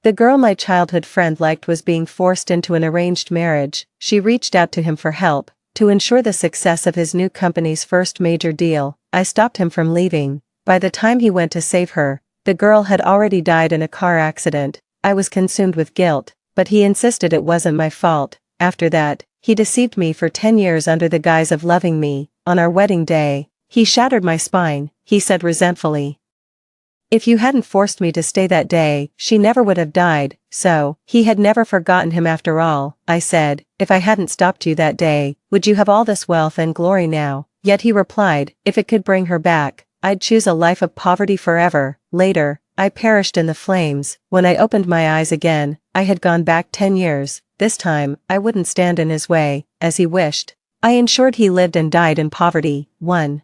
The girl my childhood friend liked was being forced into an arranged marriage. She reached out to him for help, to ensure the success of his new company's first major deal. I stopped him from leaving. By the time he went to save her, the girl had already died in a car accident. I was consumed with guilt, but he insisted it wasn't my fault. After that, he deceived me for 10 years under the guise of loving me. On our wedding day, he shattered my spine, he said resentfully. If you hadn't forced me to stay that day, she never would have died. So, he had never forgotten him after all. I said, if I hadn't stopped you that day, would you have all this wealth and glory now? Yet he replied, if it could bring her back, I'd choose a life of poverty forever. Later, I perished in the flames. When I opened my eyes again, I had gone back 10 years. This time, I wouldn't stand in his way, as he wished. I ensured he lived and died in poverty. 1.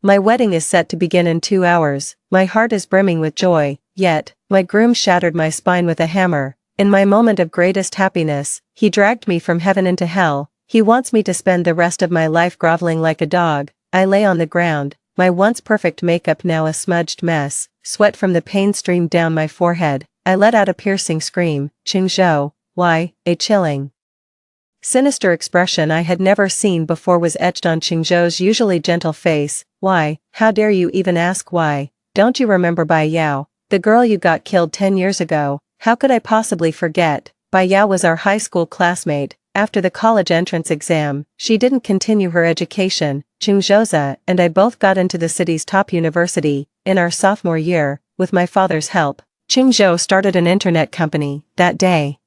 My wedding is set to begin in 2 hours. My heart is brimming with joy, yet, my groom shattered my spine with a hammer. In my moment of greatest happiness, he dragged me from heaven into hell. He wants me to spend the rest of my life groveling like a dog. I lay on the ground, my once perfect makeup now a smudged mess. Sweat from the pain streamed down my forehead. I let out a piercing scream. Qingzhou, why? A chilling, sinister expression I had never seen before was etched on Qingzhou's usually gentle face. Why? How dare you even ask why? Don't you remember Bai Yao, the girl you got killed 10 years ago? How could I possibly forget? Bai Yao was our high school classmate. After the college entrance exam, she didn't continue her education. Qingzhou and I both got into the city's top university. In our sophomore year, with my father's help, Qingzhou started an internet company. That day,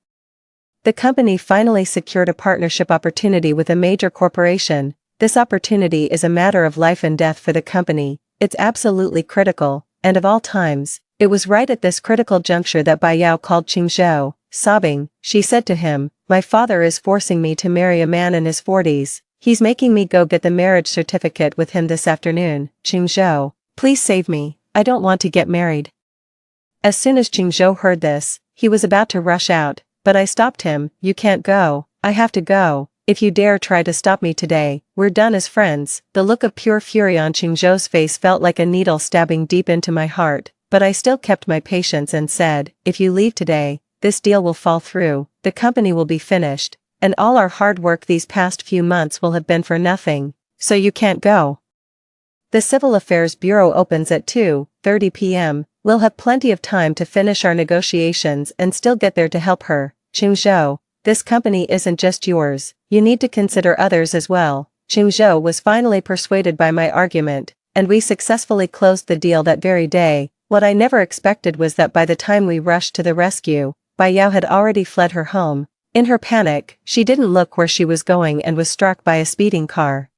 the company finally secured a partnership opportunity with a major corporation. This opportunity is a matter of life and death for the company. It's absolutely critical, and of all times, it was right at this critical juncture that Bai Yao called Qingzhou. Sobbing, she said to him, my father is forcing me to marry a man in his 40s. He's making me go get the marriage certificate with him this afternoon. Qingzhou, please save me, I don't want to get married. As soon as Qingzhou heard this, he was about to rush out, but I stopped him. You can't go, I have to go. If you dare try to stop me today, we're done as friends. The look of pure fury on Qingzhou's face felt like a needle stabbing deep into my heart, but I still kept my patience and said, if you leave today, this deal will fall through, the company will be finished, and all our hard work these past few months will have been for nothing, so you can't go. The Civil Affairs Bureau opens at 2:30 p.m. We'll have plenty of time to finish our negotiations and still get there to help her. Qingzhou, this company isn't just yours, you need to consider others as well. Qingzhou was finally persuaded by my argument, and we successfully closed the deal that very day. What I never expected was that by the time we rushed to the rescue, Bai Yao had already fled her home. In her panic, she didn't look where she was going and was struck by a speeding car,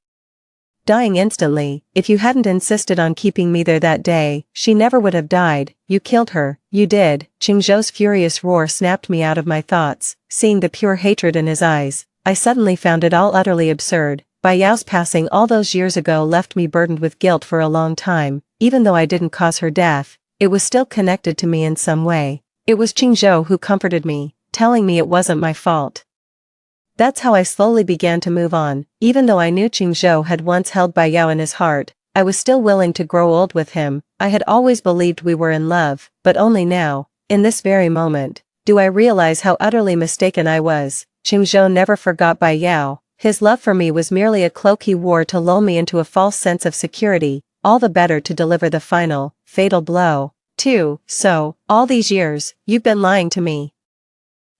dying instantly. If you hadn't insisted on keeping me there that day, she never would have died. You killed her. You did. Qingzhou's furious roar snapped me out of my thoughts. Seeing the pure hatred in his eyes, I suddenly found it all utterly absurd. Bai Yao's passing all those years ago left me burdened with guilt for a long time. Even though I didn't cause her death, it was still connected to me in some way. It was Qingzhou who comforted me, telling me it wasn't my fault. That's how I slowly began to move on. Even though I knew Qingzhou had once held Bai Yao in his heart, I was still willing to grow old with him. I had always believed we were in love, but only now, in this very moment, do I realize how utterly mistaken I was. Qingzhou never forgot Bai Yao. His love for me was merely a cloak he wore to lull me into a false sense of security, all the better to deliver the final, fatal blow. 2. So, all these years, you've been lying to me.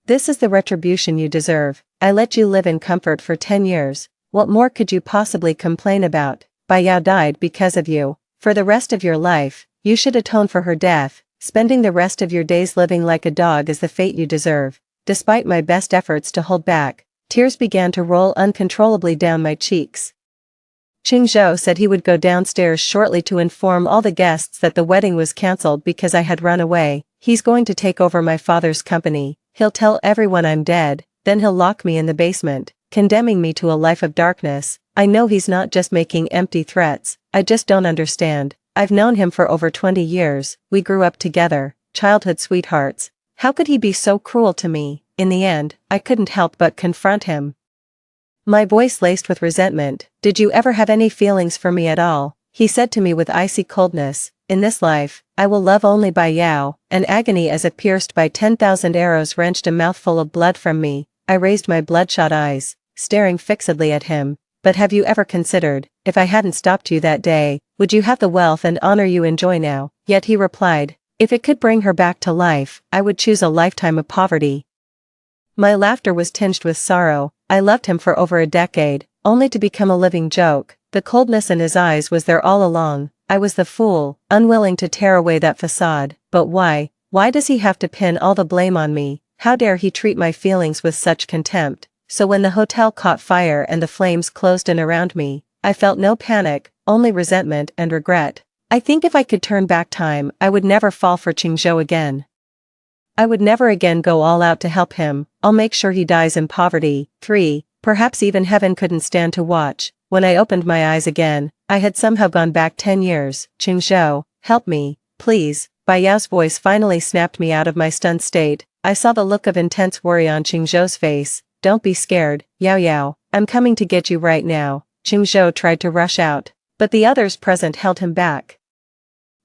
This is the retribution you deserve. I let you live in comfort for 10 years. What more could you possibly complain about? Bai Yao died because of you. For the rest of your life, you should atone for her death. Spending the rest of your days living like a dog is the fate you deserve. Despite my best efforts to hold back, tears began to roll uncontrollably down my cheeks. Qingzhou said he would go downstairs shortly to inform all the guests that the wedding was cancelled because I had run away. He's going to take over my father's company. He'll tell everyone I'm dead, then he'll lock me in the basement, condemning me to a life of darkness. I know he's not just making empty threats, I just don't understand. I've known him for over 20 years, we grew up together, childhood sweethearts. How could he be so cruel to me? In the end, I couldn't help but confront him. My voice laced with resentment. Did you ever have any feelings for me at all? He said to me with icy coldness. in this life, I will love only by Yao, an agony as if pierced by 10,000 arrows wrenched a mouthful of blood from me. I raised my bloodshot eyes, staring fixedly at him. But have you ever considered, if I hadn't stopped you that day, would you have the wealth and honor you enjoy now? Yet he replied, if it could bring her back to life, I would choose a lifetime of poverty. My laughter was tinged with sorrow. I loved him for over a decade, only to become a living joke. The coldness in his eyes was there all along. I was the fool, unwilling to tear away that facade. But why? Why does he have to pin all the blame on me? How dare he treat my feelings with such contempt? So when the hotel caught fire and the flames closed in around me, I felt no panic, only resentment and regret. I think if I could turn back time, I would never fall for Qingzhou again. I would never again go all out to help him. I'll make sure he dies in poverty. 3. Perhaps even heaven couldn't stand to watch. When I opened my eyes again, I had somehow gone back 10 years. Qingzhou, help me, please. Bai Yao's voice finally snapped me out of my stunned state. I saw the look of intense worry on Qingzhou's face. Don't be scared, Yao Yao, I'm coming to get you right now. Qingzhou tried to rush out, but the others present held him back.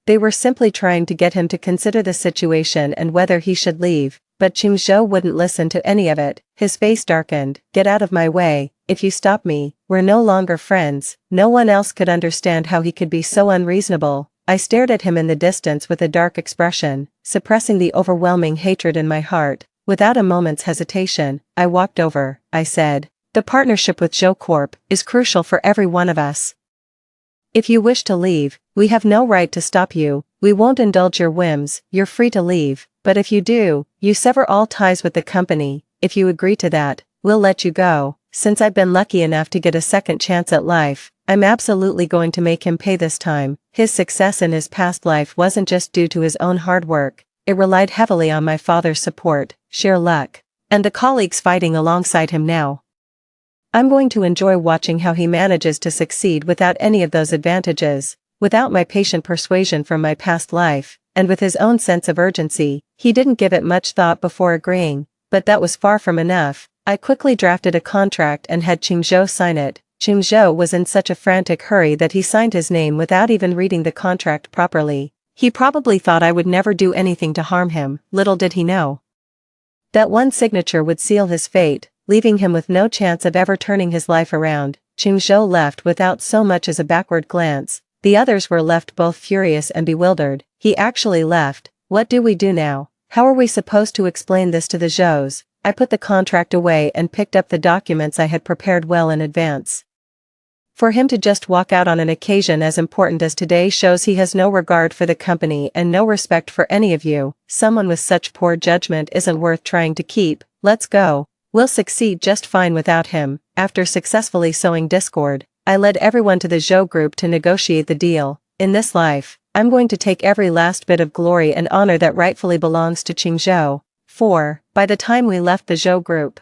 They were simply trying to get him to consider the situation and whether he should leave, but Qingzhou wouldn't listen to any of it. His face darkened. Get out of my way, if you stop me, we're no longer friends. No one else could understand how he could be so unreasonable. I stared at him in the distance with a dark expression, suppressing the overwhelming hatred in my heart. Without a moment's hesitation, I walked over. I said, the partnership with Zhou Corp is crucial for every one of us. If you wish to leave, we have no right to stop you. We won't indulge your whims. You're free to leave. But if you do, you sever all ties with the company. If you agree to that, we'll let you go. Since I've been lucky enough to get a second chance at life, I'm absolutely going to make him pay this time. His success in his past life wasn't just due to his own hard work. It relied heavily on my father's support, sheer luck, and the colleagues fighting alongside him now. I'm going to enjoy watching how he manages to succeed without any of those advantages. Without my patient persuasion from my past life, and with his own sense of urgency, he didn't give it much thought before agreeing, but that was far from enough. I quickly drafted a contract and had Qingzhou sign it. Qingzhou was in such a frantic hurry that he signed his name without even reading the contract properly. He probably thought I would never do anything to harm him. Little did he know that one signature would seal his fate, leaving him with no chance of ever turning his life around. Qingzhou left without so much as a backward glance. The others were left both furious and bewildered. He actually left. What do we do now? How are we supposed to explain this to the Zhous? I put the contract away and picked up the documents I had prepared well in advance. For him to just walk out on an occasion as important as today shows he has no regard for the company and no respect for any of you. Someone with such poor judgment isn't worth trying to keep. Let's go. We'll succeed just fine without him. After successfully sowing discord, I led everyone to the Zhou group to negotiate the deal. In this life, I'm going to take every last bit of glory and honor that rightfully belongs to Qingzhou. 4. By the time we left the Zhou group,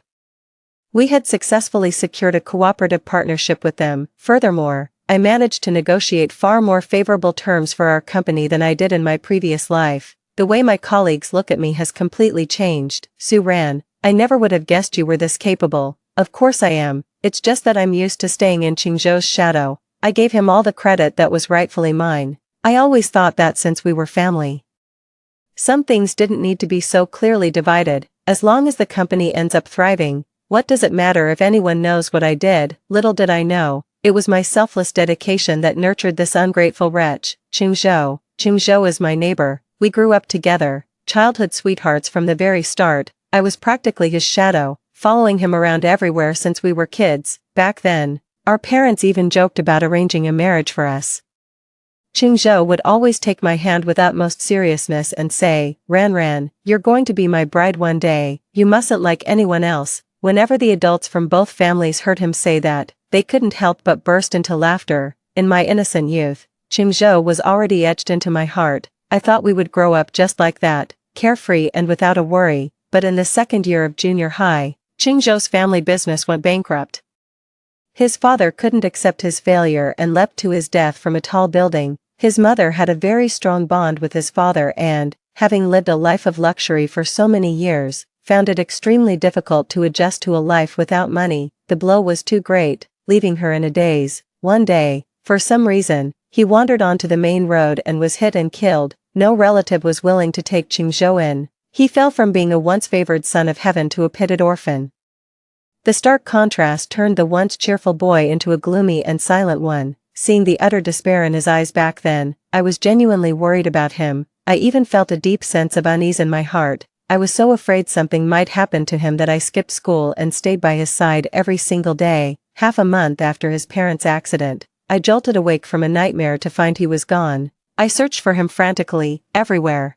we had successfully secured a cooperative partnership with them. Furthermore, I managed to negotiate far more favorable terms for our company than I did in my previous life. The way my colleagues look at me has completely changed. Su Ran, I never would have guessed you were this capable. Of course I am, it's just that I'm used to staying in Qingzhou's shadow. I gave him all the credit that was rightfully mine. I always thought that since we were family, some things didn't need to be so clearly divided. As long as the company ends up thriving, what does it matter if anyone knows what I did? Little did I know, it was my selfless dedication that nurtured this ungrateful wretch. Qingzhou. Qingzhou is my neighbor. We grew up together, childhood sweethearts from the very start. I was practically his shadow, following him around everywhere since we were kids. Back then, our parents even joked about arranging a marriage for us. Qingzhou would always take my hand with utmost seriousness and say, Ran, you're going to be my bride one day. You mustn't like anyone else. Whenever the adults from both families heard him say that, they couldn't help but burst into laughter. In my innocent youth, Qingzhou was already etched into my heart. I thought we would grow up just like that, carefree and without a worry. But in the second year of junior high, Qingzhou's family business went bankrupt. His father couldn't accept his failure and leapt to his death from a tall building. His mother had a very strong bond with his father and, having lived a life of luxury for so many years, found it extremely difficult to adjust to a life without money. The blow was too great, leaving her in a daze. One day, for some reason, He wandered onto the main road and was hit and killed. No relative was willing to take Qingzhou in. He fell from being a once favored son of heaven to a pitted orphan. The stark contrast turned the once cheerful boy into a gloomy and silent one. Seeing the utter despair in his eyes back then, I was genuinely worried about him. I even felt a deep sense of unease in my heart. I was so afraid something might happen to him that I skipped school and stayed by his side every single day. Half a month after his parents' accident, I jolted awake from a nightmare to find he was gone. I searched for him frantically, everywhere.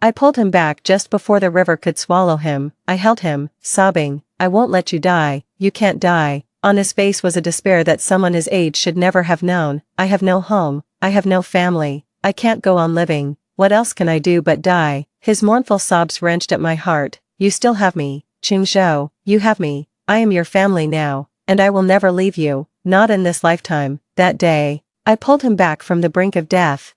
I pulled him back just before the river could swallow him. I held him, sobbing, "I won't let you die, you can't die." On his face was a despair that someone his age should never have known. "I have no home, I have no family, I can't go on living, what else can I do but die?" His mournful sobs wrenched at my heart. "You still have me, Qingzhou, you have me, I am your family now, and I will never leave you, not in this lifetime." That day, I pulled him back from the brink of death.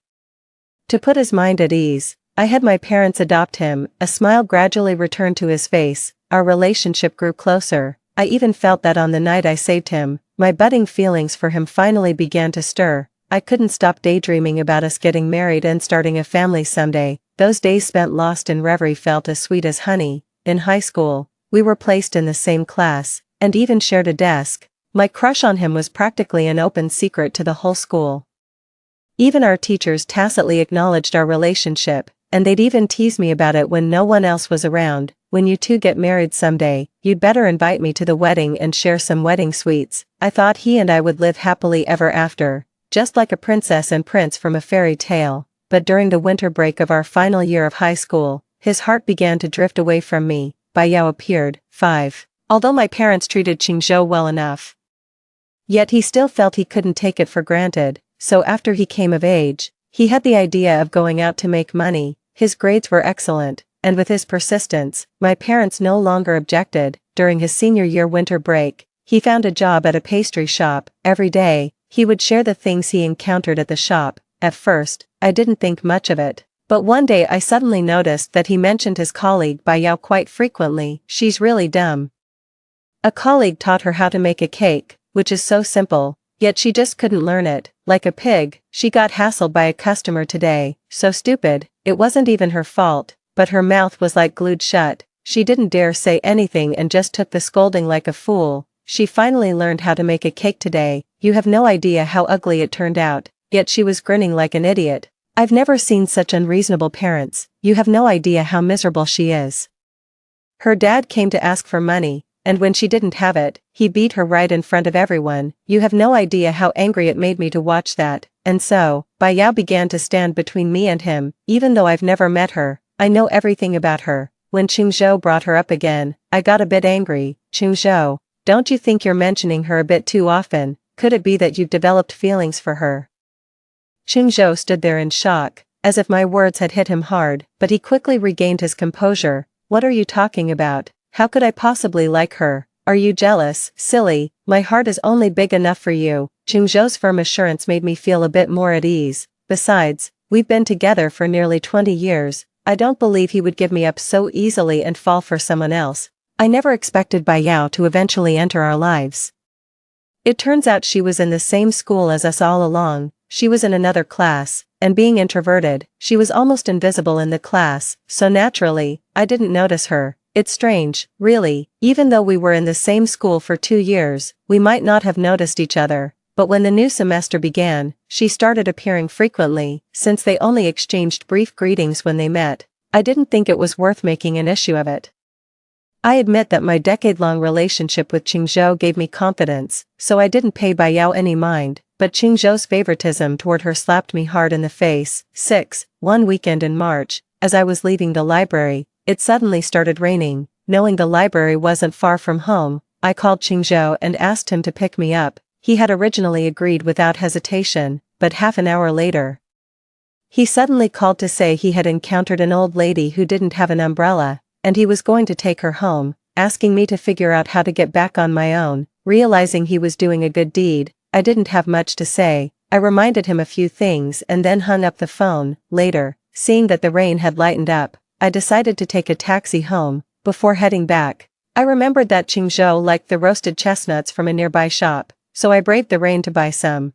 To put his mind at ease, I had my parents adopt him. A smile gradually returned to his face, our relationship grew closer. I even felt that on the night I saved him, my budding feelings for him finally began to stir. I couldn't stop daydreaming about us getting married and starting a family someday. Those days spent lost in reverie felt as sweet as honey. In high school, we were placed in the same class, and even shared a desk. My crush on him was practically an open secret to the whole school. Even our teachers tacitly acknowledged our relationship, and they'd even tease me about it when no one else was around. "When you two get married someday, you'd better invite me to the wedding and share some wedding sweets." I thought he and I would live happily ever after, just like a princess and prince from a fairy tale. But during the winter break of our final year of high school, his heart began to drift away from me. Bai Yao appeared. 5. Although my parents treated Qingzhou well enough, yet he still felt he couldn't take it for granted, so after he came of age, he had the idea of going out to make money. His grades were excellent, and with his persistence, my parents no longer objected. During his senior year winter break, he found a job at a pastry shop. Every day, he would share the things he encountered at the shop. At first, I didn't think much of it, but one day I suddenly noticed that he mentioned his colleague Bai Yao quite frequently. "She's really dumb. A colleague taught her how to make a cake, which is so simple, yet she just couldn't learn it. Like a pig, she got hassled by a customer today. So stupid, it wasn't even her fault, but her mouth was like glued shut. She didn't dare say anything and just took the scolding like a fool. She finally learned how to make a cake today. You have no idea how ugly it turned out, yet she was grinning like an idiot. I've never seen such unreasonable parents. You have no idea how miserable she is. Her dad came to ask for money, and when she didn't have it, he beat her right in front of everyone. You have no idea how angry it made me to watch that." And so, Bai Yao began to stand between me and him. Even though I've never met her, I know everything about her. When Qingzhou brought her up again, I got a bit angry. "Qingzhou, don't you think you're mentioning her a bit too often? Could it be that you've developed feelings for her?" Qingzhou stood there in shock, as if my words had hit him hard, but he quickly regained his composure. "What are you talking about? How could I possibly like her? Are you jealous? Silly, my heart is only big enough for you." Qingzhou's firm assurance made me feel a bit more at ease. Besides, we've been together for nearly 20 years. I don't believe he would give me up so easily and fall for someone else. I never expected Bai Yao to eventually enter our lives. It turns out she was in the same school as us all along. She was in another class, and being introverted, she was almost invisible in the class, so naturally, I didn't notice her. It's strange, really, even though we were in the same school for 2 years, we might not have noticed each other, but when the new semester began, she started appearing frequently. Since they only exchanged brief greetings when they met, I didn't think it was worth making an issue of it. I admit that my decade-long relationship with Qingzhou gave me confidence, so I didn't pay Bai Yao any mind, but Qingzhou's favoritism toward her slapped me hard in the face. 6. One weekend in March, as I was leaving the library, it suddenly started raining. Knowing the library wasn't far from home, I called Qingzhou and asked him to pick me up. He had originally agreed without hesitation, but half an hour later, he suddenly called to say he had encountered an old lady who didn't have an umbrella, and he was going to take her home, asking me to figure out how to get back on my own. Realizing he was doing a good deed, I didn't have much to say. I reminded him a few things and then hung up the phone. Later, seeing that the rain had lightened up, I decided to take a taxi home. Before heading back, I remembered that Qingzhou liked the roasted chestnuts from a nearby shop, so I braved the rain to buy some.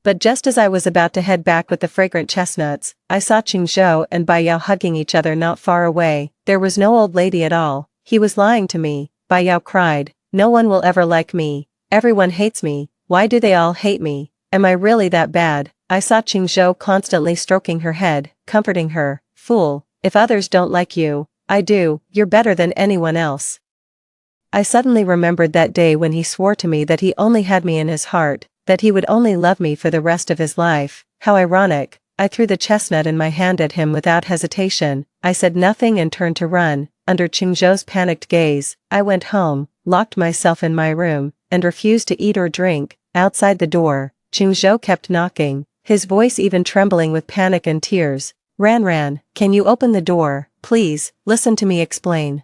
But just as I was about to head back with the fragrant chestnuts, I saw Qingzhou and Bai Yao hugging each other not far away. There was no old lady at all. He was lying to me, Bai Yao cried. No one will ever like me. Everyone hates me. Why do they all hate me? Am I really that bad? I saw Qingzhou constantly stroking her head, comforting her. Fool, if others don't like you, I do. You're better than anyone else. I suddenly remembered that day when he swore to me that he only had me in his heart, that he would only love me for the rest of his life. How ironic. I threw the chestnut in my hand at him without hesitation. I said nothing and turned to run. Under Qingzhou's panicked gaze, I went home, locked myself in my room, and refused to eat or drink. Outside the door, Qingzhou kept knocking, his voice even trembling with panic and tears. Ran, can you open the door, please? Listen to me explain.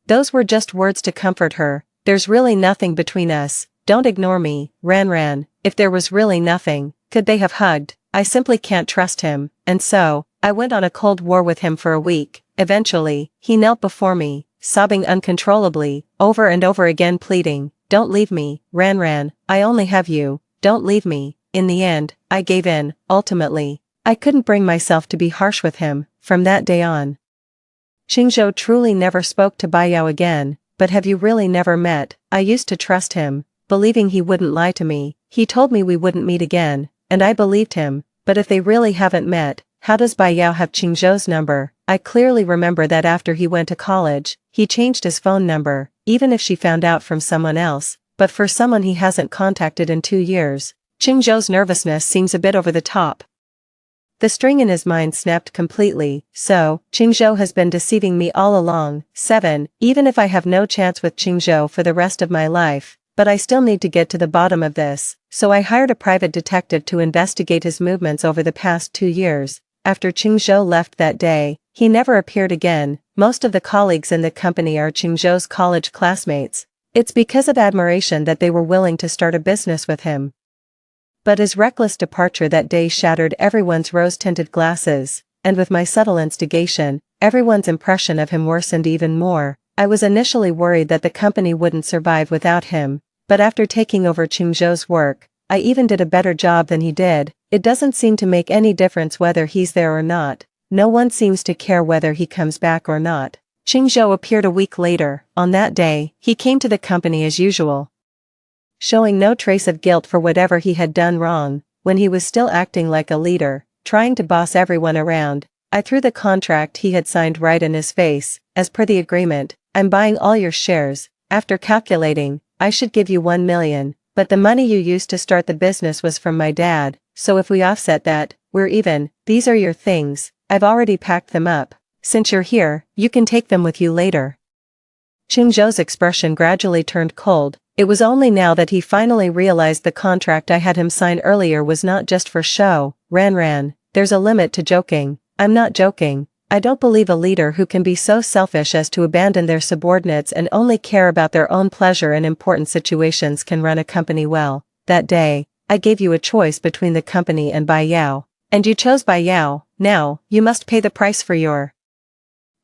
Those were just words to comfort her. There's really nothing between us. Don't ignore me. Ran. If there was really nothing, could they have hugged? I simply can't trust him. And so, I went on a cold war with him for a week. Eventually, he knelt before me, sobbing uncontrollably, over and over again pleading, don't leave me, Ran, I only have you, don't leave me. In the end, I gave in. Ultimately, I couldn't bring myself to be harsh with him. From that day on, Qingzhou truly never spoke to Bai Yao again. But have you really never met? I used to trust him, believing he wouldn't lie to me. He told me we wouldn't meet again, and I believed him. But if they really haven't met, how does Bai Yao have Qingzhou's number? I clearly remember that after he went to college, he changed his phone number, even if she found out from someone else, but for someone he hasn't contacted in 2 years. Qingzhou's nervousness seems a bit over the top. The string in his mind snapped completely. So, Qingzhou has been deceiving me all along. 7. Even if I have no chance with Qingzhou for the rest of my life, but I still need to get to the bottom of this, so I hired a private detective to investigate his movements over the past 2 years. After Qingzhou left that day, he never appeared again. Most of the colleagues in the company are Qingzhou's college classmates. It's because of admiration that they were willing to start a business with him. But his reckless departure that day shattered everyone's rose-tinted glasses, and with my subtle instigation, everyone's impression of him worsened even more. I was initially worried that the company wouldn't survive without him, but after taking over Qingzhou's work, I even did a better job than he did. It doesn't seem to make any difference whether he's there or not. No one seems to care whether he comes back or not. Qingzhou appeared a week later. On that day, he came to the company as usual, showing no trace of guilt for whatever he had done wrong. When he was still acting like a leader, trying to boss everyone around, I threw the contract he had signed right in his face. As per the agreement, I'm buying all your shares. After calculating, I should give you 1 million, but the money you used to start the business was from my dad, so if we offset that, we're even. These are your things. I've already packed them up. Since you're here, you can take them with you later. Qingzhou's expression gradually turned cold. It was only now that he finally realized the contract I had him sign earlier was not just for show. Ran, there's a limit to joking. I'm not joking. I don't believe a leader who can be so selfish as to abandon their subordinates and only care about their own pleasure in important situations can run a company well. That day, I gave you a choice between the company and Bai Yao. And you chose Bai Yao. Now, you must pay the price for your...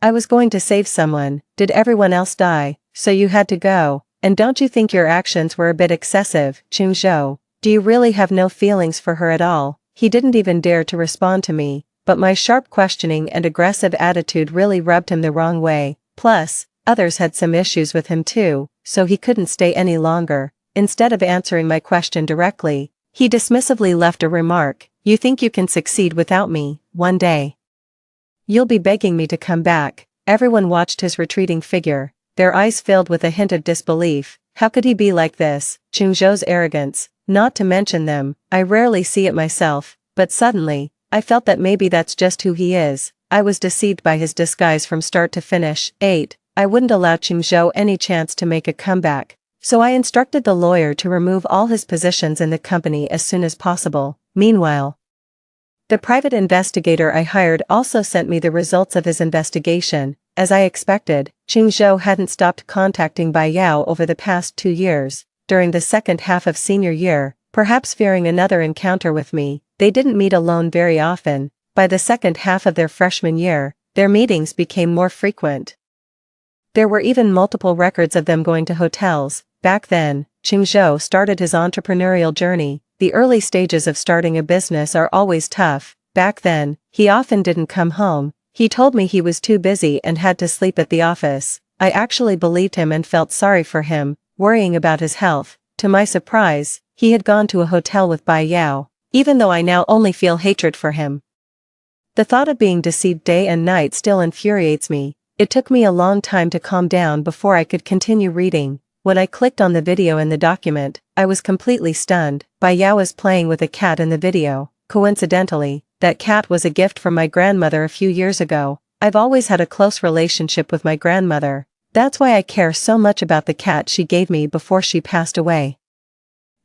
I was going to save someone. Did everyone else die? So you had to go. And don't you think your actions were a bit excessive, Qingzhou? Do you really have no feelings for her at all? He didn't even dare to respond to me, but my sharp questioning and aggressive attitude really rubbed him the wrong way. Plus, others had some issues with him too, so he couldn't stay any longer. Instead of answering my question directly, he dismissively left a remark. You think you can succeed without me? One day you'll be begging me to come back. Everyone watched his retreating figure, their eyes filled with a hint of disbelief. How could he be like this? Qingzhou's arrogance, not to mention them. I rarely see it myself, but suddenly, I felt that maybe that's just who he is. I was deceived by his disguise from start to finish. 8. I wouldn't allow Qingzhou any chance to make a comeback, so I instructed the lawyer to remove all his positions in the company as soon as possible. Meanwhile, the private investigator I hired also sent me the results of his investigation. As I expected, Qingzhou hadn't stopped contacting Bai Yao over the past 2 years. During the second half of senior year, perhaps fearing another encounter with me, they didn't meet alone very often. By the second half of their freshman year, their meetings became more frequent. There were even multiple records of them going to hotels. Back then, Qingzhou started his entrepreneurial journey, the early stages of starting a business are always tough. Back then, he often didn't come home. He told me he was too busy and had to sleep at the office. I actually believed him and felt sorry for him, worrying about his health. To my surprise, he had gone to a hotel with Bai Yao, even though I now only feel hatred for him. The thought of being deceived day and night still infuriates me. It took me a long time to calm down before I could continue reading. When I clicked on the video in the document, I was completely stunned. Bai Yao is playing with a cat in the video. Coincidentally, that cat was a gift from my grandmother a few years ago. I've always had a close relationship with my grandmother. That's why I care so much about the cat she gave me before she passed away.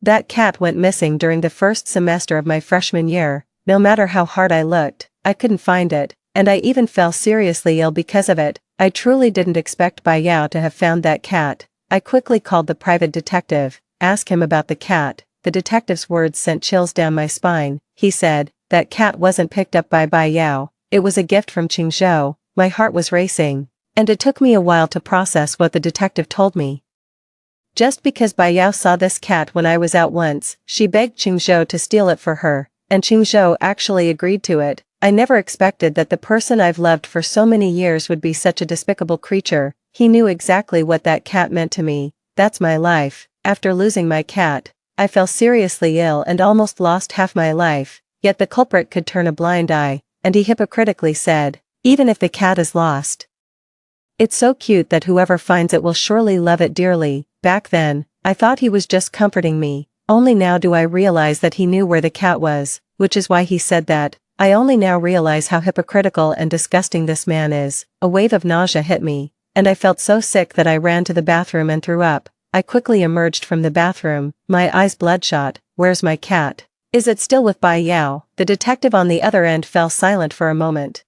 That cat went missing during the first semester of my freshman year. No matter how hard I looked, I couldn't find it, and I even fell seriously ill because of it. I truly didn't expect Bai Yao to have found that cat. I quickly called the private detective, asked him about the cat. The detective's words sent chills down my spine. He said, that cat wasn't picked up by Bai Yao. It was a gift from Qingzhou. My heart was racing, and it took me a while to process what the detective told me. Just because Bai Yao saw this cat when I was out once, she begged Qingzhou to steal it for her, and Qingzhou actually agreed to it. I never expected that the person I've loved for so many years would be such a despicable creature. He knew exactly what that cat meant to me. That's my life. After losing my cat, I fell seriously ill and almost lost half my life, yet the culprit could turn a blind eye, and he hypocritically said, even if the cat is lost, it's so cute that whoever finds it will surely love it dearly. Back then, I thought he was just comforting me. Only now do I realize that he knew where the cat was, which is why he said that. I only now realize how hypocritical and disgusting this man is. A wave of nausea hit me, and I felt so sick that I ran to the bathroom and threw up. I quickly emerged from the bathroom, my eyes bloodshot. Where's my cat? Is it still with Bai Yao? The detective on the other end fell silent for a moment.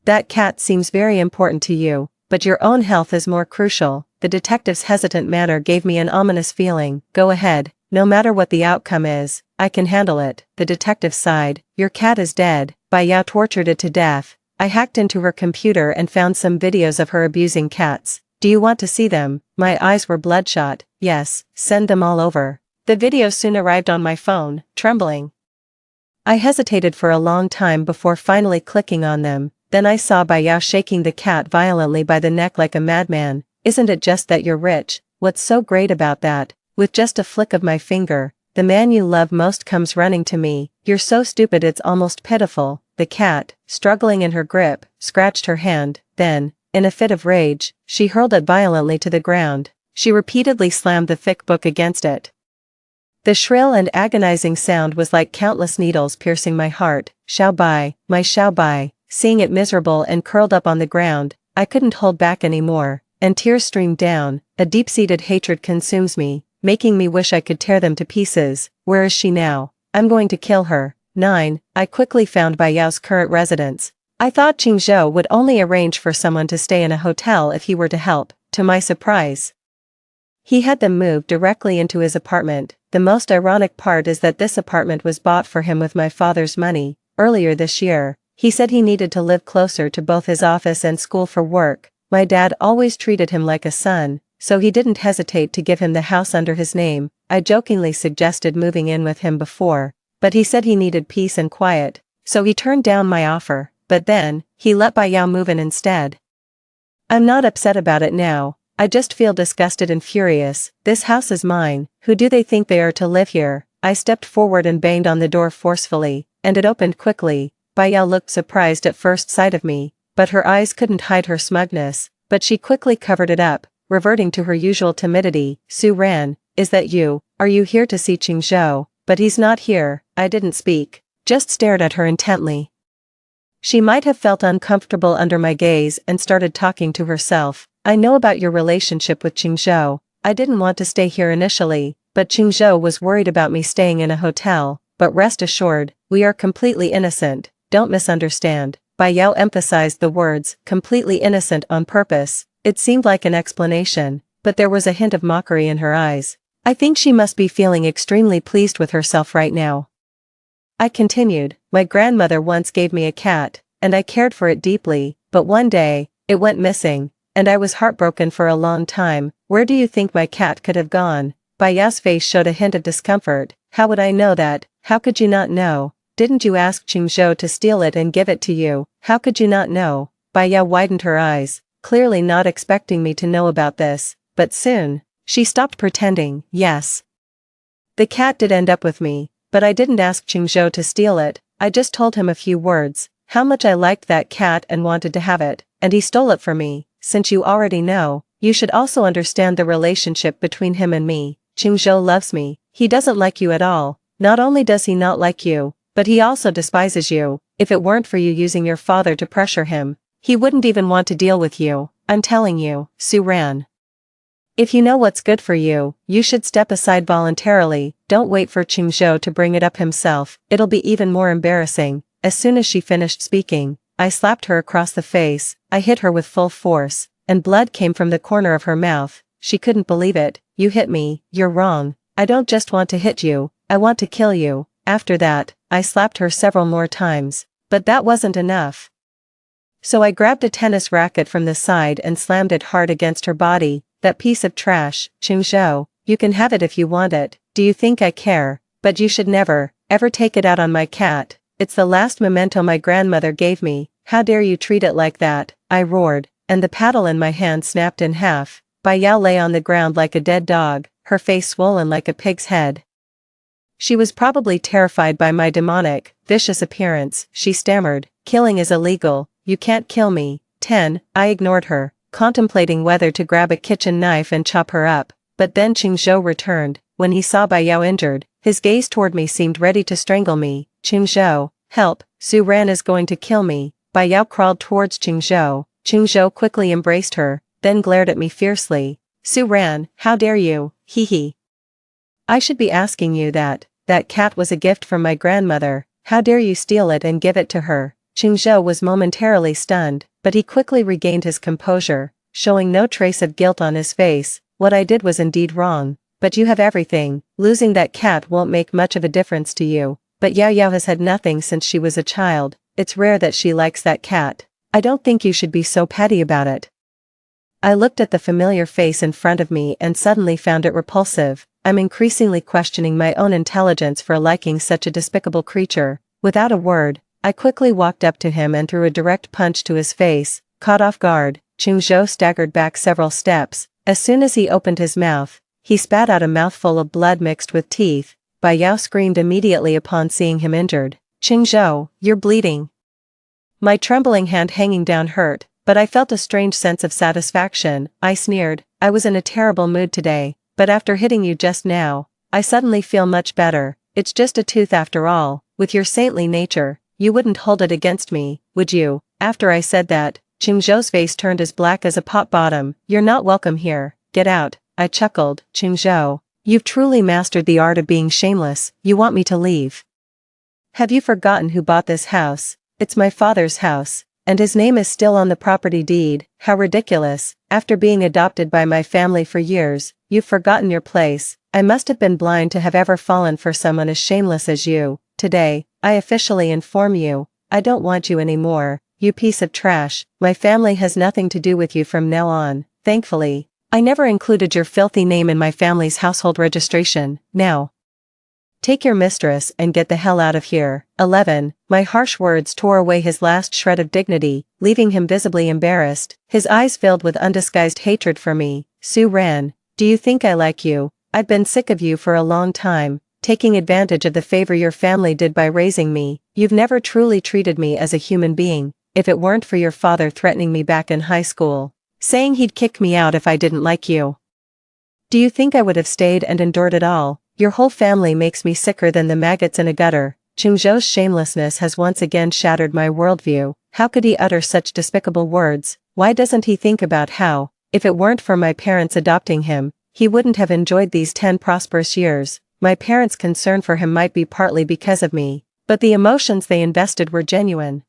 That cat seems very important to you, but your own health is more crucial. The detective's hesitant manner gave me an ominous feeling. Go ahead, no matter what the outcome is, I can handle it. The detective sighed. Your cat is dead. Bai Yao tortured it to death. I hacked into her computer and found some videos of her abusing cats. Do you want to see them? My eyes were bloodshot. Yes, send them all over. The videos soon arrived on my phone, trembling. I hesitated for a long time before finally clicking on them. Then I saw Bai Yao shaking the cat violently by the neck like a madman. Isn't it just that you're rich? What's so great about that? With just a flick of my finger, the man you love most comes running to me. You're so stupid it's almost pitiful. The cat, struggling in her grip, scratched her hand. Then, in a fit of rage, she hurled it violently to the ground. She repeatedly slammed the thick book against it. The shrill and agonizing sound was like countless needles piercing my heart. Xiao Bai, my Xiao Bai. Seeing it miserable and curled up on the ground, I couldn't hold back anymore, and tears streamed down. A deep-seated hatred consumes me, making me wish I could tear them to pieces. Where is she now? I'm going to kill her. 9. I quickly found Bai Yao's current residence. I thought Qingzhou would only arrange for someone to stay in a hotel if he were to help. To my surprise, he had them moved directly into his apartment. The most ironic part is that this apartment was bought for him with my father's money. Earlier this year, he said he needed to live closer to both his office and school for work. My dad always treated him like a son, so he didn't hesitate to give him the house under his name. I jokingly suggested moving in with him before, but he said he needed peace and quiet, so he turned down my offer. But then, he let Bai Yao move in instead. I'm not upset about it now, I just feel disgusted and furious. This house is mine. Who do they think they are to live here? I stepped forward and banged on the door forcefully, and it opened quickly. Bai Yao looked surprised at first sight of me, but her eyes couldn't hide her smugness, but she quickly covered it up, reverting to her usual timidity. Su Ran, is that you? Are you here to see Qingzhou? But he's not here. I didn't speak, just stared at her intently. She might have felt uncomfortable under my gaze and started talking to herself. I know about your relationship with Qingzhou. I didn't want to stay here initially, but Qingzhou was worried about me staying in a hotel. But rest assured, we are completely innocent. Don't misunderstand. Bai Yao emphasized the words, completely innocent on purpose. It seemed like an explanation, but there was a hint of mockery in her eyes. I think she must be feeling extremely pleased with herself right now. I continued, my grandmother once gave me a cat, and I cared for it deeply, but one day, it went missing, and I was heartbroken for a long time. Where do you think my cat could have gone? Bai Yao's face showed a hint of discomfort. How would I know that? How could you not know? Didn't you ask Qingzhou to steal it and give it to you? How could you not know? Bai Yao widened her eyes, clearly not expecting me to know about this, but soon, she stopped pretending. Yes. The cat did end up with me, but I didn't ask Qingzhou to steal it, I just told him a few words, how much I liked that cat and wanted to have it, and he stole it from me. Since you already know, you should also understand the relationship between him and me. Qingzhou loves me, he doesn't like you at all. Not only does he not like you, but he also despises you. If it weren't for you using your father to pressure him, he wouldn't even want to deal with you. I'm telling you, Su Ran. If you know what's good for you, you should step aside voluntarily, don't wait for Qingzhou to bring it up himself, it'll be even more embarrassing. As soon as she finished speaking, I slapped her across the face, I hit her with full force, and blood came from the corner of her mouth. She couldn't believe it. You hit me, you're wrong. I don't just want to hit you, I want to kill you. After that, I slapped her several more times, but that wasn't enough. So I grabbed a tennis racket from the side and slammed it hard against her body. That piece of trash, Qingzhou, you can have it if you want it. Do you think I care? But you should never, ever take it out on my cat. It's the last memento my grandmother gave me. How dare you treat it like that? I roared, and the paddle in my hand snapped in half. Bai Yao lay on the ground like a dead dog, her face swollen like a pig's head. She was probably terrified by my demonic, vicious appearance. She stammered, killing is illegal, you can't kill me. 10. I ignored her, contemplating whether to grab a kitchen knife and chop her up, but then Qingzhou returned. When he saw Bai Yao injured, his gaze toward me seemed ready to strangle me. Qingzhou, help, Su Ran is going to kill me. Bai Yao crawled towards Qingzhou. Qingzhou quickly embraced her, then glared at me fiercely. Su Ran, how dare you, hee hee. I should be asking you that cat was a gift from my grandmother, how dare you steal it and give it to her? Qingzhou was momentarily stunned, but he quickly regained his composure, showing no trace of guilt on his face. What I did was indeed wrong, but you have everything, losing that cat won't make much of a difference to you. But Yao Yao has had nothing since she was a child, it's rare that she likes that cat. I don't think you should be so petty about it. I looked at the familiar face in front of me and suddenly found it repulsive. I'm increasingly questioning my own intelligence for liking such a despicable creature. Without a word, I quickly walked up to him and threw a direct punch to his face. Caught off guard, Qingzhou staggered back several steps. As soon as he opened his mouth, he spat out a mouthful of blood mixed with teeth. Bai Yao screamed immediately upon seeing him injured. Qingzhou, you're bleeding. My trembling hand hanging down hurt, but I felt a strange sense of satisfaction. I sneered, I was in a terrible mood today, but after hitting you just now, I suddenly feel much better. It's just a tooth after all. With your saintly nature, you wouldn't hold it against me, would you? After I said that, Qingzhou's face turned as black as a pot bottom. You're not welcome here, get out. I chuckled. Qingzhou, you've truly mastered the art of being shameless. You want me to leave? Have you forgotten who bought this house? It's my father's house, and his name is still on the property deed. How ridiculous. After being adopted by my family for years, you've forgotten your place. I must have been blind to have ever fallen for someone as shameless as you. Today, I officially inform you, I don't want you anymore, you piece of trash. My family has nothing to do with you from now on. Thankfully, I never included your filthy name in my family's household registration. Now, take your mistress and get the hell out of here. 11. My harsh words tore away his last shred of dignity, leaving him visibly embarrassed, his eyes filled with undisguised hatred for me. Su Ran, do you think I like you? I've been sick of you for a long time, taking advantage of the favor your family did by raising me. You've never truly treated me as a human being. If it weren't for your father threatening me back in high school, saying he'd kick me out if I didn't like you, do you think I would have stayed and endured it all? Your whole family makes me sicker than the maggots in a gutter. Qingzhou's shamelessness has once again shattered my worldview. How could he utter such despicable words? Why doesn't he think about how, if it weren't for my parents adopting him, he wouldn't have enjoyed these 10 prosperous years? My parents' concern for him might be partly because of me, but the emotions they invested were genuine.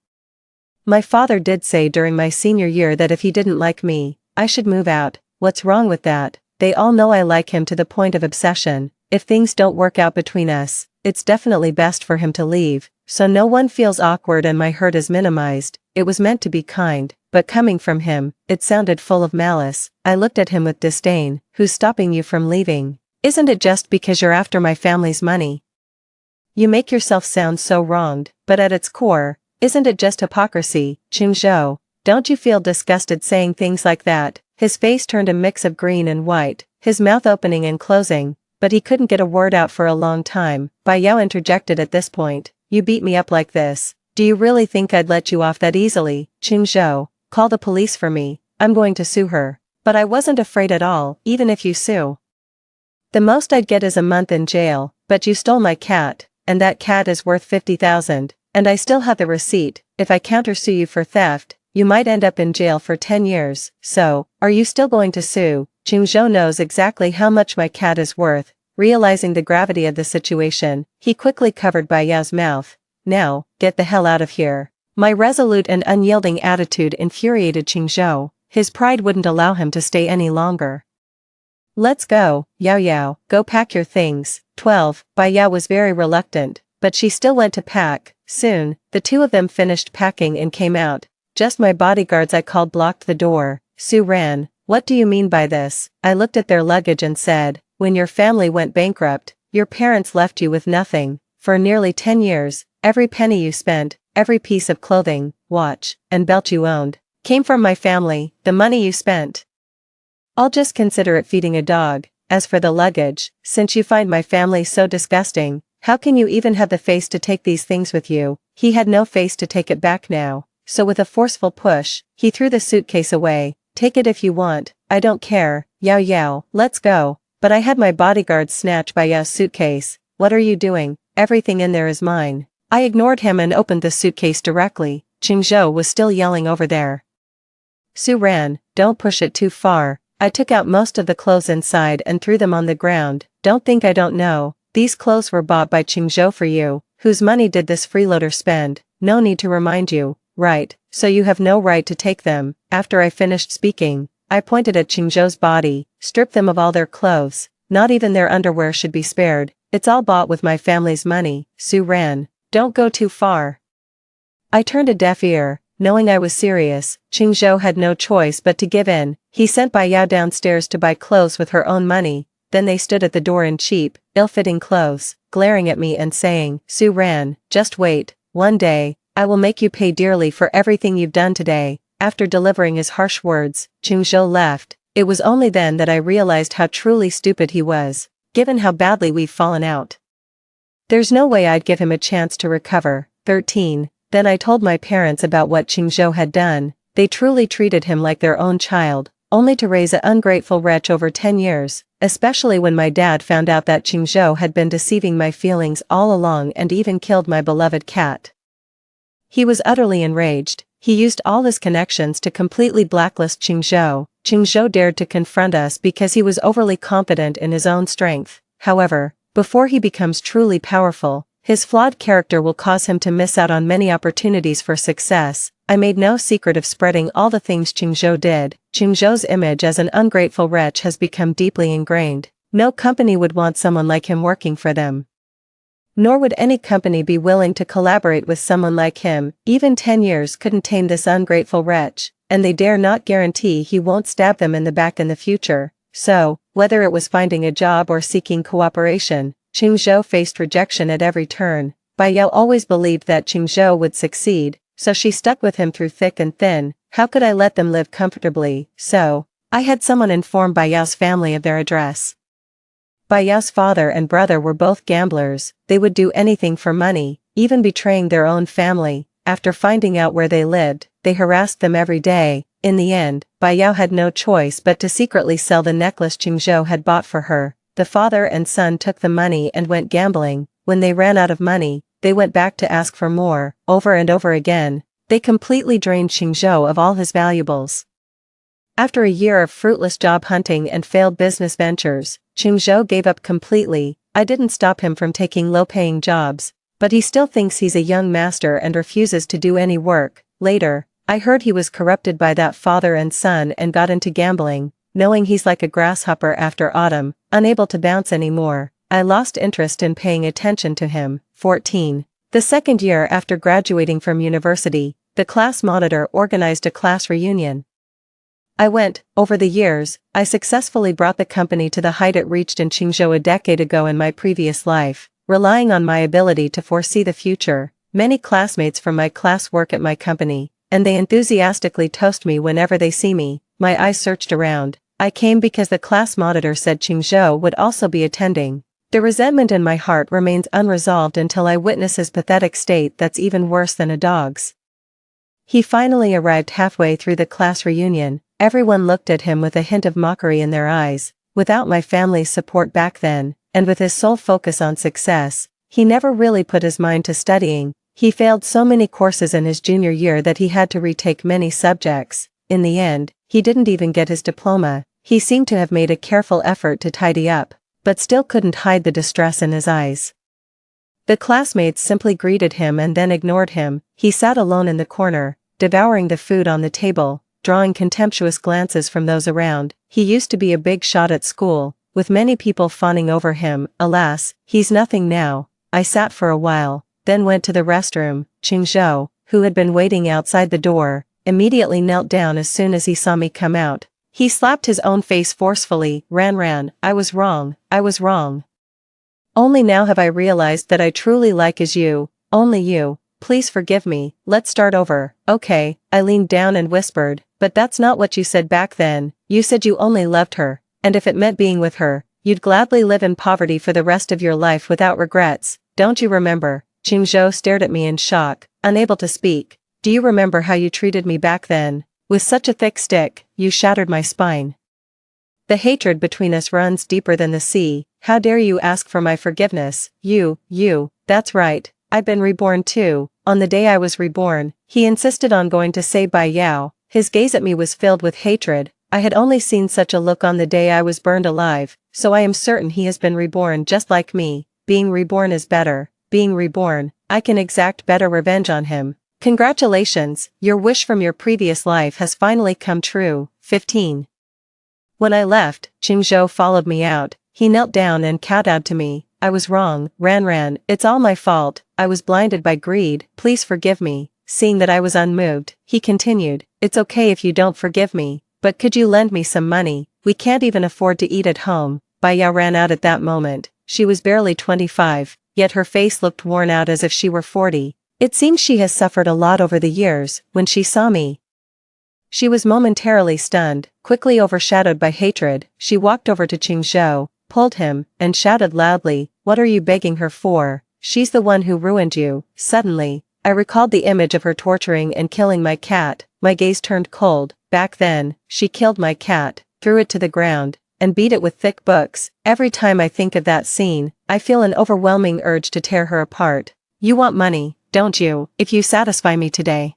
My father did say during my senior year that if he didn't like me, I should move out. What's wrong with that? They all know I like him to the point of obsession. If things don't work out between us, it's definitely best for him to leave, so no one feels awkward and my hurt is minimized. It was meant to be kind, but coming from him, it sounded full of malice. I looked at him with disdain. Who's stopping you from leaving? Isn't it just because you're after my family's money? You make yourself sound so wronged, but at its core, isn't it just hypocrisy, Chingzhou? Don't you feel disgusted saying things like that? His face turned a mix of green and white, his mouth opening and closing, but he couldn't get a word out for a long time. Bai Yao interjected at this point. You beat me up like this. Do you really think I'd let you off that easily? Chingzhou, call the police for me. I'm going to sue her. But I wasn't afraid at all, even if you sue. The most I'd get is a month in jail, but you stole my cat, and that cat is worth 50,000, and I still have the receipt. If I countersue you for theft, you might end up in jail for 10 years. So, are you still going to sue? Chingzhou knows exactly how much my cat is worth. Realizing the gravity of the situation, he quickly covered Bai Yao's mouth. Now, get the hell out of here. My resolute and unyielding attitude infuriated Chingzhou. His pride wouldn't allow him to stay any longer. Let's go, Yao Yao, go pack your things. 12. Bai Yao was very reluctant, but she still went to pack. Soon, the two of them finished packing and came out. Just my bodyguards I called blocked the door. Su ran. What do you mean by this? I looked at their luggage and said, when your family went bankrupt, your parents left you with nothing. For nearly 10 years, every penny you spent, every piece of clothing, watch, and belt you owned, came from my family. The money you spent, I'll just consider it feeding a dog. As for the luggage, since you find my family so disgusting, how can you even have the face to take these things with you? He had no face to take it back now, so with a forceful push, he threw the suitcase away. Take it if you want, I don't care. Yao Yao, let's go. But I had my bodyguards snatch Bai Yao's suitcase. What are you doing? Everything in there is mine. I ignored him and opened the suitcase directly. Chingzhou was still yelling over there. Su ran, don't push it too far. I took out most of the clothes inside and threw them on the ground. Don't think I don't know. These clothes were bought by Chingzhou for you. Whose money did this freeloader spend? No need to remind you. Right, so you have no right to take them. After I finished speaking, I pointed at Chingzhou's body. Strip them of all their clothes. Not even their underwear should be spared. It's all bought with my family's money. Su ran. Don't go too far. I turned a deaf ear. Knowing I was serious, Chingzhou had no choice but to give in. He sent Bai Yao downstairs to buy clothes with her own money. Then they stood at the door in cheap, ill-fitting clothes, glaring at me and saying, Su ran, just wait. One day, I will make you pay dearly for everything you've done today. After delivering his harsh words, Chingzhou left. It was only then that I realized how truly stupid he was, given how badly we've fallen out. There's no way I'd give him a chance to recover. 13. Then I told my parents about what Chingzhou had done. They truly treated him like their own child, only to raise an ungrateful wretch over 10 years, especially when my dad found out that Chingzhou had been deceiving my feelings all along and even killed my beloved cat. He was utterly enraged. He used all his connections to completely blacklist Chingzhou. Chingzhou dared to confront us because he was overly confident in his own strength. However, before he becomes truly powerful, his flawed character will cause him to miss out on many opportunities for success. I made no secret of spreading all the things Chingzhou did. Chingzhou's image as an ungrateful wretch has become deeply ingrained. No company would want someone like him working for them. Nor would any company be willing to collaborate with someone like him. Even 10 years couldn't tame this ungrateful wretch, and they dare not guarantee he won't stab them in the back in the future. So, whether it was finding a job or seeking cooperation, Chingzhou faced rejection at every turn. Bai Yao always believed that Chingzhou would succeed, so she stuck with him through thick and thin. How could I let them live comfortably? So, I had someone inform Bai Yao's family of their address. Bai Yao's father and brother were both gamblers. They would do anything for money, even betraying their own family. After finding out where they lived, they harassed them every day. In the end, Bai Yao had no choice but to secretly sell the necklace Chingzhou had bought for her. The father and son took the money and went gambling. When they ran out of money, they went back to ask for more. Over and over again, they completely drained Chingzhou of all his valuables. After a year of fruitless job hunting and failed business ventures, Chingzhou gave up completely. I didn't stop him from taking low-paying jobs, but he still thinks he's a young master and refuses to do any work. Later, I heard he was corrupted by that father and son and got into gambling. Knowing he's like a grasshopper after autumn, unable to bounce anymore, I lost interest in paying attention to him. 14. The second year after graduating from university, the class monitor organized a class reunion. Over the years, I successfully brought the company to the height it reached in Qingzhou a decade ago in my previous life, relying on my ability to foresee the future. Many classmates from my class work at my company, and they enthusiastically toast me whenever they see me. My eyes searched around. I came because the class monitor said Qingzhou would also be attending. The resentment in my heart remains unresolved until I witness his pathetic state that's even worse than a dog's. He finally arrived halfway through the class reunion. Everyone looked at him with a hint of mockery in their eyes. Without my family's support back then, and with his sole focus on success, he never really put his mind to studying. He failed so many courses in his junior year that he had to retake many subjects. In the end, he didn't even get his diploma. He seemed to have made a careful effort to tidy up, but still couldn't hide the distress in his eyes. The classmates simply greeted him and then ignored him. He sat alone in the corner, devouring the food on the table, drawing contemptuous glances from those around. He used to be a big shot at school, with many people fawning over him. Alas, he's nothing now. I sat for a while, then went to the restroom. Qingzhou, who had been waiting outside the door, immediately knelt down as soon as he saw me come out. He slapped his own face forcefully. Ran, I was wrong. Only now have I realized that I truly like is you, only you. Please forgive me, let's start over. Okay, I leaned down and whispered, but that's not what you said back then. You said you only loved her, and if it meant being with her, you'd gladly live in poverty for the rest of your life without regrets. Don't you remember? Qingzhou stared at me in shock, unable to speak. Do you remember how you treated me back then? With such a thick stick, you shattered my spine. The hatred between us runs deeper than the sea. How dare you ask for my forgiveness? You, that's right. I've been reborn too. On the day I was reborn, he insisted on going to say bye Yao. His gaze at me was filled with hatred. I had only seen such a look on the day I was burned alive, so I am certain he has been reborn just like me. Being reborn is better. Being reborn, I can exact better revenge on him. Congratulations, your wish from your previous life has finally come true. 15. When I left, Qingzhou followed me out. He knelt down and kowtowed to me. I was wrong, Ran, it's all my fault. I was blinded by greed. Please forgive me. Seeing that I was unmoved, he continued, it's okay if you don't forgive me, but could you lend me some money? We can't even afford to eat at home. Bai Yao ran out at that moment. She was barely 25, yet her face looked worn out as if she were 40. It seems she has suffered a lot over the years. When she saw me, she was momentarily stunned, quickly overshadowed by hatred. She walked over to Qingzhou, pulled him, and shouted loudly, what are you begging her for? She's the one who ruined you. Suddenly, I recalled the image of her torturing and killing my cat. My gaze turned cold. Back then, she killed my cat, threw it to the ground, and beat it with thick books. Every time I think of that scene, I feel an overwhelming urge to tear her apart. You want money, don't you? If you satisfy me today,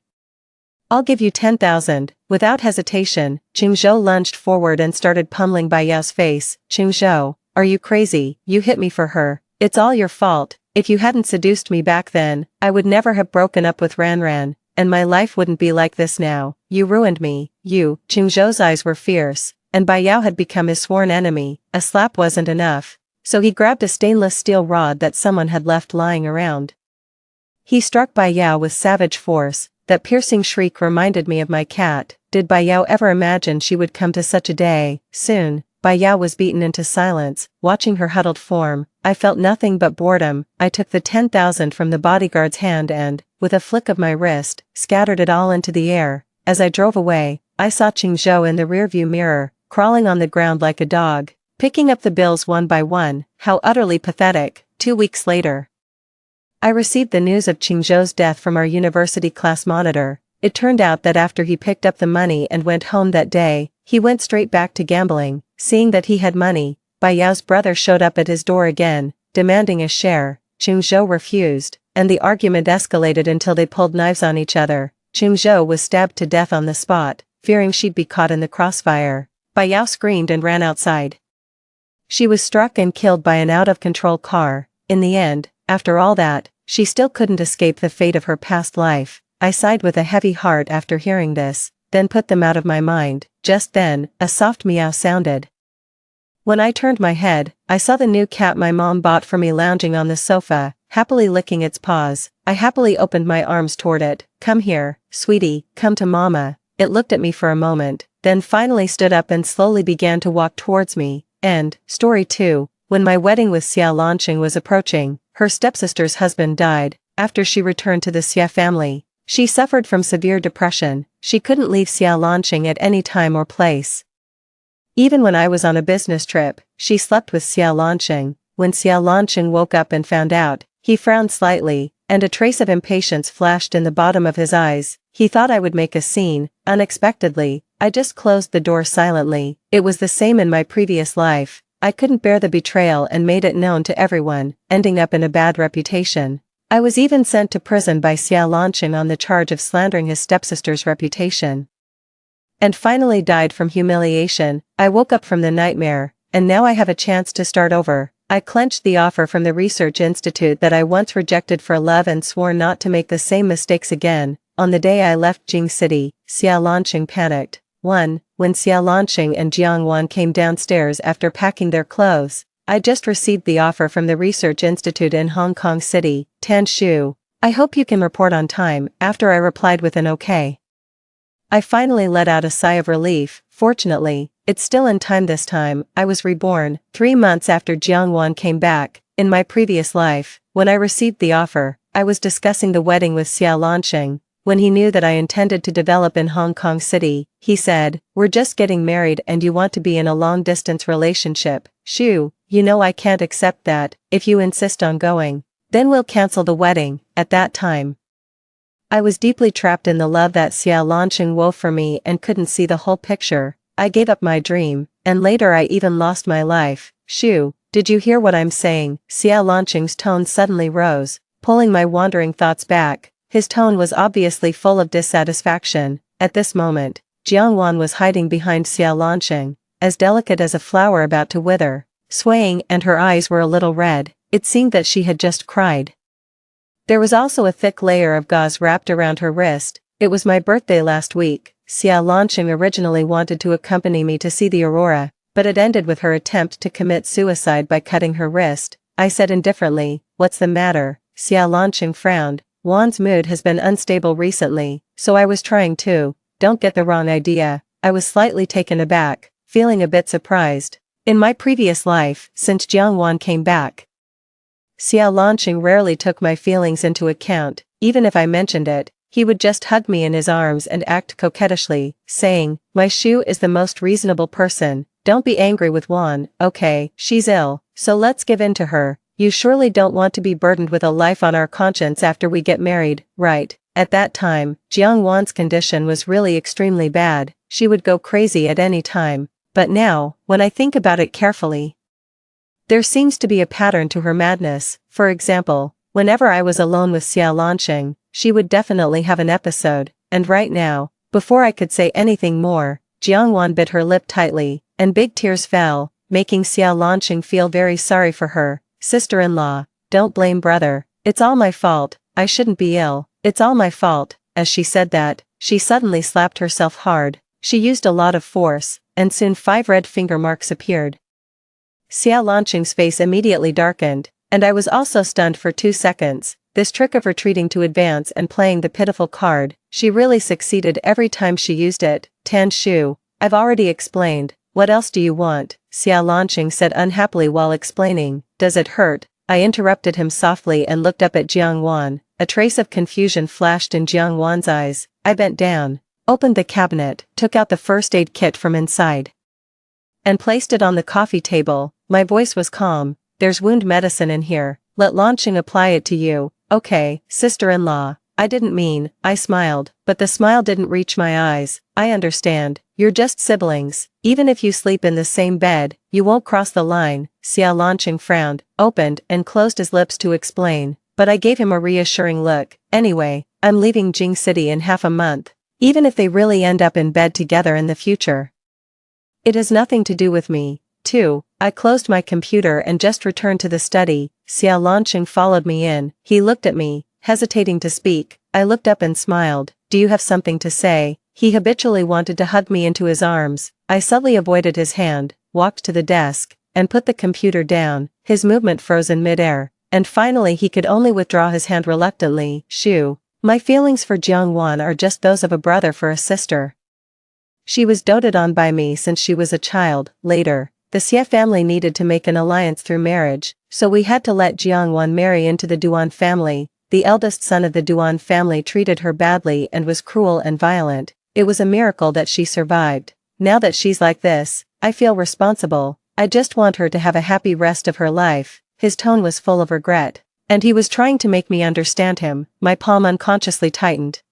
I'll give you 10,000. Without hesitation, Qingzhou lunged forward and started pummeling Bai Yao's face. Qingzhou, are you crazy? You hit me for her. It's all your fault. If you hadn't seduced me back then, I would never have broken up with Ran, and my life wouldn't be like this now. You ruined me. You. Qingzhou's eyes were fierce, and Bai Yao had become his sworn enemy. A slap wasn't enough, so he grabbed a stainless steel rod that someone had left lying around. He struck Bai Yao with savage force. That piercing shriek reminded me of my cat. Did Bai Yao ever imagine she would come to such a day? Soon, Bai Yao was beaten into silence. Watching her huddled form, I felt nothing but boredom. I took the 10,000 from the bodyguard's hand and, with a flick of my wrist, scattered it all into the air. As I drove away, I saw Qingzhou in the rearview mirror, crawling on the ground like a dog, picking up the bills one by one. How utterly pathetic. 2 weeks later, I received the news of Qingzhou's death from our university class monitor. It turned out that after he picked up the money and went home that day, he went straight back to gambling. Seeing that he had money, Bai Yao's brother showed up at his door again, demanding a share. Qingzhou refused, and the argument escalated until they pulled knives on each other. Qingzhou was stabbed to death on the spot, fearing she'd be caught in the crossfire. Bai Yao screamed and ran outside. She was struck and killed by an out-of-control car. In the end, after all that, she still couldn't escape the fate of her past life. I sighed with a heavy heart after hearing this, then put them out of my mind. Just then, a soft meow sounded. When I turned my head, I saw the new cat my mom bought for me lounging on the sofa, happily licking its paws. I happily opened my arms toward it. Come here, sweetie, come to mama. It looked at me for a moment, then finally stood up and slowly began to walk towards me. And, story 2, when my wedding with Xia Lanqing was approaching, her stepsister's husband died. After she returned to the Xia family, she suffered from severe depression. She couldn't leave Xia Lanqing at any time or place. Even when I was on a business trip, she slept with Xia Lanqing. When Xia Lanqing woke up and found out, he frowned slightly, and a trace of impatience flashed in the bottom of his eyes. He thought I would make a scene. Unexpectedly, I just closed the door silently. It was the same in my previous life. I couldn't bear the betrayal and made it known to everyone, ending up in a bad reputation. I was even sent to prison by Xia Lanqing on the charge of slandering his stepsister's reputation. And finally died from humiliation. I woke up from the nightmare, and now I have a chance to start over. I clenched the offer from the research institute that I once rejected for love and swore not to make the same mistakes again. On the day I left Jing City, Xia Lanqing panicked. 1. When Xia Lanqing and Jiang Wan came downstairs after packing their clothes, I just received the offer from the research institute in Hong Kong City. Tan Shu, I hope you can report on time. After I replied with an okay, I finally let out a sigh of relief. Fortunately, it's still in time this time. I was reborn 3 months after Jiang Wan came back. In my previous life, when I received the offer, I was discussing the wedding with Xia Lanqing. When he knew that I intended to develop in Hong Kong City, he said, "We're just getting married and you want to be in a long-distance relationship. Shu, you know I can't accept that. If you insist on going, then we'll cancel the wedding." At that time, I was deeply trapped in the love that Xia Lanqing wove for me and couldn't see the whole picture. I gave up my dream, and later I even lost my life. Shu, did you hear what I'm saying? Xia Lanqing's tone suddenly rose, pulling my wandering thoughts back. His tone was obviously full of dissatisfaction. At this moment, Jiang Wan was hiding behind Xia Lanqing, as delicate as a flower about to wither, swaying, and her eyes were a little red. It seemed that she had just cried. There was also a thick layer of gauze wrapped around her wrist. It was my birthday last week. Xia Lanqing originally wanted to accompany me to see the aurora, but it ended with her attempt to commit suicide by cutting her wrist. I said indifferently, "What's the matter?" Xia Lanqing frowned. "Wan's mood has been unstable recently, so I was trying to." Don't get the wrong idea. I was slightly taken aback, feeling a bit surprised. In my previous life, since Jiang Wan came back, Xia Lanqing rarely took my feelings into account. Even if I mentioned it, he would just hug me in his arms and act coquettishly, saying, "My Shu is the most reasonable person. Don't be angry with Wan, okay? She's ill, so let's give in to her. You surely don't want to be burdened with a life on our conscience after we get married, right?" At that time, Jiang Wan's condition was really extremely bad. She would go crazy at any time. But now, when I think about it carefully, there seems to be a pattern to her madness. For example, whenever I was alone with Xia Lanqing, she would definitely have an episode. And right now, before I could say anything more, Jiang Wan bit her lip tightly, and big tears fell, making Xia Lanqing feel very sorry for her. "Sister-in-law, don't blame brother. It's all my fault. I shouldn't be ill. It's all my fault." As she said that, she suddenly slapped herself hard. She used a lot of force, and soon 5 red finger marks appeared. Xia Lanqing's face immediately darkened, and I was also stunned for 2 seconds. This trick of retreating to advance and playing the pitiful card, she really succeeded every time she used it. "Tan Shu, I've already explained. What else do you want?" Xia Lanqing said unhappily while explaining. "Does it hurt?" I interrupted him softly and looked up at Jiang Wan. A trace of confusion flashed in Jiang Wan's eyes. I bent down, opened the cabinet, took out the first aid kit from inside, and placed it on the coffee table. My voice was calm. "There's wound medicine in here. Let Lanqing apply it to you." "Okay, sister-in-law." I didn't mean, I smiled, but the smile didn't reach my eyes. "I understand. You're just siblings. Even if you sleep in the same bed, you won't cross the line." Xia Lanqing frowned, opened and closed his lips to explain, but I gave him a reassuring look. "Anyway, I'm leaving Jing City in half a month. Even if they really end up in bed together in the future, it has nothing to do with me." 2. I closed my computer and just returned to the study. Xia Lanqing followed me in. He looked at me, hesitating to speak. I looked up and smiled. "Do you have something to say?" He habitually wanted to hug me into his arms. I subtly avoided his hand, walked to the desk, and put the computer down. His movement froze in midair, and finally he could only withdraw his hand reluctantly. "Shu, my feelings for Jiang Wan are just those of a brother for a sister." She was doted on by me since she was a child. Later, the Xie family needed to make an alliance through marriage, so we had to let Jiangwan marry into the Duan family. The eldest son of the Duan family treated her badly and was cruel and violent. It was a miracle that she survived. Now that she's like this, I feel responsible. I just want her to have a happy rest of her life. His tone was full of regret. And he was trying to make me understand him. My palm unconsciously tightened.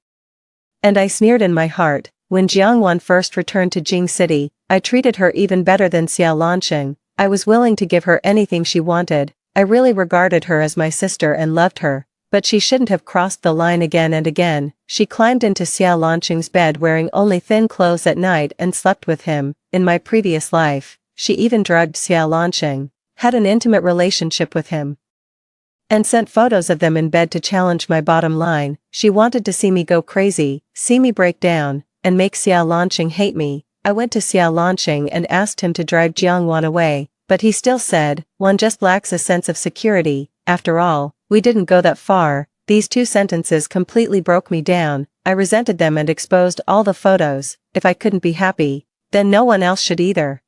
And I sneered in my heart. When Jiangwan first returned to Jing City, I treated her even better than Xia Lanqing. I was willing to give her anything she wanted. I really regarded her as my sister and loved her. But she shouldn't have crossed the line again and again. She climbed into Xia Lanqing's bed wearing only thin clothes at night and slept with him. In my previous life, she even drugged Xia Lanqing, had an intimate relationship with him, and sent photos of them in bed to challenge my bottom line. She wanted to see me go crazy, see me break down, and make Xia Lanqing hate me. I went to Xia Lanqing and asked him to drive Jiangwan away, but he still said, "One just lacks a sense of security." After all, we didn't go that far. These two sentences completely broke me down. I resented them and exposed all the photos. If I couldn't be happy, then no one else should either.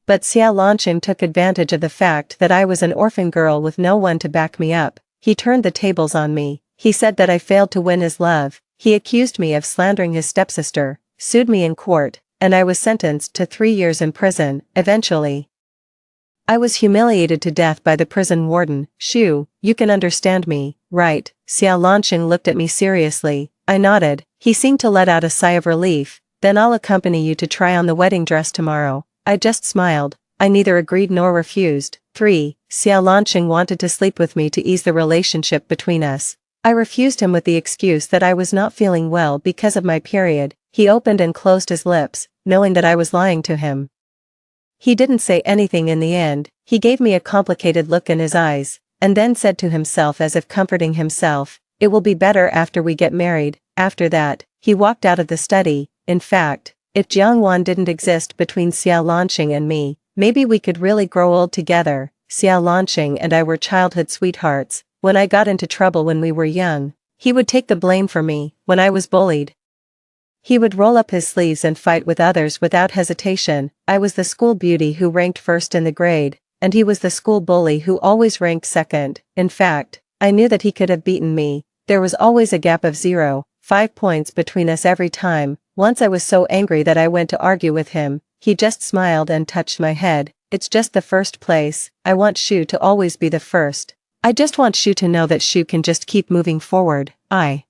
But Xia Lanqing took advantage of the fact that I was an orphan girl with no one to back me up. He turned the tables on me. He said that I failed to win his love. He accused me of slandering his stepsister, sued me in court, and I was sentenced to 3 years in prison. Eventually, I was humiliated to death by the prison warden. "Shu, you can understand me, right?" Xia Lanqing looked at me seriously. I nodded. He seemed to let out a sigh of relief. "Then I'll accompany you to try on the wedding dress tomorrow." I just smiled. I neither agreed nor refused. 3. Xia Lanqing wanted to sleep with me to ease the relationship between us. I refused him with the excuse that I was not feeling well because of my period. He opened and closed his lips, knowing that I was lying to him. He didn't say anything in the end. He gave me a complicated look in his eyes, and then said to himself as if comforting himself, "It will be better after we get married." After that, he walked out of the study. In fact, if Jiangwan didn't exist between Xia Lanqing and me, maybe we could really grow old together. Xia Lanqing and I were childhood sweethearts. When I got into trouble when we were young, he would take the blame for me. When I was bullied, he would roll up his sleeves and fight with others without hesitation. I was the school beauty who ranked first in the grade, and he was the school bully who always ranked second. In fact, I knew that he could have beaten me. There was always a gap of 0.5 points between us every time. Once I was so angry that I went to argue with him. He just smiled and touched my head. "It's just the first place. I want Shu to always be the first. I just want Shu to know that Shu can just keep moving forward. The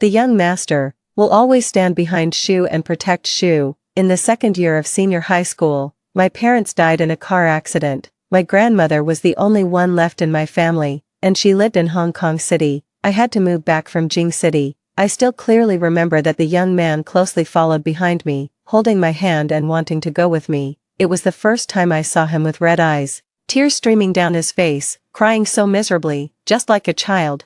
young master, will always stand behind Shu and protect Shu." In the second year of senior high school, my parents died in a car accident. My grandmother was the only one left in my family, and she lived in Hong Kong City. I had to move back from Jing City. I still clearly remember that the young man closely followed behind me, holding my hand and wanting to go with me. It was the first time I saw him with red eyes, tears streaming down his face, crying so miserably, just like a child.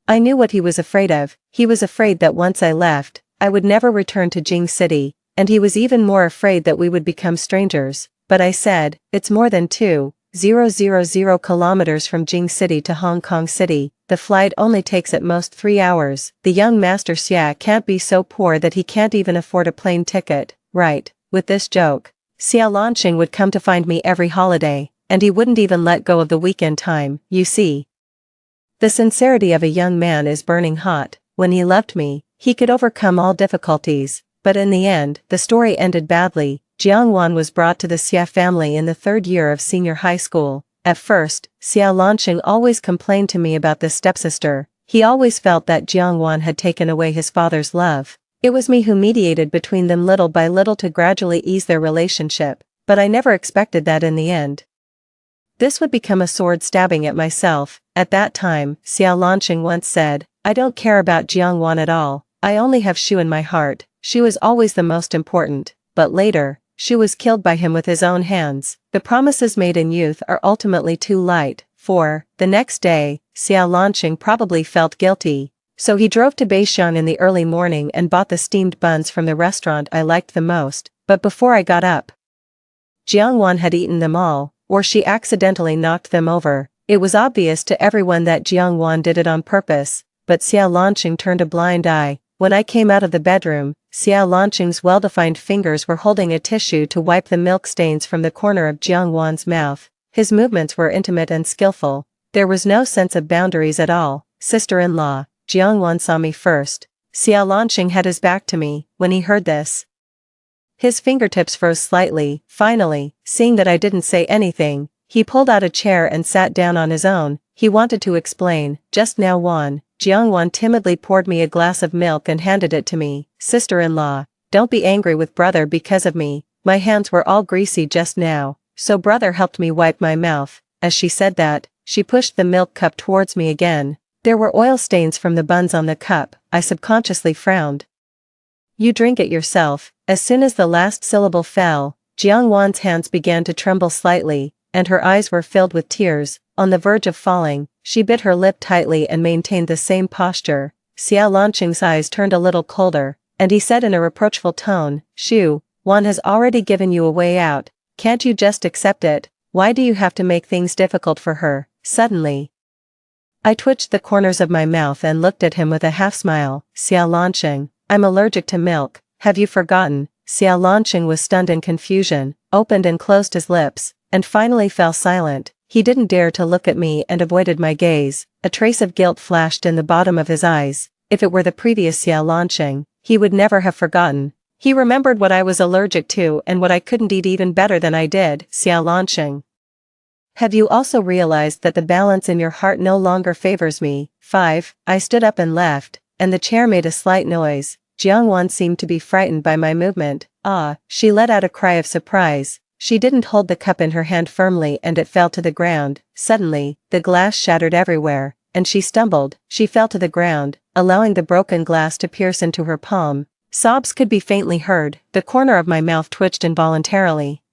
I knew what he was afraid of. He was afraid that once I left, I would never return to Jing City, and he was even more afraid that we would become strangers. But I said, "It's more than 2,000 kilometers from Jing City to Hong Kong City. The flight only takes at most 3 hours. The young master Xia can't be so poor that he can't even afford a plane ticket, right?" With this joke, Xia Lanqing would come to find me every holiday, and he wouldn't even let go of the weekend time. You see, the sincerity of a young man is burning hot. When he loved me, he could overcome all difficulties. But in the end, the story ended badly. Jiangwan was brought to the Xia family in the 3rd year of senior high school. At first, Xia Lanqing always complained to me about this stepsister. He always felt that Jiangwan had taken away his father's love. It was me who mediated between them little by little to gradually ease their relationship, but I never expected that in the end this would become a sword stabbing at myself. At that time, Xia Lanqing once said, "I don't care about Jiangwan at all. I only have Shu in my heart. Shu is always the most important." But later, Shu was killed by him with his own hands. The promises made in youth are ultimately too light. 4. The next day, Xia Lanqing probably felt guilty, so he drove to Beishan in the early morning and bought the steamed buns from the restaurant I liked the most. But before I got up, Jiangwan had eaten them all, or she accidentally knocked them over. It was obvious to everyone that Jiangwan did it on purpose, but Xia Lanqing turned a blind eye. When I came out of the bedroom, Xiao Lanqing's well-defined fingers were holding a tissue to wipe the milk stains from the corner of Jiang Wan's mouth. His movements were intimate and skillful. There was no sense of boundaries at all. Sister-in-law, Jiang Wan saw me first. Xiao Lanqing had his back to me. When he heard this, his fingertips froze slightly. Finally, seeing that I didn't say anything, he pulled out a chair and sat down on his own. He wanted to explain. Just now Jiang Wan timidly poured me a glass of milk and handed it to me. Sister-in-law, don't be angry with brother because of me. My hands were all greasy just now, so brother helped me wipe my mouth. As she said that, she pushed the milk cup towards me again. There were oil stains from the buns on the cup. I subconsciously frowned. You drink it yourself. As soon as the last syllable fell, Jiang Wan's hands began to tremble slightly, and her eyes were filled with tears. On the verge of falling, she bit her lip tightly and maintained the same posture. Xiao Lanqing's eyes turned a little colder, and he said in a reproachful tone, Shu, Wan has already given you a way out. Can't you just accept it? Why do you have to make things difficult for her? Suddenly, I twitched the corners of my mouth and looked at him with a half-smile. Xiao Lanqing, I'm allergic to milk. Have you forgotten? Xiao Lanqing was stunned in confusion, opened and closed his lips, and finally fell silent. He didn't dare to look at me and avoided my gaze. A trace of guilt flashed in the bottom of his eyes. If it were the previous Xiao Lanqing, he would never have forgotten. He remembered what I was allergic to and what I couldn't eat even better than I did. Xiao Lanqing, have you also realized that the balance in your heart no longer favors me? 5. I stood up and left, and the chair made a slight noise. Jiang Wan seemed to be frightened by my movement. She let out a cry of surprise. She didn't hold the cup in her hand firmly and it fell to the ground. Suddenly, the glass shattered everywhere, and she stumbled. She fell to the ground, allowing the broken glass to pierce into her palm. Sobs could be faintly heard. The corner of my mouth twitched involuntarily.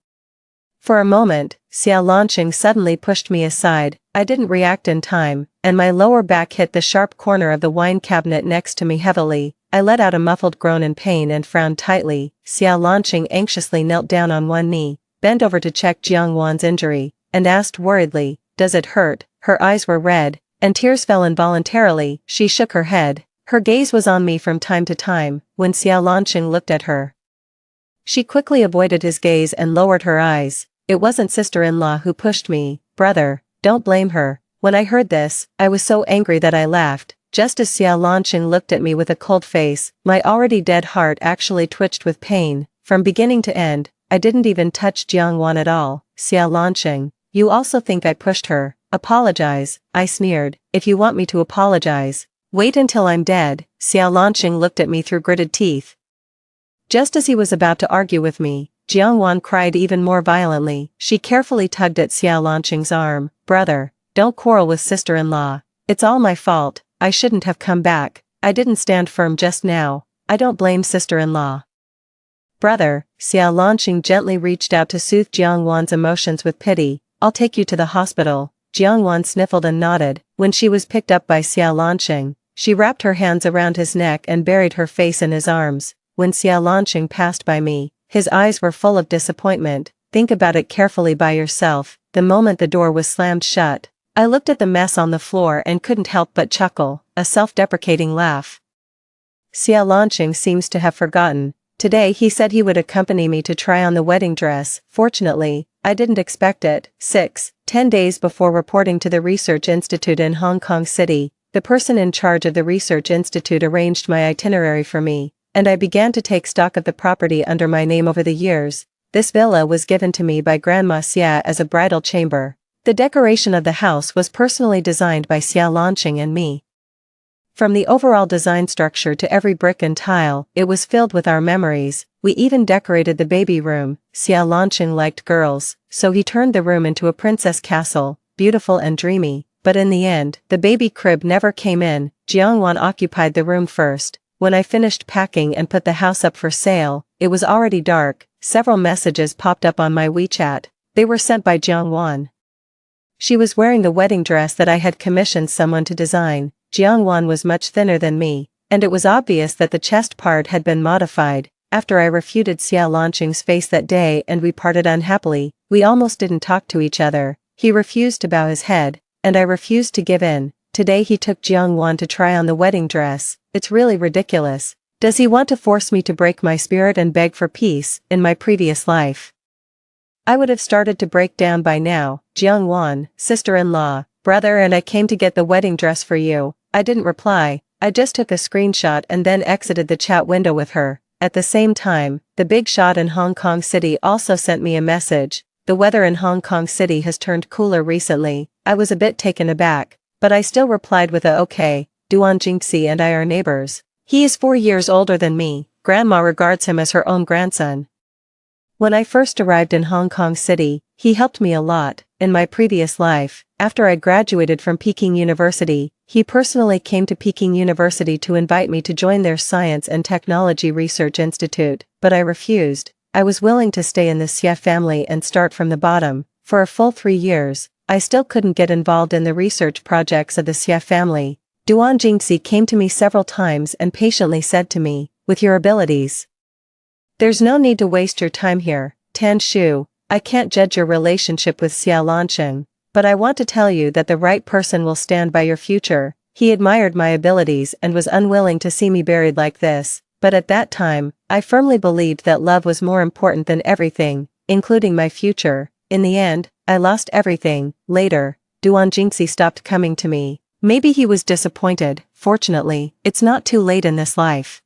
For a moment, Xiao Lanqing suddenly pushed me aside. I didn't react in time, and my lower back hit the sharp corner of the wine cabinet next to me heavily. I let out a muffled groan in pain and frowned tightly. Xiao Lanqing anxiously knelt down on one knee, bent over to check Jiang Wan's injury, and asked worriedly, Does it hurt? Her eyes were red, and tears fell involuntarily. She shook her head. Her gaze was on me from time to time. When Xiao Lanqing looked at her, she quickly avoided his gaze and lowered her eyes. It wasn't sister-in-law who pushed me. Brother, don't blame her. When I heard this, I was so angry that I laughed. Just as Xiao Lanqing looked at me with a cold face, my already dead heart actually twitched with pain. From beginning to end, I didn't even touch Jiang Wan at all. Xiao Lanqing, you also think I pushed her. Apologize, I sneered. If you want me to apologize, wait until I'm dead. Xiao Lanqing looked at me through gritted teeth. Just as he was about to argue with me, Jiang Wan cried even more violently. She carefully tugged at Xiao Lanqing's arm. Brother, don't quarrel with sister-in-law. It's all my fault. I shouldn't have come back. I didn't stand firm just now. I don't blame sister-in-law. Brother, Xiao Lanqing gently reached out to soothe Jiang Wan's emotions with pity. I'll take you to the hospital. Jiang Wan sniffled and nodded. When she was picked up by Xiao Lanqing, she wrapped her hands around his neck and buried her face in his arms. When Xiao Lanqing passed by me, his eyes were full of disappointment. Think about it carefully by yourself. The moment the door was slammed shut, I looked at the mess on the floor and couldn't help but chuckle, a self-deprecating laugh. Xiao Lanqing seems to have forgotten. Today he said he would accompany me to try on the wedding dress. Fortunately, I didn't expect it. 10 days before reporting to the research institute in Hong Kong City, the person in charge of the research institute arranged my itinerary for me, and I began to take stock of the property under my name over the years. This villa was given to me by Grandma Xia as a bridal chamber. The decoration of the house was personally designed by Xiao Lanqing and me. From the overall design structure to every brick and tile, it was filled with our memories. We even decorated the baby room. Xiao Lanqing liked girls, so he turned the room into a princess castle, beautiful and dreamy. But in the end, the baby crib never came in. Jiang Wan occupied the room first. When I finished packing and put the house up for sale, it was already dark. Several messages popped up on my WeChat. They were sent by Jiang Wan. She was wearing the wedding dress that I had commissioned someone to design. Jiang Wan was much thinner than me, and it was obvious that the chest part had been modified. After I refuted Xiao Lanqing's face that day and we parted unhappily, we almost didn't talk to each other. He refused to bow his head, and I refused to give in. Today he took Jiang Wan to try on the wedding dress. It's really ridiculous. Does he want to force me to break my spirit and beg for peace in my previous life? I would have started to break down by now. Jiang-wan, sister-in-law, brother, and I came to get the wedding dress for you. I didn't reply. I just took a screenshot and then exited the chat window with her. At the same time, the big shot in Hong Kong City also sent me a message. The weather in Hong Kong City has turned cooler recently. I was a bit taken aback, but I still replied with a okay. Duan Jingxi and I are neighbors. He is 4 years older than me. Grandma regards him as her own grandson. When I first arrived in Hong Kong City, he helped me a lot. In my previous life, after I graduated from Peking University, he personally came to Peking University to invite me to join their Science and Technology Research Institute, but I refused. I was willing to stay in the Xie family and start from the bottom. For a full 3 years, I still couldn't get involved in the research projects of the Xie family. Duan Jingxi came to me several times and patiently said to me, with your abilities, there's no need to waste your time here, Tan Shu. I can't judge your relationship with Xia Lancheng, but I want to tell you that the right person will stand by your future. He admired my abilities and was unwilling to see me buried like this, but at that time, I firmly believed that love was more important than everything, including my future. In the end, I lost everything. Later, Duan Jingxi stopped coming to me. Maybe he was disappointed. Fortunately, it's not too late in this life.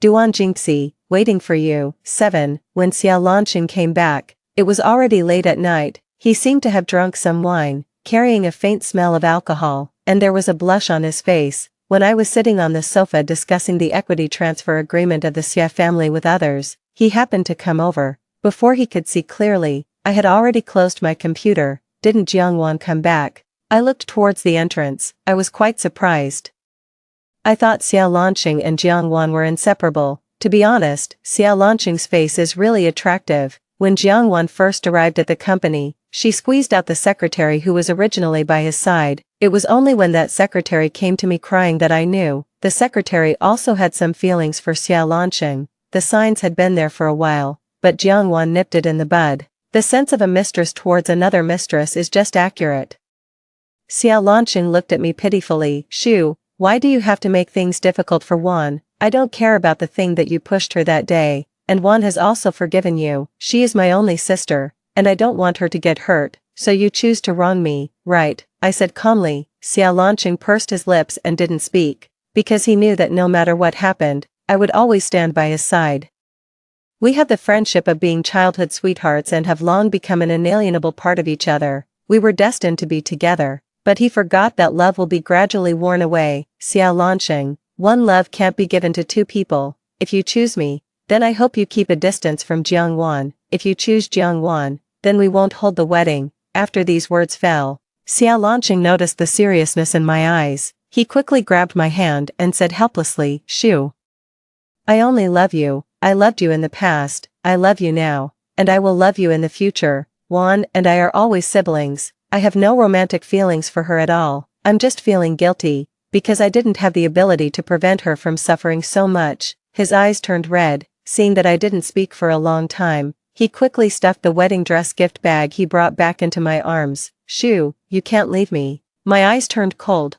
Duan Jingxi, waiting for you. 7. When Xia Lancheng came back, it was already late at night. He seemed to have drunk some wine, carrying a faint smell of alcohol, and there was a blush on his face. When I was sitting on the sofa discussing the equity transfer agreement of the Xie family with others, he happened to come over. Before he could see clearly, I had already closed my computer. Didn't Jiang-wan come back? I looked towards the entrance. I was quite surprised. I thought Xia Lancheng and Jiang-wan were inseparable. To be honest, Xia Lancheng's face is really attractive. When Jiang-wan first arrived at the company, she squeezed out the secretary who was originally by his side. It was only when that secretary came to me crying that I knew. The secretary also had some feelings for Xia Lancheng. The signs had been there for a while, but Jiang-wan nipped it in the bud. The sense of a mistress towards another mistress is just accurate. Xia Lancheng looked at me pitifully. Shu, why do you have to make things difficult for Wan? I don't care about the thing that you pushed her that day, and Wan has also forgiven you. She is my only sister, and I don't want her to get hurt, so you choose to wrong me, right? I said calmly. Xia Lancheng pursed his lips and didn't speak, because he knew that no matter what happened, I would always stand by his side. We have the friendship of being childhood sweethearts and have long become an inalienable part of each other. We were destined to be together. But he forgot that love will be gradually worn away. Xia Lancheng, one love can't be given to two people. If you choose me, then I hope you keep a distance from Jiang-wan. If you choose Jiang-wan, then we won't hold the wedding. After these words fell, Xia Lancheng noticed the seriousness in my eyes. He quickly grabbed my hand and said helplessly, Shu, I only love you. I loved you in the past, I love you now, and I will love you in the future. Wan and I are always siblings. I have no romantic feelings for her at all. I'm just feeling guilty, because I didn't have the ability to prevent her from suffering so much. His eyes turned red, seeing that I didn't speak for a long time. He quickly stuffed the wedding dress gift bag he brought back into my arms. Shu, you can't leave me. My eyes turned cold,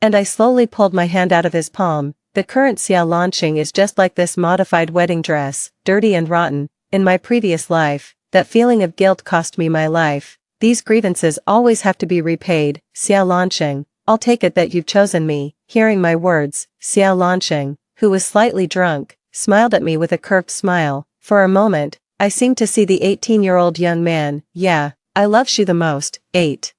and I slowly pulled my hand out of his palm. The current Xia Lancheng is just like this modified wedding dress, dirty and rotten. In my previous life, that feeling of guilt cost me my life. These grievances always have to be repaid. Xia Lancheng, I'll take it that you've chosen me. Hearing my words, Xia Lancheng, who was slightly drunk, smiled at me with a curved smile. For a moment, I seemed to see the 18-year-old young man. Yeah, I love Shu the most. 8.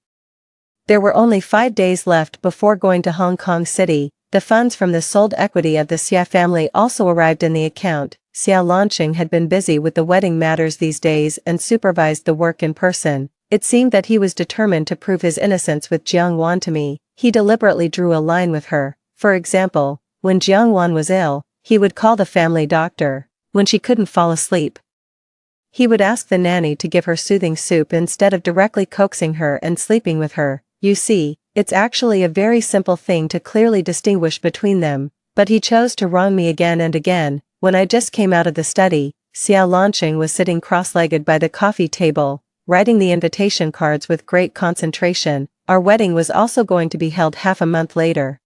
There were only 5 days left before going to Hong Kong City. The funds from the sold equity of the Xia family also arrived in the account. Xia Lancheng had been busy with the wedding matters these days and supervised the work in person. It seemed that he was determined to prove his innocence with Jiang-wan to me. He deliberately drew a line with her. For example, when Jiang-wan was ill, he would call the family doctor. When she couldn't fall asleep, he would ask the nanny to give her soothing soup instead of directly coaxing her and sleeping with her. You see, it's actually a very simple thing to clearly distinguish between them, but he chose to wrong me again and again. When I just came out of the study, Xia Lancheng was sitting cross-legged by the coffee table, writing the invitation cards with great concentration. Our wedding was also going to be held half a month later.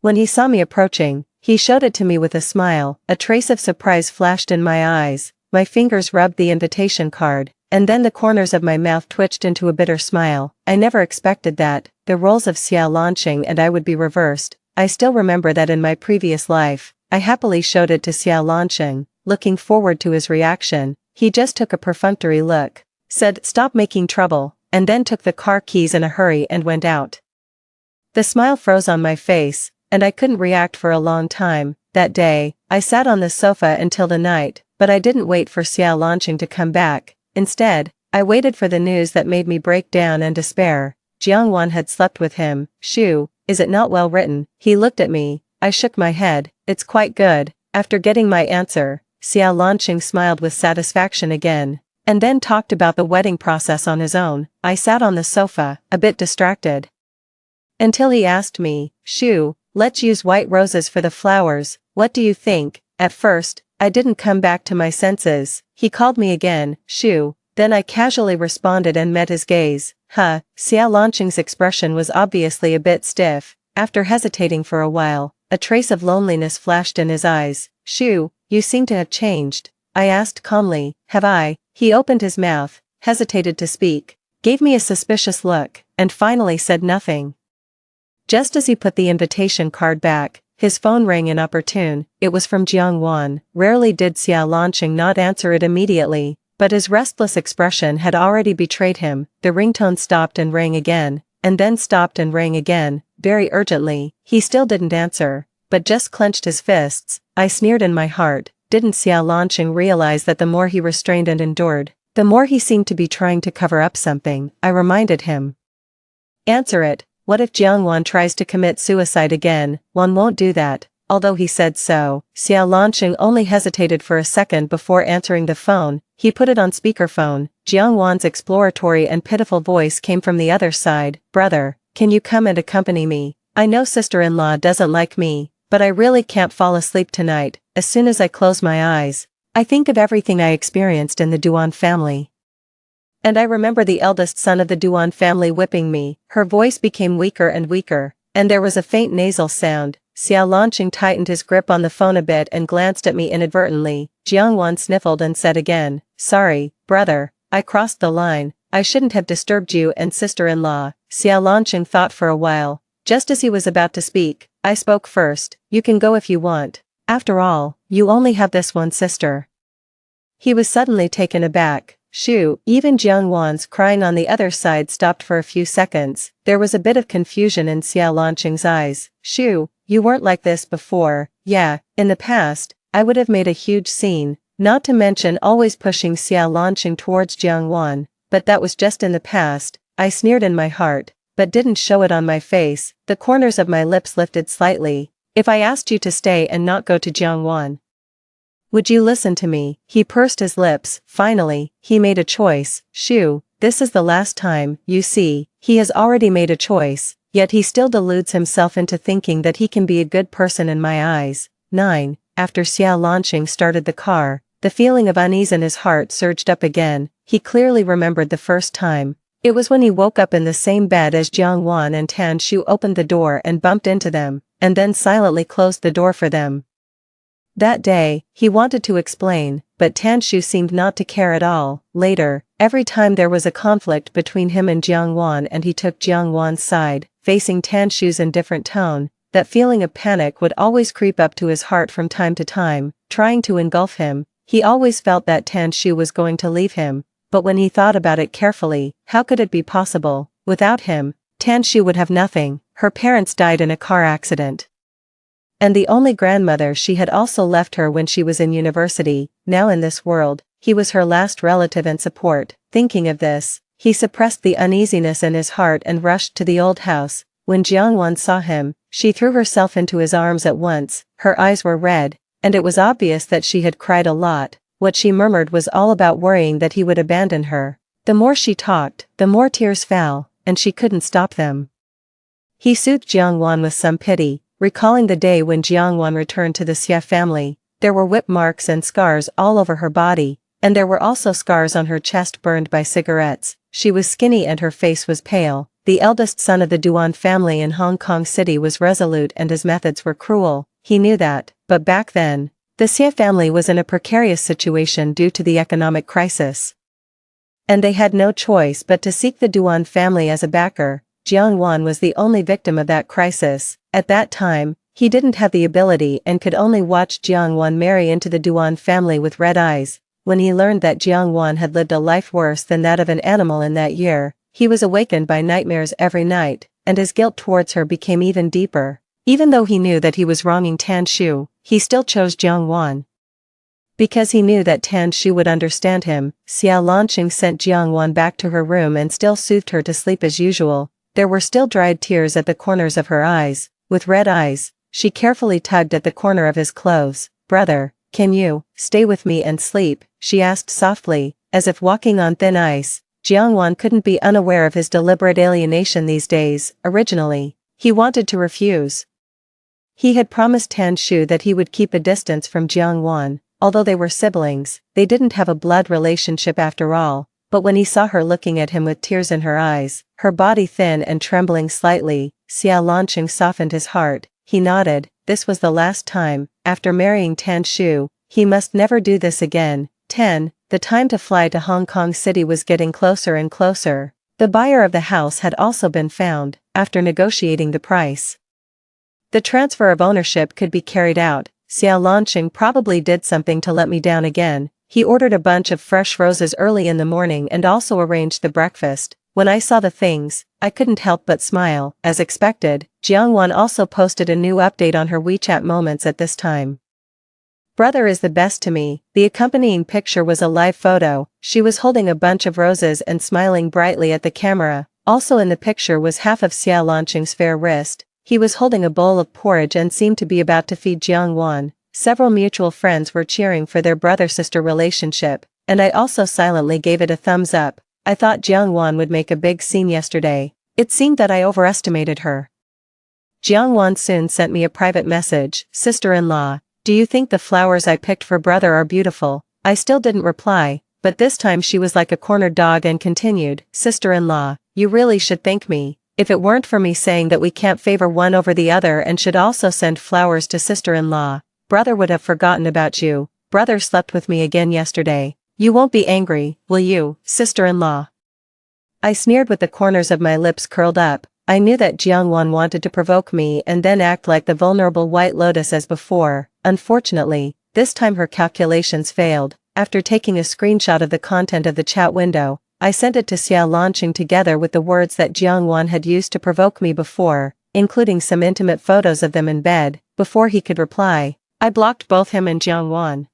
When he saw me approaching, he showed it to me with a smile. A trace of surprise flashed in my eyes, my fingers rubbed the invitation card, and then the corners of my mouth twitched into a bitter smile. I never expected that the roles of Xiao Lanqing and I would be reversed. I still remember that in my previous life, I happily showed it to Xiao Lanqing, looking forward to his reaction. He just took a perfunctory look, said, "Stop making trouble," and then took the car keys in a hurry and went out. The smile froze on my face, and I couldn't react for a long time. That day, I sat on the sofa until the night, but I didn't wait for Xiao Lanqing to come back. Instead, I waited for the news that made me break down and despair. Jiangwan had slept with him. "Shu, is it not well written?" He looked at me. I shook my head. "It's quite good." After getting my answer, Xiao Lanqing smiled with satisfaction again, and then talked about the wedding process on his own. I sat on the sofa, a bit distracted, until he asked me, "Shu, let's use white roses for the flowers, what do you think?" At first, I didn't come back to my senses. He called me again, "Shu," then I casually responded and met his gaze. Xiao Lanqing's expression was obviously a bit stiff. After hesitating for a while, a trace of loneliness flashed in his eyes. "Shu, you seem to have changed." I asked calmly, "Have I?" He opened his mouth, hesitated to speak, gave me a suspicious look, and finally said nothing. Just as he put the invitation card back, his phone rang inopportune. It was from Jiangwan. Rarely did Xiao Lanqing not answer it immediately, but his restless expression had already betrayed him. The ringtone stopped and rang again, and then stopped and rang again, very urgently. He still didn't answer, but just clenched his fists. I sneered in my heart. Didn't Xiao Lanqing realize that the more he restrained and endured, the more he seemed to be trying to cover up something? I reminded him. "Answer it. What if Jiangwan tries to commit suicide again?" "One won't do that." Although he said so, Xiao Lanqing only hesitated for a second before answering the phone. He put it on speakerphone. Jiangwan's exploratory and pitiful voice came from the other side. "Brother, can you come and accompany me? I know sister-in-law doesn't like me, but I really can't fall asleep tonight. As soon as I close my eyes, I think of everything I experienced in the Duan family. And I remember the eldest son of the Duan family whipping me." Her voice became weaker and weaker, and there was a faint nasal sound. Xiao Lanqing tightened his grip on the phone a bit and glanced at me inadvertently. Jiangwan sniffled and said again, "Sorry, brother, I crossed the line. I shouldn't have disturbed you and sister-in-law." Xiao Lanqing thought for a while. Just as he was about to speak, I spoke first. "You can go if you want. After all, you only have this one sister." He was suddenly taken aback. "Shu." Even Jiangwan's crying on the other side stopped for a few seconds. There was a bit of confusion in Xiao Lanqing's eyes. "Shu, you weren't like this before." "Yeah, in the past, I would have made a huge scene, not to mention always pushing Xiao Lanqing towards Jiangwan, but that was just in the past." I sneered in my heart, but didn't show it on my face. The corners of my lips lifted slightly. "If I asked you to stay and not go to Jiangwan, would you listen to me?" He pursed his lips. Finally, he made a choice. "Shu, this is the last time." You see, he has already made a choice, yet he still deludes himself into thinking that he can be a good person in my eyes. 9. After Xiao Lanqing started the car, the feeling of unease in his heart surged up again. He clearly remembered the first time. It was when he woke up in the same bed as Jiangwan and Tan Shu opened the door and bumped into them, and then silently closed the door for them. That day, he wanted to explain, but Tan Shu seemed not to care at all. Later, every time there was a conflict between him and Jiangwan and he took Jiangwan's side, facing Tan Shu's indifferent tone, that feeling of panic would always creep up to his heart from time to time, trying to engulf him. He always felt that Tan Shu was going to leave him, but when he thought about it carefully, how could it be possible? Without him, Tan Shu would have nothing. Her parents died in a car accident, and the only grandmother she had also left her when she was in university. Now in this world, he was her last relative and support. Thinking of this, he suppressed the uneasiness in his heart and rushed to the old house. When Jiangwan saw him, she threw herself into his arms at once. Her eyes were red, and it was obvious that she had cried a lot. What she murmured was all about worrying that he would abandon her. The more she talked, the more tears fell, and she couldn't stop them. He soothed Jiangwan with some pity, recalling the day when Jiangwan returned to the Xia family. There were whip marks and scars all over her body, and there were also scars on her chest burned by cigarettes. She was skinny and her face was pale, the eldest son of the Duan family in Hong Kong City, was resolute and his methods were cruel. He knew that, but back then, the Xie family was in a precarious situation due to the economic crisis. And they had no choice but to seek the Duan family as a backer. Jiang Wan was the only victim of that crisis. At that time, he didn't have the ability and could only watch Jiang Wan marry into the Duan family with red eyes. When he learned that Jiang Wan had lived a life worse than that of an animal in that year, he was awakened by nightmares every night, and his guilt towards her became even deeper. Even though he knew that he was wronging Tan Shu, he still chose Jiang Wan. Because he knew that Tan Shu would understand him, Xiao Lanqing sent Jiang Wan back to her room and still soothed her to sleep as usual. There were still dried tears at the corners of her eyes. With red eyes, she carefully tugged at the corner of his clothes. "Brother, can you stay with me and sleep?" she asked softly, as if walking on thin ice. Jiang Wan couldn't be unaware of his deliberate alienation these days. Originally, he wanted to refuse. He had promised Tan Shu that he would keep a distance from Jiang Wan. Although they were siblings, they didn't have a blood relationship after all. But when he saw her looking at him with tears in her eyes, her body thin and trembling slightly, Xiao Lanqing softened his heart. He nodded. This was the last time. After marrying Tan Shu, he must never do this again. 10. The time to fly to Hong Kong City was getting closer and closer. The buyer of the house had also been found. After negotiating the price, the transfer of ownership could be carried out. Xiao Lanqing probably did something to let me down again. He ordered a bunch of fresh roses early in the morning and also arranged the breakfast. When I saw the things, I couldn't help but smile. As expected, Jiang Wan also posted a new update on her WeChat moments at this time. "Brother is the best to me." The accompanying picture was a live photo. She was holding a bunch of roses and smiling brightly at the camera. Also in the picture was half of Xiao Lanqing's fair wrist. He was holding a bowl of porridge and seemed to be about to feed Jiang Wan. Several mutual friends were cheering for their brother-sister relationship, and I also silently gave it a thumbs up. I thought Jiang Wan would make a big scene yesterday. It seemed that I overestimated her. Jiang Wan soon sent me a private message. "Sister-in-law, do you think the flowers I picked for brother are beautiful?" I still didn't reply, but this time she was like a cornered dog and continued, "Sister-in-law, you really should thank me. If it weren't for me saying that we can't favor one over the other and should also send flowers to sister-in-law, brother would have forgotten about you. Brother slept with me again yesterday. You won't be angry, will you, sister-in-law?" I sneered with the corners of my lips curled up. I knew that Jiang Wan wanted to provoke me and then act like the vulnerable White Lotus as before. Unfortunately, this time her calculations failed. After taking a screenshot of the content of the chat window, I sent it to Xiao Lanqing together with the words that Jiang Wan had used to provoke me before, including some intimate photos of them in bed. Before he could reply, I blocked both him and Jiang Wan.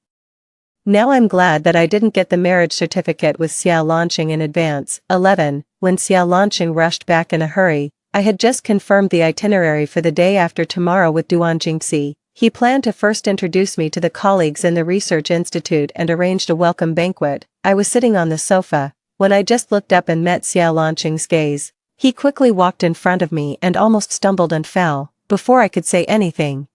Now I'm glad that I didn't get the marriage certificate with Xiao Lanqing in advance. 11. When Xiao Lanqing rushed back in a hurry, I had just confirmed the itinerary for the day after tomorrow with Duan Jingxi. He planned to first introduce me to the colleagues in the research institute and arranged a welcome banquet. I was sitting on the sofa when I just looked up and met Xiao Lanqing's gaze. He quickly walked in front of me and almost stumbled and fell before I could say anything.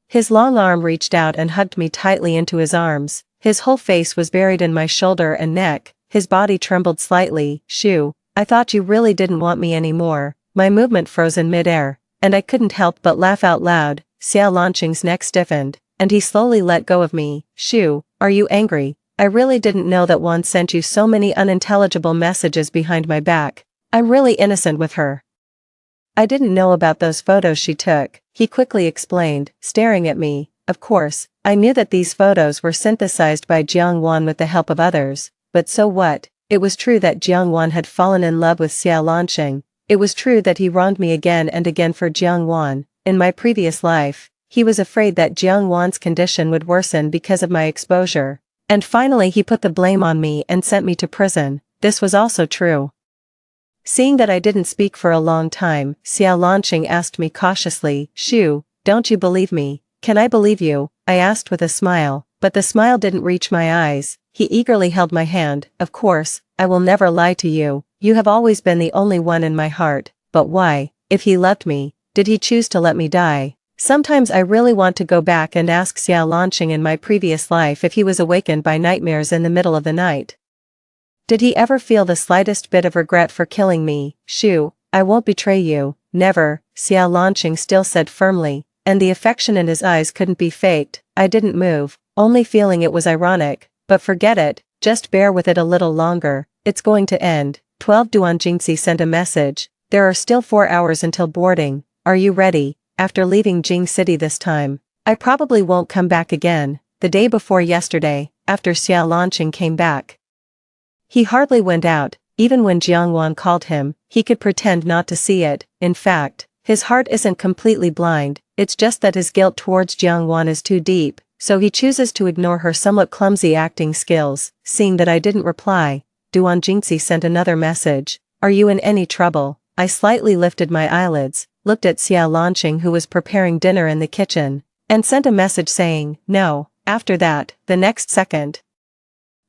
His long arm reached out and hugged me tightly into his arms. His whole face was buried in my shoulder and neck. His body trembled slightly. "Shu, I thought you really didn't want me anymore." My movement froze in midair, and I couldn't help but laugh out loud. Xiao Lanqing's neck stiffened, and he slowly let go of me. "Shu, are you angry? I really didn't know that Wan sent you so many unintelligible messages behind my back. I'm really innocent with her. I didn't know about those photos she took," he quickly explained, staring at me. Of course, I knew that these photos were synthesized by Jiang Wan with the help of others, but so what? It was true that Jiang Wan had fallen in love with Xiao Lanqing. It was true that he wronged me again and again for Jiang Wan. In my previous life, he was afraid that Jiang Wan's condition would worsen because of my exposure. And finally he put the blame on me and sent me to prison. This was also true. Seeing that I didn't speak for a long time, Xiao Lanqing asked me cautiously, "Shu, don't you believe me?" "Can I believe you?" I asked with a smile, but the smile didn't reach my eyes. He eagerly held my hand. "Of course, I will never lie to you. You have always been the only one in my heart." But why? If he loved me, did he choose to let me die? Sometimes I really want to go back and ask Xiao Lanqing in my previous life if he was awakened by nightmares in the middle of the night. Did he ever feel the slightest bit of regret for killing me? "Shu, I won't betray you, never, Xiao Lanqing still said firmly, and the affection in his eyes couldn't be faked. I didn't move, only feeling it was ironic, but forget it, just bear with it a little longer, it's going to end. 12 Duan Jingxi sent a message, there are still 4 hours until boarding, are you ready? After leaving Jing City this time, I probably won't come back again. The day before yesterday, after Xiao Lanqing came back, he hardly went out, even when Jiangwan called him, he could pretend not to see it. In fact, his heart isn't completely blind, it's just that his guilt towards Jiangwan is too deep, so he chooses to ignore her somewhat clumsy acting skills. Seeing that I didn't reply, Duan Jingxi sent another message, are you in any trouble? I slightly lifted my eyelids, looked at Xiao Lanqing who was preparing dinner in the kitchen, and sent a message saying, no. After that, the next second,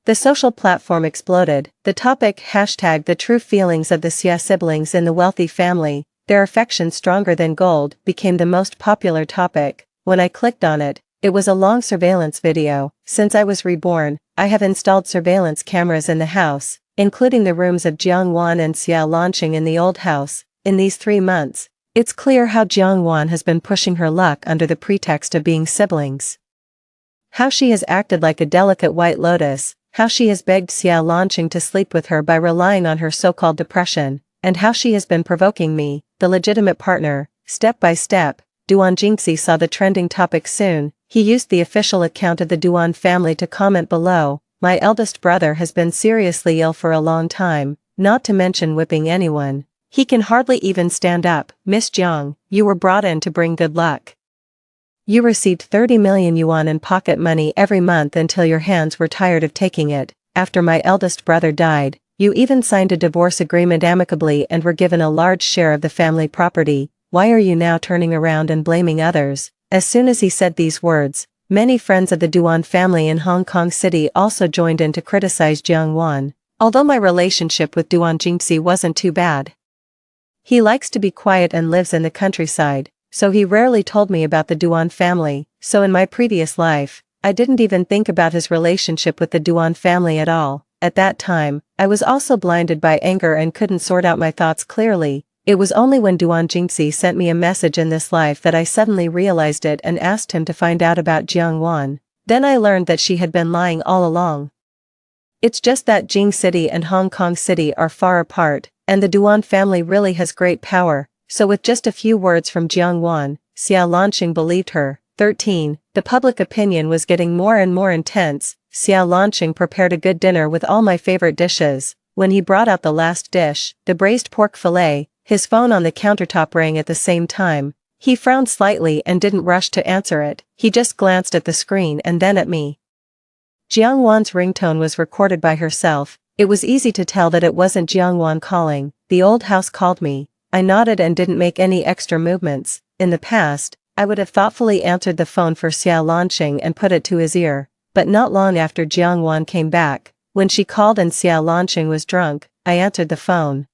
the social platform exploded. The topic hashtag the true feelings of the Xia siblings in the wealthy family, their affection stronger than gold, became the most popular topic. When I clicked on it, it was a long surveillance video. Since I was reborn, I have installed surveillance cameras in the house, including the rooms of Jiangwan and Xiao Lanqing in the old house. In these 3 months, it's clear how Jiangwan has been pushing her luck under the pretext of being siblings. How she has acted like a delicate white lotus, how she has begged Xiao Lanqing to sleep with her by relying on her so-called depression, and how she has been provoking me, the legitimate partner, step by step. Duan Jingxi saw the trending topic soon. He used the official account of the Duan family to comment below, my eldest brother has been seriously ill for a long time, not to mention whipping anyone. He can hardly even stand up. Miss Jiang, you were brought in to bring good luck. You received 30 million yuan in pocket money every month until your hands were tired of taking it. After my eldest brother died, you even signed a divorce agreement amicably and were given a large share of the family property. Why are you now turning around and blaming others? As soon as he said these words, many friends of the Duan family in Hong Kong City also joined in to criticize Jiangwan. Although my relationship with Duan Jingxi wasn't too bad. He likes to be quiet and lives in the countryside, so he rarely told me about the Duan family, so in my previous life, I didn't even think about his relationship with the Duan family at all. At that time, I was also blinded by anger and couldn't sort out my thoughts clearly. It was only when Duan Jingxi sent me a message in this life that I suddenly realized it and asked him to find out about Jiangwan. Then I learned that she had been lying all along. It's just that Jing City and Hong Kong City are far apart, and the Duan family really has great power. So with just a few words from Jiangwan, Xiao Lanqing believed her. 13. The public opinion was getting more and more intense. Xiao Lanqing prepared a good dinner with all my favorite dishes. When he brought out the last dish, the braised pork fillet, his phone on the countertop rang at the same time. He frowned slightly and didn't rush to answer it. He just glanced at the screen and then at me. Jiangwan's ringtone was recorded by herself. It was easy to tell that it wasn't Jiangwan calling. The old house called me. I nodded and didn't make any extra movements. In the past, I would have thoughtfully answered the phone for Xiao Lanqing and put it to his ear, but not long after Jiangwan came back, when she called and Xiao Lanqing was drunk, I answered the phone.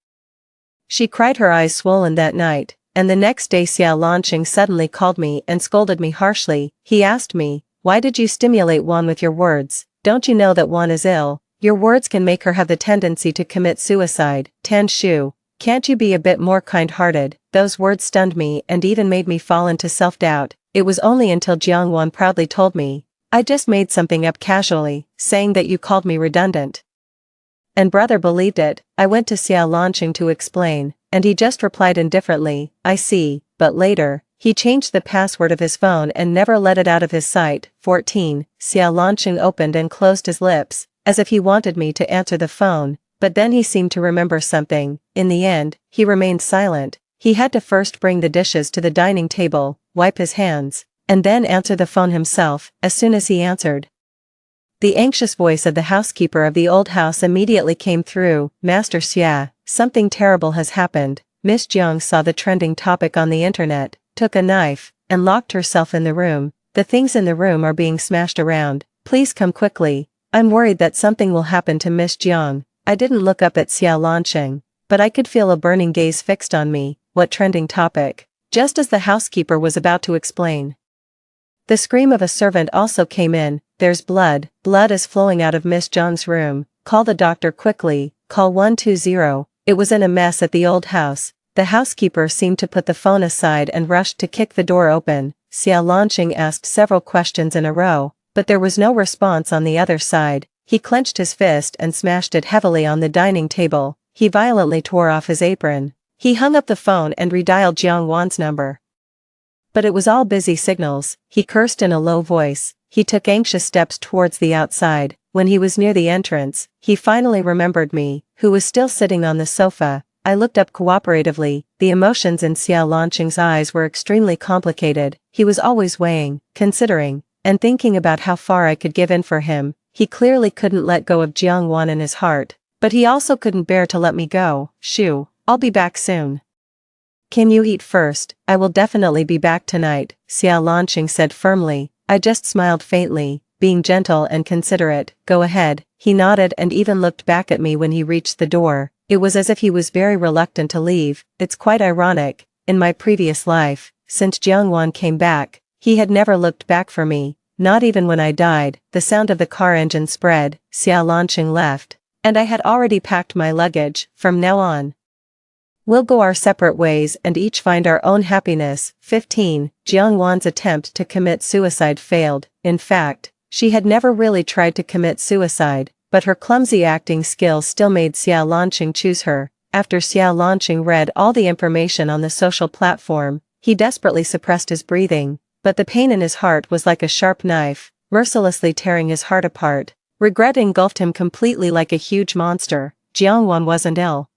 She cried her eyes swollen that night, and the next day Xiao Lanqing suddenly called me and scolded me harshly. He asked me, why did you stimulate Wan with your words? Don't you know that Wan is ill? Your words can make her have the tendency to commit suicide. Tan Shu. Can't you be a bit more kind-hearted? Those words stunned me and even made me fall into self-doubt. It was only until Jiangwan proudly told me, I just made something up casually, saying that you called me redundant. And brother believed it. I went to Xiao Lanqing to explain, and he just replied indifferently, I see, but later, he changed the password of his phone and never let it out of his sight. 14. Xiao Lanqing opened and closed his lips, as if he wanted me to answer the phone. But then he seemed to remember something. In the end, he remained silent. He had to first bring the dishes to the dining table, wipe his hands, and then answer the phone himself. As soon as he answered, the anxious voice of the housekeeper of the old house immediately came through. Master Xia, something terrible has happened. Miss Jiang saw the trending topic on the internet, took a knife, and locked herself in the room. The things in the room are being smashed around. Please come quickly. I'm worried that something will happen to Miss Jiang. I didn't look up at Xiao Lanqing, but I could feel a burning gaze fixed on me. What trending topic? Just as the housekeeper was about to explain, the scream of a servant also came in. There's blood. Blood is flowing out of Miss Jiang's room. Call the doctor quickly. Call 120. It was in a mess at the old house. The housekeeper seemed to put the phone aside and rushed to kick the door open. Xia Lanqing asked several questions in a row, but there was no response on the other side. He clenched his fist and smashed it heavily on the dining table. He violently tore off his apron. He hung up the phone and redialed Jiang Wan's number. But it was all busy signals. He cursed in a low voice. He took anxious steps towards the outside. When he was near the entrance, he finally remembered me, who was still sitting on the sofa. I looked up cooperatively. The emotions in Xia Lanqing's eyes were extremely complicated. He was always weighing, considering, and thinking about how far I could give in for him. He clearly couldn't let go of Jiang Wan in his heart, but he also couldn't bear to let me go. Shoo, I'll be back soon. Can you eat first? I will definitely be back tonight, Xia Lanqing said firmly. I just smiled faintly, being gentle and considerate. Go ahead. He nodded and even looked back at me when he reached the door. It was as if he was very reluctant to leave. It's quite ironic. In my previous life, since Jiang Wan came back, he had never looked back for me, not even when I died. The sound of the car engine spread. Xia Lanqing left, and I had already packed my luggage. From now on, we'll go our separate ways and each find our own happiness. 15. Jiang Wan's attempt to commit suicide failed. In fact, she had never really tried to commit suicide, but her clumsy acting skills still made Xia Lanqing choose her. After Xia Lanqing read all the information on the social platform, he desperately suppressed his breathing, but the pain in his heart was like a sharp knife, mercilessly tearing his heart apart. Regret engulfed him completely like a huge monster. Jiang Wan wasn't ill,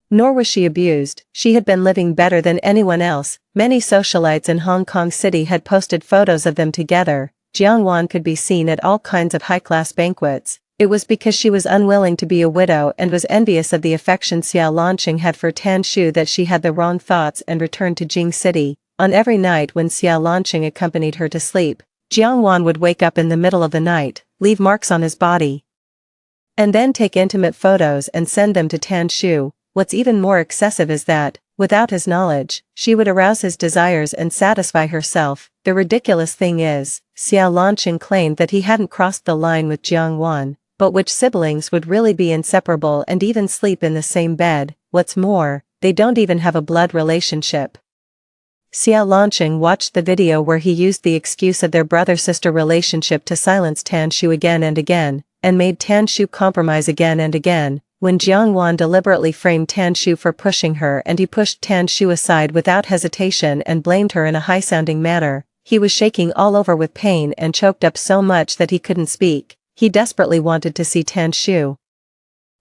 nor was she abused. She had been living better than anyone else. Many socialites in Hong Kong City had posted photos of them together. Jiang Wan could be seen at all kinds of high-class banquets. It was because she was unwilling to be a widow and was envious of the affection Xia Lanqing had for Tan Shu that she had the wrong thoughts and returned to Jing City. On every night when Xia Lanqing accompanied her to sleep, Jiang Wan would wake up in the middle of the night, leave marks on his body, and then take intimate photos and send them to Tan Shu. What's even more excessive is that, without his knowledge, she would arouse his desires and satisfy herself. The ridiculous thing is, Xia Lanqing claimed that he hadn't crossed the line with Jiang Wan, but which siblings would really be inseparable and even sleep in the same bed. What's more, they don't even have a blood relationship. Xia Lanqing watched the video where he used the excuse of their brother-sister relationship to silence Tan Shu again and again, and made Tan Shu compromise again and again. When Jiang Wan deliberately framed Tan Shu for pushing her and he pushed Tan Shu aside without hesitation and blamed her in a high-sounding manner, he was shaking all over with pain and choked up so much that he couldn't speak. He desperately wanted to see Tan Shu.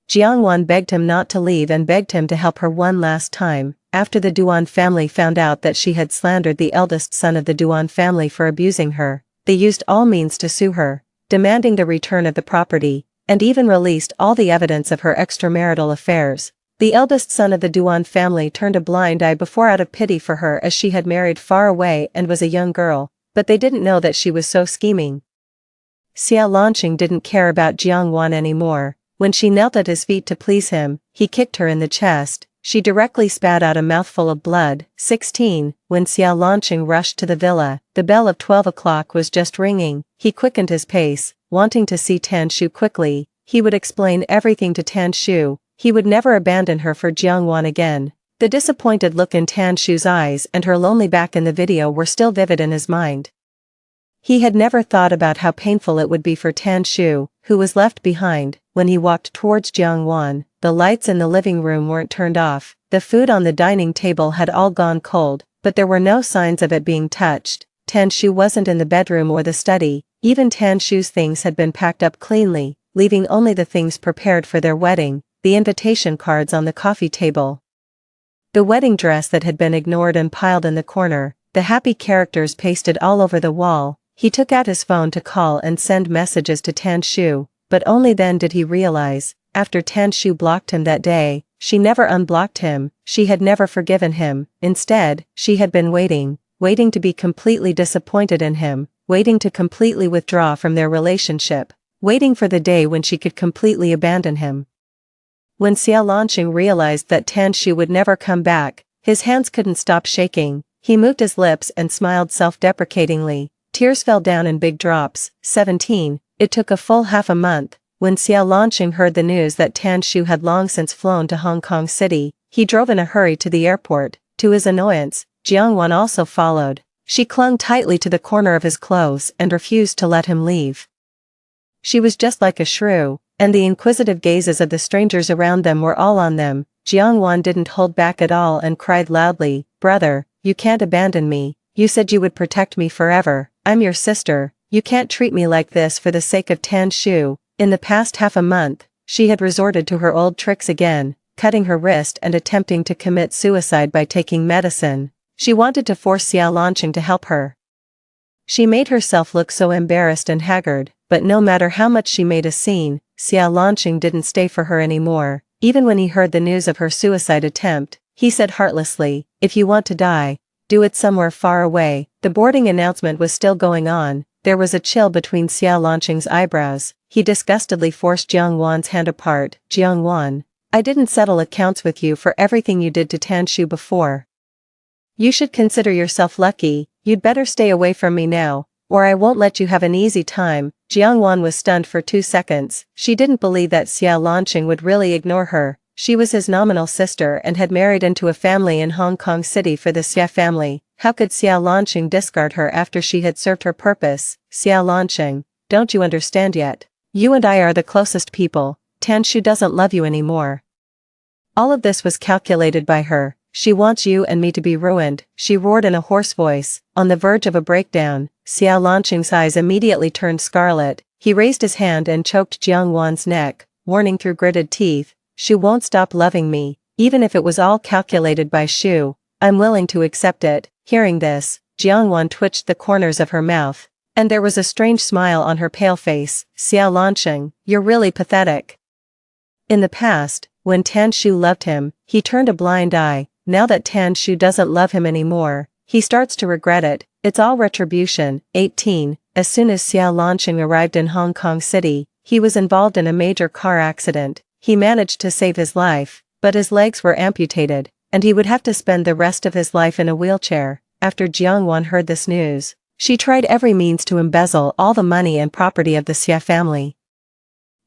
Jiang Wan begged him not to leave and begged him to help her one last time. After the Duan family found out that she had slandered the eldest son of the Duan family for abusing her, they used all means to sue her, demanding the return of the property, and even released all the evidence of her extramarital affairs. The eldest son of the Duan family turned a blind eye before out of pity for her as she had married far away and was a young girl, but they didn't know that she was so scheming. Xia Lanqing didn't care about Jiang Wan anymore. When she knelt at his feet to please him, he kicked her in the chest. She directly spat out a mouthful of blood. 16. When Xia Lanqing rushed to the villa, the bell of 12 o'clock was just ringing. He quickened his pace, wanting to see Tan Shu quickly. He would explain everything to Tan Shu. He would never abandon her for Jiang Wan again. The disappointed look in Tan Shu's eyes and her lonely back in the video were still vivid in his mind. He had never thought about how painful it would be for Tan Shu, who was left behind. When he walked towards Jiang Wan, the lights in the living room weren't turned off. The food on the dining table had all gone cold, but there were no signs of it being touched. Tan Shu wasn't in the bedroom or the study. Even Tan Shu's things had been packed up cleanly, leaving only the things prepared for their wedding, the invitation cards on the coffee table, the wedding dress that had been ignored and piled in the corner, the happy characters pasted all over the wall. He took out his phone to call and send messages to Tan Shu, but only then did he realize, after Tan Shu blocked him that day, she never unblocked him. She had never forgiven him. Instead, she had been waiting to be completely disappointed in him, waiting to completely withdraw from their relationship, waiting for the day when she could completely abandon him. When Xia Lanqing realized that Tan Shu would never come back, his hands couldn't stop shaking. He moved his lips and smiled self-deprecatingly. Tears fell down in big drops. 17. It took a full half a month. When Xia Lanqing heard the news that Tan Shu had long since flown to Hong Kong City, He drove in a hurry to the airport. To his annoyance, Jiangwan also followed. She clung tightly to the corner of his clothes and refused to let him leave. She was just like a shrew, and the inquisitive gazes of the strangers around them were all on them. Jiangwan didn't hold back at all and cried loudly, "Brother, you can't abandon me. You said you would protect me forever. I'm your sister. You can't treat me like this for the sake of Tan Shu." In the past half a month, she had resorted to her old tricks again, cutting her wrist and attempting to commit suicide by taking medicine. She wanted to force Xiao Lanqing to help her. She made herself look so embarrassed and haggard, but no matter how much she made a scene, Xiao Lanqing didn't stay for her anymore. Even when he heard the news of her suicide attempt, he said heartlessly, "If you want to die, do it somewhere far away." The boarding announcement was still going on. There was a chill between Xiao Lanqing's eyebrows. He disgustedly forced Jiangwan's hand apart. "Jiangwan, I didn't settle accounts with you for everything you did to Tan Shu before. You should consider yourself lucky. You'd better stay away from me now, or I won't let you have an easy time." Jiangwan was stunned for 2 seconds. She didn't believe that Xiao Lanqing would really ignore her. She was his nominal sister and had married into a family in Hong Kong City for the Xia family. How could Xiao Lanqing discard her after she had served her purpose? "Xiao Lanqing, don't you understand yet? You and I are the closest people. Tan Shu doesn't love you anymore. All of this was calculated by her. She wants you and me to be ruined," she roared in a hoarse voice, on the verge of a breakdown. Xiao Lanqing's eyes immediately turned scarlet. He raised his hand and choked Jiangwan's neck, warning through gritted teeth, "Shu won't stop loving me, even if it was all calculated by Shu. I'm willing to accept it." Hearing this, Jiangwan twitched the corners of her mouth, and there was a strange smile on her pale face. "Xiao Lanqing, you're really pathetic." In the past, when Tan Shu loved him, he turned a blind eye. Now that Tan Shu doesn't love him anymore, he starts to regret it. It's all retribution. 18. As soon as Xiao Lanqing arrived in Hong Kong City, he was involved in a major car accident. He managed to save his life, but his legs were amputated, and he would have to spend the rest of his life in a wheelchair. After Jiangwan heard this news, she tried every means to embezzle all the money and property of the Xia family.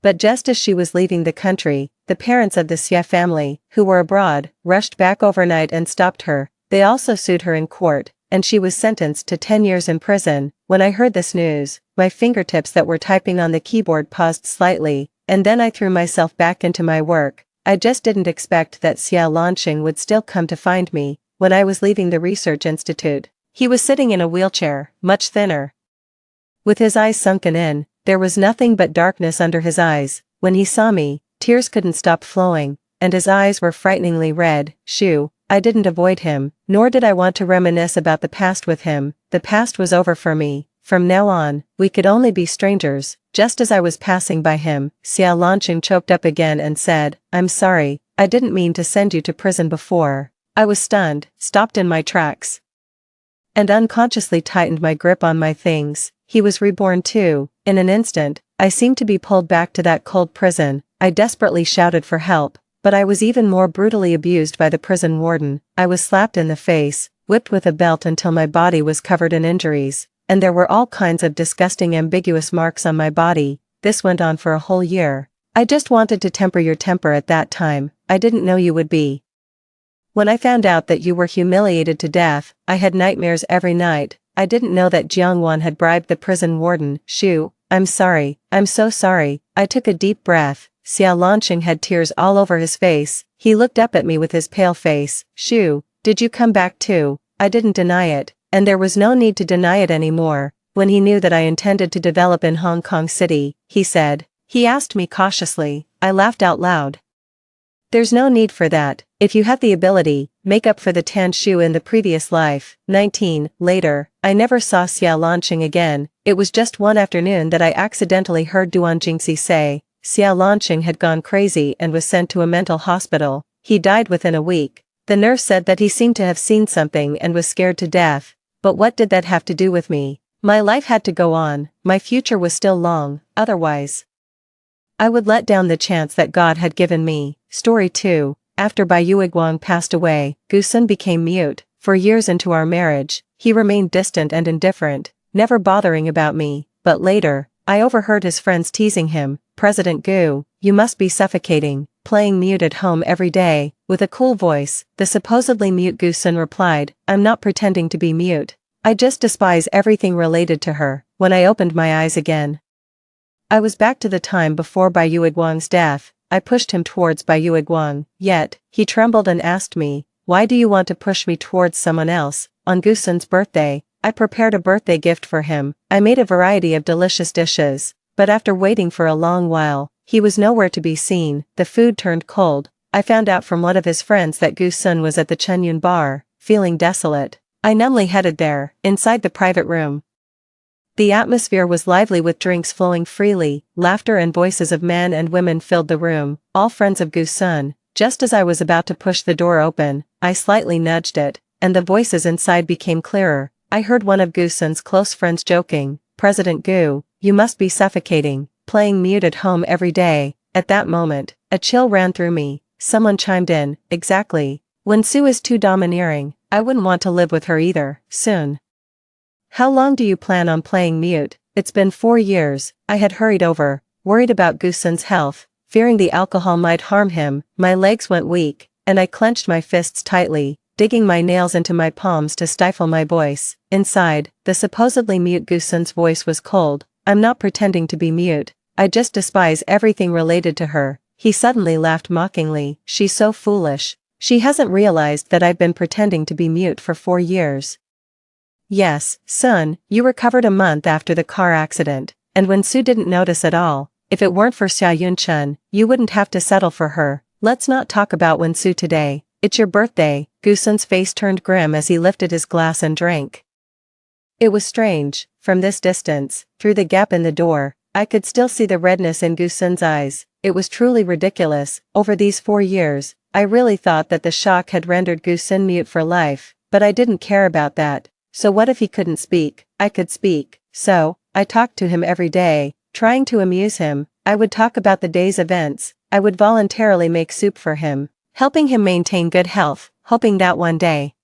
But just as she was leaving the country, the parents of the Xia family, who were abroad, rushed back overnight and stopped her. They also sued her in court, and she was sentenced to 10 years in prison. When I heard this news, my fingertips that were typing on the keyboard paused slightly, and then I threw myself back into my work. I just didn't expect that Xiao Lanqing would still come to find me. When I was leaving the research institute, he was sitting in a wheelchair, much thinner. With his eyes sunken in, there was nothing but darkness under his eyes. When he saw me, tears couldn't stop flowing, and his eyes were frighteningly red. "Shu, I didn't avoid him, nor did I want to reminisce about the past with him. The past was over for me. From now on, we could only be strangers." Just as I was passing by him, Xiao Lanqing choked up again and said, "I'm sorry, I didn't mean to send you to prison before." I was stunned, stopped in my tracks, and unconsciously tightened my grip on my things. He was reborn too. In an instant, I seemed to be pulled back to that cold prison. I desperately shouted for help, but I was even more brutally abused by the prison warden. I was slapped in the face, whipped with a belt until my body was covered in injuries, and there were all kinds of disgusting ambiguous marks on my body. This went on for a whole year. "I just wanted to temper your temper at that time. I didn't know you would be. When I found out that you were humiliated to death, I had nightmares every night. I didn't know that Jiangwan had bribed the prison warden." "Shu, I'm sorry, I'm so sorry." I took a deep breath. Xiao Lanqing had tears all over his face. He looked up at me with his pale face. "Shu, did you come back too?" I didn't deny it, and there was no need to deny it anymore. When he knew that I intended to develop in Hong Kong City, he said. He asked me cautiously. I laughed out loud. "There's no need for that. If you have the ability, make up for the Tan Shu in the previous life." 19. Later, I never saw Xiao Lanqing again. It was just one afternoon that I accidentally heard Duan Jingxi say, Xiao Lanqing had gone crazy and was sent to a mental hospital. He died within a week. The nurse said that he seemed to have seen something and was scared to death. But what did that have to do with me? My life had to go on. My future was still long, otherwise I would let down the chance that God had given me. Story 2. After Bai Yuiguang passed away, Gusun became mute. For years into our marriage, he remained distant and indifferent, never bothering about me. But later, I overheard his friends teasing him. "President Gu, you must be suffocating. playing mute at home every day. With a cool voice, the supposedly mute Gusun replied, I'm not pretending to be mute. I just despise everything related to her. When I opened my eyes again, I was back to the time before Bai Yuiguang's death. I pushed him towards Bai Yuiguang, yet, he trembled and asked me, why do you want to push me towards someone else? On Gusun's birthday, I prepared a birthday gift for him. I made a variety of delicious dishes, but after waiting for a long while, he was nowhere to be seen. The food turned cold. I found out from one of his friends that Gusun was at the Chenyun bar, feeling desolate. I numbly headed there, inside the private room. The atmosphere was lively with drinks flowing freely, laughter and voices of men and women filled the room, all friends of Gusun. Just as I was about to push the door open, I slightly nudged it, and the voices inside became clearer. I heard one of Gusun's close friends joking, President Gu, you must be suffocating, playing mute at home every day. At that moment, a chill ran through me. Someone chimed in, exactly. When Sue is too domineering, I wouldn't want to live with her either, soon. How long do you plan on playing mute? It's been 4 years. I had hurried over, worried about Gusun's health, fearing the alcohol might harm him. My legs went weak, and I clenched my fists tightly, digging my nails into my palms to stifle my voice. Inside, the supposedly mute Gusun's voice was cold. I'm not pretending to be mute. I just despise everything related to her. He suddenly laughed mockingly. She's so foolish. She hasn't realized that I've been pretending to be mute for 4 years. Yes, son, you recovered a month after the car accident, and when Sue didn't notice at all. If it weren't for Xia Yunchen, you wouldn't have to settle for her. Let's not talk about when Sue today. It's your birthday. Gusun's face turned grim as he lifted his glass and drank. It was strange. From this distance, through the gap in the door, I could still see the redness in Gusun's eyes. It was truly ridiculous. Over these 4 years, I really thought that the shock had rendered Gusun mute for life, but I didn't care about that. So what if he couldn't speak? I could speak. So, I talked to him every day, trying to amuse him. I would talk about the day's events. I would voluntarily make soup for him, helping him maintain good health, hoping that one day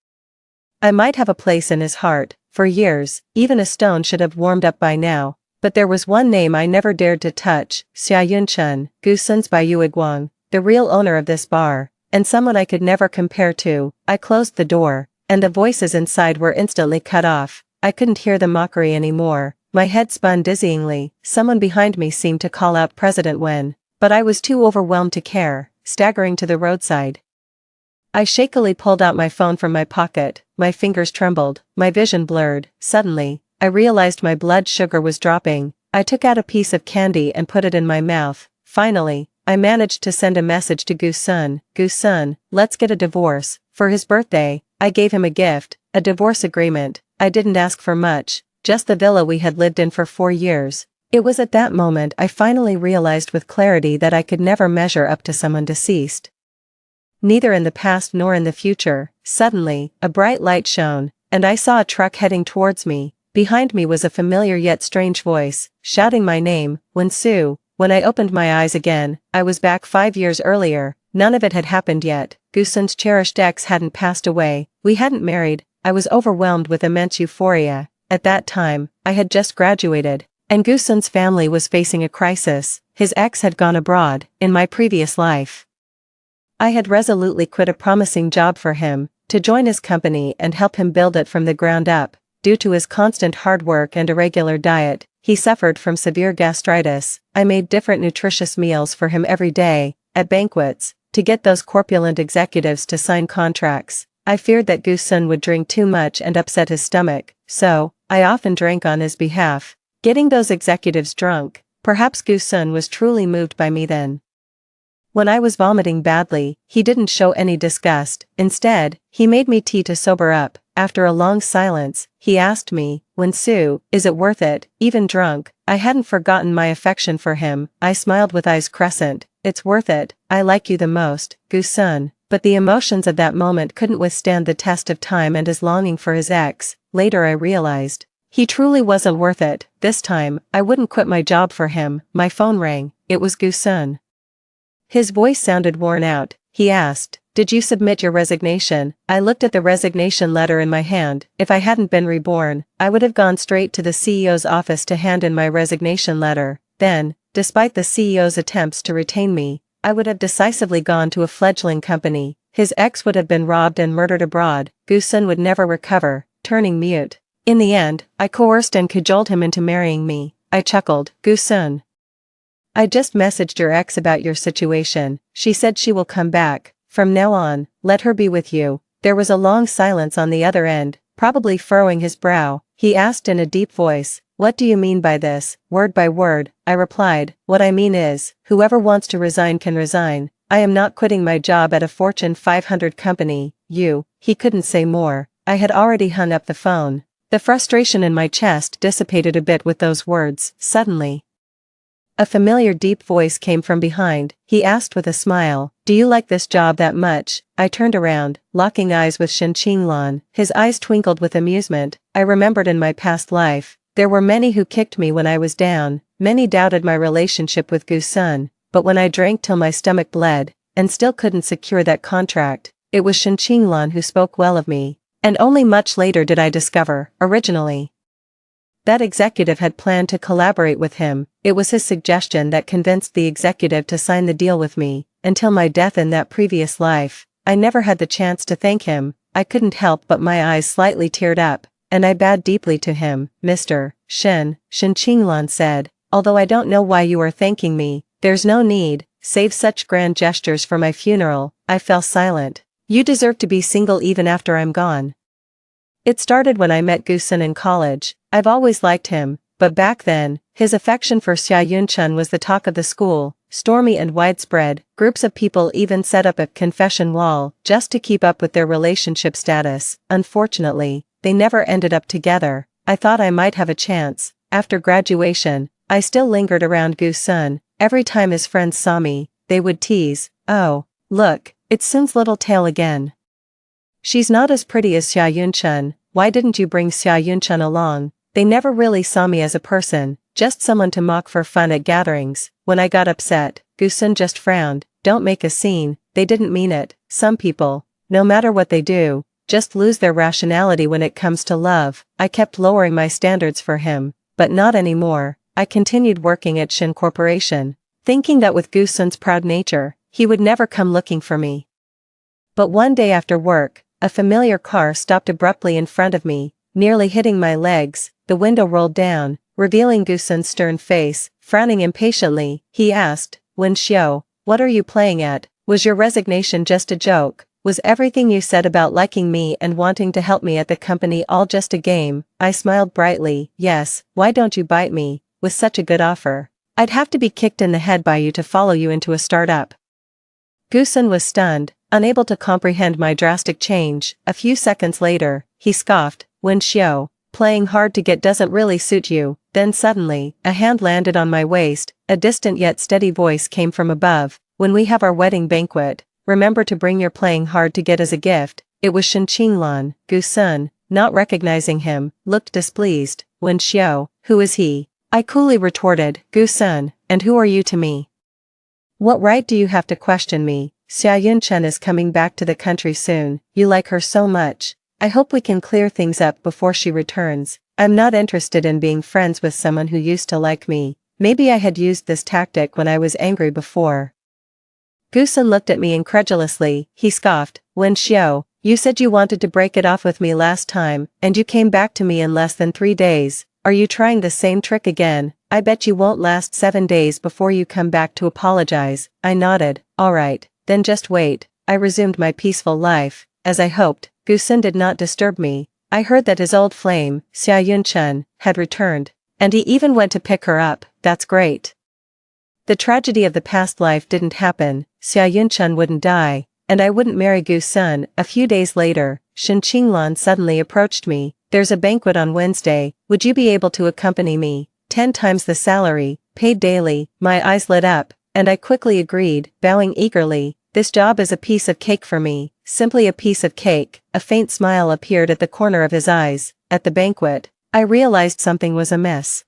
I might have a place in his heart. For years, even a stone should have warmed up by now. But there was one name I never dared to touch, Xia Yunchen, Gusun's Bai Yuiguang, the real owner of this bar, and someone I could never compare to. I closed the door, and the voices inside were instantly cut off. I couldn't hear the mockery anymore. My head spun dizzyingly. Someone behind me seemed to call out President Wen, but I was too overwhelmed to care. Staggering to the roadside, I shakily pulled out my phone from my pocket. My fingers trembled, my vision blurred. Suddenly, I realized my blood sugar was dropping. I took out a piece of candy and put it in my mouth. Finally, I managed to send a message to Gusun. Gusun, let's get a divorce. For his birthday, I gave him a gift, a divorce agreement. I didn't ask for much, just the villa we had lived in for 4 years. It was at that moment I finally realized with clarity that I could never measure up to someone deceased. Neither in the past nor in the future. Suddenly, a bright light shone, and I saw a truck heading towards me. Behind me was a familiar yet strange voice, shouting my name, Wen-Su. When I opened my eyes again, I was back 5 years earlier. None of it had happened yet. Gusun's cherished ex hadn't passed away. We hadn't married. I was overwhelmed with immense euphoria. At that time, I had just graduated, and Gusun's family was facing a crisis. His ex had gone abroad. In my previous life, I had resolutely quit a promising job for him, to join his company and help him build it from the ground up. Due to his constant hard work and irregular diet, he suffered from severe gastritis. I made different nutritious meals for him every day, at banquets, to get those corpulent executives to sign contracts. I feared that Gusun would drink too much and upset his stomach, so I often drank on his behalf, getting those executives drunk. Perhaps Gusun was truly moved by me then. When I was vomiting badly, he didn't show any disgust. Instead, he made me tea to sober up. After a long silence, he asked me, Wen-Su, is it worth it? Even drunk, I hadn't forgotten my affection for him. I smiled with eyes crescent. It's worth it. I like you the most, Gusun. But the emotions of that moment couldn't withstand the test of time and his longing for his ex. Later I realized, he truly wasn't worth it. This time, I wouldn't quit my job for him. My phone rang. It was Gusun. His voice sounded worn out. He asked, did you submit your resignation? I looked at the resignation letter in my hand. If I hadn't been reborn, I would have gone straight to the CEO's office to hand in my resignation letter. Then, despite the CEO's attempts to retain me, I would have decisively gone to a fledgling company. His ex would have been robbed and murdered abroad. Gu-sun would never recover, turning mute. In the end, I coerced and cajoled him into marrying me. I chuckled. Gu-sun, I just messaged your ex about your situation. She said she will come back. From now on, let her be with you. There was a long silence on the other end, probably furrowing his brow. He asked in a deep voice, "What do you mean by this?" Word by word, I replied, "What I mean is, whoever wants to resign can resign. I am not quitting my job at a Fortune 500 company. He couldn't say more. I had already hung up the phone. The frustration in my chest dissipated a bit with those words. Suddenly, a familiar deep voice came from behind. He asked with a smile, "Do you like this job that much?" I turned around, locking eyes with Shin Qinglan. His eyes twinkled with amusement. I remembered in my past life, there were many who kicked me when I was down, many doubted my relationship with Gu-sun, but when I drank till my stomach bled, and still couldn't secure that contract, it was Shin Qinglan who spoke well of me. And only much later did I discover, originally, that executive had planned to collaborate with him. It was his suggestion that convinced the executive to sign the deal with me. Until my death in that previous life, I never had the chance to thank him. I couldn't help but my eyes slightly teared up, and I bowed deeply to him. "Mr. Shin Qinglan said, although I don't know why you are thanking me, there's no need, save such grand gestures for my funeral." I fell silent. "You deserve to be single even after I'm gone." It started when I met Gu-sun in college. I've always liked him, but back then, his affection for Xia Yunchun was the talk of the school, stormy and widespread. Groups of people even set up a confession wall just to keep up with their relationship status. Unfortunately, they never ended up together. I thought I might have a chance. After graduation, I still lingered around Gu-sun. Every time his friends saw me, they would tease, "Oh, look, it's Sun's little tail again. She's not as pretty as Xia Yunchun. Why didn't you bring Xia Yunchun along?" They never really saw me as a person, just someone to mock for fun at gatherings. When I got upset, Gu-sun just frowned. "Don't make a scene." They didn't mean it. Some people, no matter what they do, just lose their rationality when it comes to love. I kept lowering my standards for him, but not anymore. I continued working at Shin Corporation, thinking that with Gu-sun's proud nature, he would never come looking for me. But one day after work, a familiar car stopped abruptly in front of me, nearly hitting my legs. The window rolled down, revealing Gu-sun's stern face. Frowning impatiently, he asked, "Wen Xiao, what are you playing at? Was your resignation just a joke? Was everything you said about liking me and wanting to help me at the company all just a game?" I smiled brightly. "Yes, why don't you bite me? With such a good offer, I'd have to be kicked in the head by you to follow you into a startup." Gu-sun was stunned, unable to comprehend my drastic change. A few seconds later, he scoffed, "Wen Xiao, playing hard to get doesn't really suit you." Then suddenly, a hand landed on my waist. A distant yet steady voice came from above. "When we have our wedding banquet, remember to bring your playing hard to get as a gift." It was Shin Qinglan. Gu-sun, not recognizing him, looked displeased. "Wen Xiao, who is he?" I coolly retorted. "Gu-sun, and who are you to me? What right do you have to question me? Xia Yunchun is coming back to the country soon. You like her so much. I hope we can clear things up before she returns. I'm not interested in being friends with someone who used to like me." Maybe I had used this tactic when I was angry before. Gu-sun looked at me incredulously. He scoffed, "Wen Xiao, you said you wanted to break it off with me last time, and you came back to me in less than 3 days. Are you trying the same trick again? I bet you won't last 7 days before you come back to apologize." I nodded. "All right, then just wait." I resumed my peaceful life. As I hoped, Gu-sun did not disturb me. I heard that his old flame, Xia Yunchun, had returned, and he even went to pick her up. That's great. The tragedy of the past life didn't happen. Xia Yunchun wouldn't die, and I wouldn't marry Gu-sun. A few days later, Shin Qinglan suddenly approached me. "There's a banquet on Wednesday. Would you be able to accompany me? 10 times the salary, paid daily." My eyes lit up, and I quickly agreed, bowing eagerly. "This job is a piece of cake for me, simply a piece of cake." A faint smile appeared at the corner of his eyes. At the banquet, I realized something was amiss.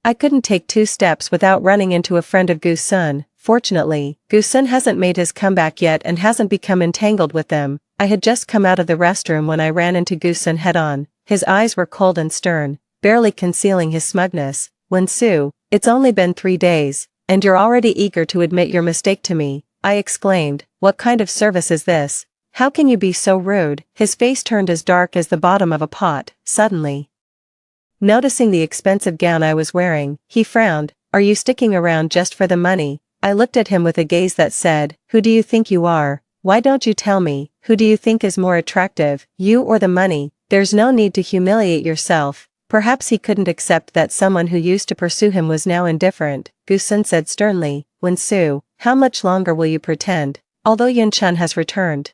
I couldn't take 2 steps without running into a friend of Gu-sun. Fortunately, Gu-sun hasn't made his comeback yet and hasn't become entangled with them. I had just come out of the restroom when I ran into Gu-sun head-on. His eyes were cold and stern, barely concealing his smugness. "Wen Su, it's only been 3 days, and you're already eager to admit your mistake to me," I exclaimed. "What kind of service is this? How can you be so rude?" His face turned as dark as the bottom of a pot, suddenly. Noticing the expensive gown I was wearing, he frowned. "Are you sticking around just for the money?" I looked at him with a gaze that said, "Who do you think you are? Why don't you tell me, who do you think is more attractive, you or the money? There's no need to humiliate yourself." Perhaps he couldn't accept that someone who used to pursue him was now indifferent. Gusun said sternly, "Wen-su, how much longer will you pretend? Although Yun-chan has returned,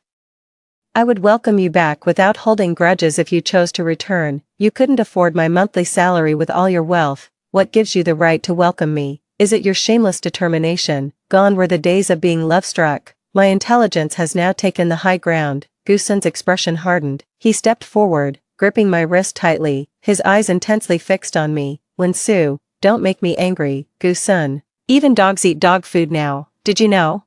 I would welcome you back without holding grudges if you chose to return. You couldn't afford my monthly salary with all your wealth. What gives you the right to welcome me? Is it your shameless determination? Gone were the days of being love-struck. My intelligence has now taken the high ground." Gusun's expression hardened. He stepped forward, gripping my wrist tightly, his eyes intensely fixed on me. "Wen-su, don't make me angry, Gusun. Even dogs eat dog food now, did you know?"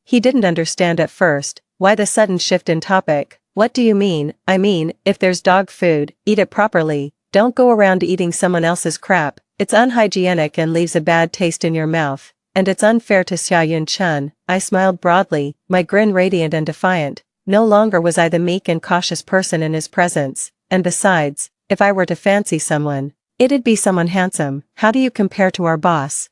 He didn't understand at first. Why the sudden shift in topic? "What do you mean?" "I mean, if there's dog food, eat it properly. Don't go around eating someone else's crap. It's unhygienic and leaves a bad taste in your mouth. And it's unfair to Xia Yun-chan." I smiled broadly, my grin radiant and defiant. No longer was I the meek and cautious person in his presence. And besides, if I were to fancy someone, it'd be someone handsome. How do you compare to our boss?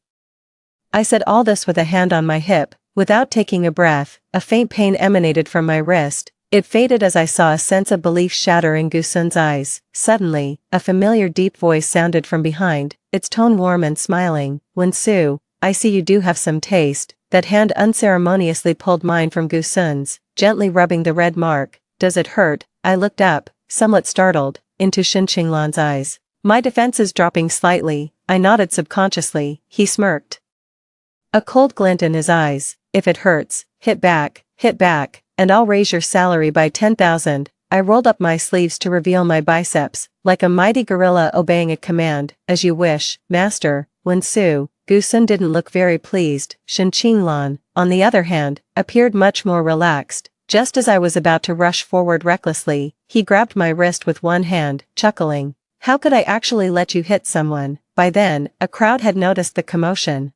I said all this with a hand on my hip. Without taking a breath, a faint pain emanated from my wrist. It faded as I saw a sense of belief shatter in Gusun's eyes. Suddenly, a familiar deep voice sounded from behind, its tone warm and smiling. "Wen-su, I see you do have some taste." That hand unceremoniously pulled mine from Gusun's, gently rubbing the red mark. "Does it hurt?" I looked up, somewhat startled, into Shin Qinglan's eyes. My defenses dropping slightly, I nodded subconsciously. He smirked, a cold glint in his eyes. "If it hurts, hit back, and I'll raise your salary by 10,000. I rolled up my sleeves to reveal my biceps, like a mighty gorilla obeying a command. "As you wish, master." Wen-su. Gusun didn't look very pleased. Shin Qinglan, on the other hand, appeared much more relaxed. Just as I was about to rush forward recklessly, he grabbed my wrist with one hand, chuckling. "How could I actually let you hit someone?" By then, a crowd had noticed the commotion.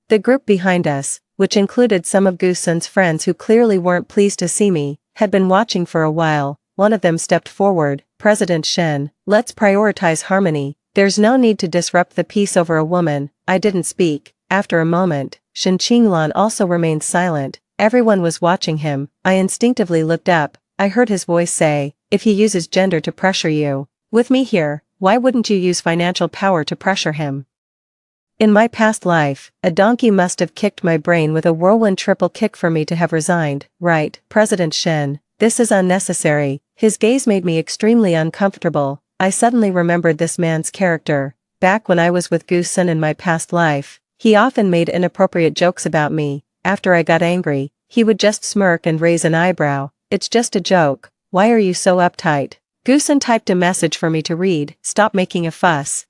The group behind us, which included some of Gusun's friends who clearly weren't pleased to see me, had been watching for a while. One of them stepped forward. "President Shen, let's prioritize harmony. There's no need to disrupt the peace over a woman." I didn't speak. After a moment, Shin Qinglan also remained silent. Everyone was watching him. I instinctively looked up. I heard his voice say, "If he uses gender to pressure you, with me here, why wouldn't you use financial power to pressure him?" In my past life, a donkey must have kicked my brain with a whirlwind triple kick for me to have resigned. "Right, President Shen, this is unnecessary." His gaze made me extremely uncomfortable. I suddenly remembered this man's character. Back when I was with Gusun in my past life, he often made inappropriate jokes about me. After I got angry, he would just smirk and raise an eyebrow. "It's just a joke. Why are you so uptight?" Gusun typed a message for me to read. "Stop making a fuss.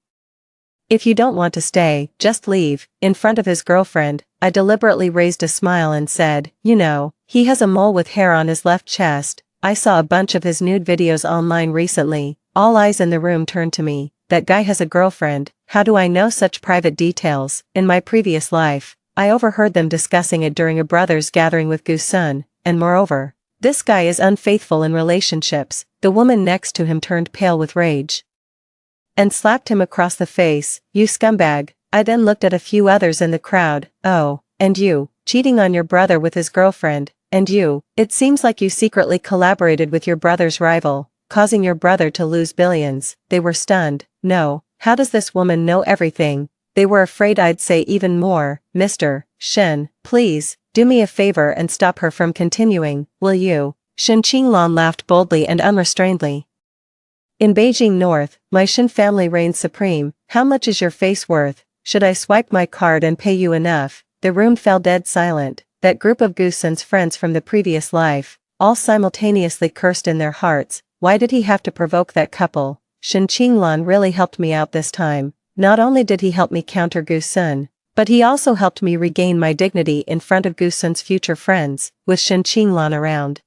If you don't want to stay, just leave." In front of his girlfriend, I deliberately raised a smile and said, "You know, he has a mole with hair on his left chest. I saw a bunch of his nude videos online recently." All eyes in the room turned to me. "That guy has a girlfriend. How do I know such private details?" In my previous life, I overheard them discussing it during a brothers' gathering with Gusun, and moreover, this guy is unfaithful in relationships. The woman next to him turned pale with rage and slapped him across the face. "You scumbag." I then looked at a few others in the crowd. "Oh, and you, cheating on your brother with his girlfriend, and you, it seems like you secretly collaborated with your brother's rival, causing your brother to lose billions." They were stunned. "No, how does this woman know everything?" They were afraid I'd say even more. "Mr. Shen, please, do me a favor and stop her from continuing, will you?" Shin Qinglan laughed boldly and unrestrainedly. "In Beijing North, my Shin family reigns supreme. How much is your face worth? Should I swipe my card and pay you enough?" The room fell dead silent. That group of Gusun's friends from the previous life, all simultaneously cursed in their hearts. Why did he have to provoke that couple? Shin Qinglan really helped me out this time. Not only did he help me counter Gusun, but he also helped me regain my dignity in front of Gusun's future friends. With Shin Qinglan around,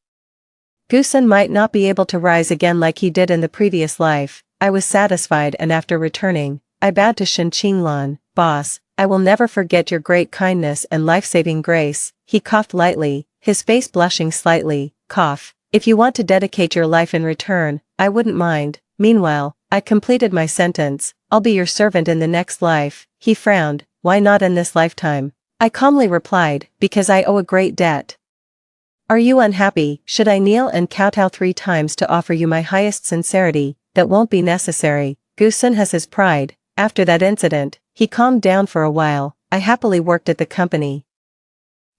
Gusun might not be able to rise again like he did in the previous life. I was satisfied, and after returning, I bowed to Shin Qinglan. "Boss, I will never forget your great kindness and life-saving grace. He coughed lightly, his face blushing slightly. Cough. If you want to dedicate your life in return, I wouldn't mind. Meanwhile, I completed my sentence. I'll be your servant in the next life. He frowned. Why not in this lifetime? I calmly replied, because I owe a great debt. Are you unhappy? Should I kneel and kowtow 3 times to offer you my highest sincerity? That won't be necessary. Gusun has his pride. After that incident, he calmed down for a while. I happily worked at the company.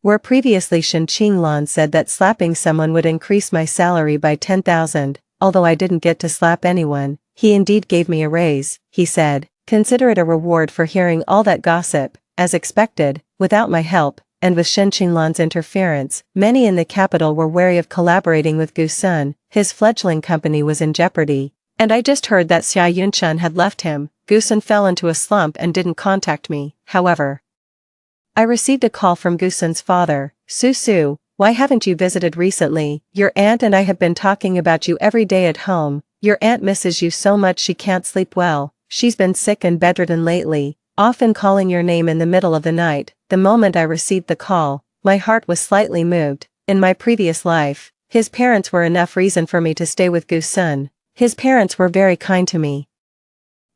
Where previously Shen Qinglan said that slapping someone would increase my salary by 10,000, although I didn't get to slap anyone, he indeed gave me a raise, he said. Consider it a reward for hearing all that gossip. As expected, without my help, and with Shen Qinglan's interference, many in the capital were wary of collaborating with Gusun. His fledgling company was in jeopardy. And I just heard that Xia Yunchun had left him. Gusun fell into a slump and didn't contact me, however. I received a call from Gusun's father. Su, why haven't you visited recently? Your aunt and I have been talking about you every day at home. Your aunt misses you so much she can't sleep well. She's been sick and bedridden lately, often calling your name in the middle of the night. The moment I received the call, my heart was slightly moved. In my previous life, his parents were enough reason for me to stay with Gusun. His parents were very kind to me.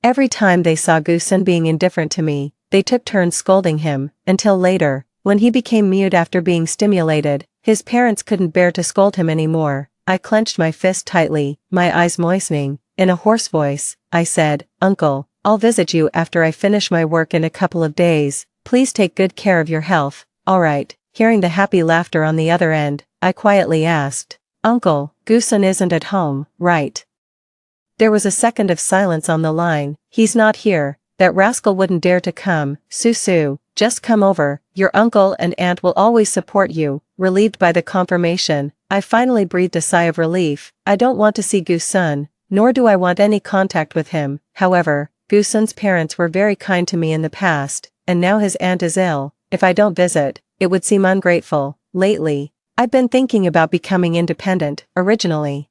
Every time they saw Gusun being indifferent to me, they took turns scolding him, until later, when he became mute after being stimulated, his parents couldn't bear to scold him anymore. I clenched my fist tightly, my eyes moistening. In a hoarse voice, I said, Uncle, I'll visit you after I finish my work in a couple of days. Please take good care of your health. All right. Hearing the happy laughter on the other end, I quietly asked, Uncle, Gusun isn't at home, right? There was a second of silence on the line. He's not here. That rascal wouldn't dare to come. Su, just come over. Your uncle and aunt will always support you. Relieved by the confirmation, I finally breathed a sigh of relief. I don't want to see Gusun, nor do I want any contact with him. However, Gusun's parents were very kind to me in the past, and now his aunt is ill. If I don't visit, it would seem ungrateful. Lately, I've been thinking about becoming independent. Originally,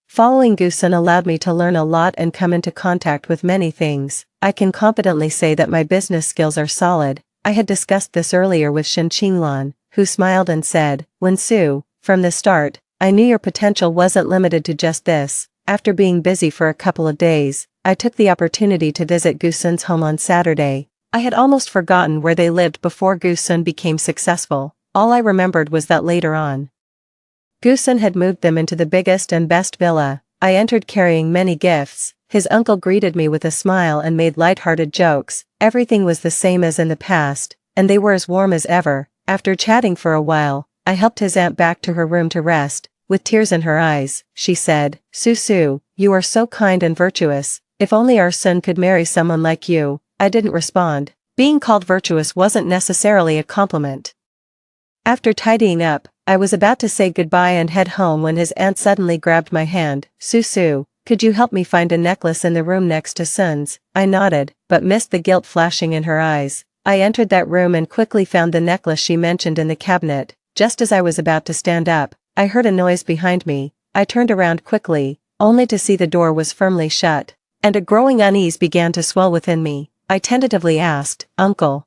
following Gusun allowed me to learn a lot and come into contact with many things. I can confidently say that my business skills are solid. I had discussed this earlier with Shen Qinglan, who smiled and said, Wen Su, from the start, I knew your potential wasn't limited to just this. After being busy for a couple of days, I took the opportunity to visit Gusun's home on Saturday. I had almost forgotten where they lived before Gusun became successful. All I remembered was that later on, Gusun had moved them into the biggest and best villa. I entered carrying many gifts. His uncle greeted me with a smile and made light-hearted jokes. Everything was the same as in the past, and they were as warm as ever. After chatting for a while, I helped his aunt back to her room to rest. With tears in her eyes, she said, Su, you are so kind and virtuous. If only our son could marry someone like you. I didn't respond. Being called virtuous wasn't necessarily a compliment. After tidying up, I was about to say goodbye and head home when his aunt suddenly grabbed my hand. Su, could you help me find a necklace in the room next to Sun's? I nodded, but missed the guilt flashing in her eyes. I entered that room and quickly found the necklace she mentioned in the cabinet. Just as I was about to stand up, I heard a noise behind me. I turned around quickly, only to see the door was firmly shut, and a growing unease began to swell within me. I tentatively asked, Uncle,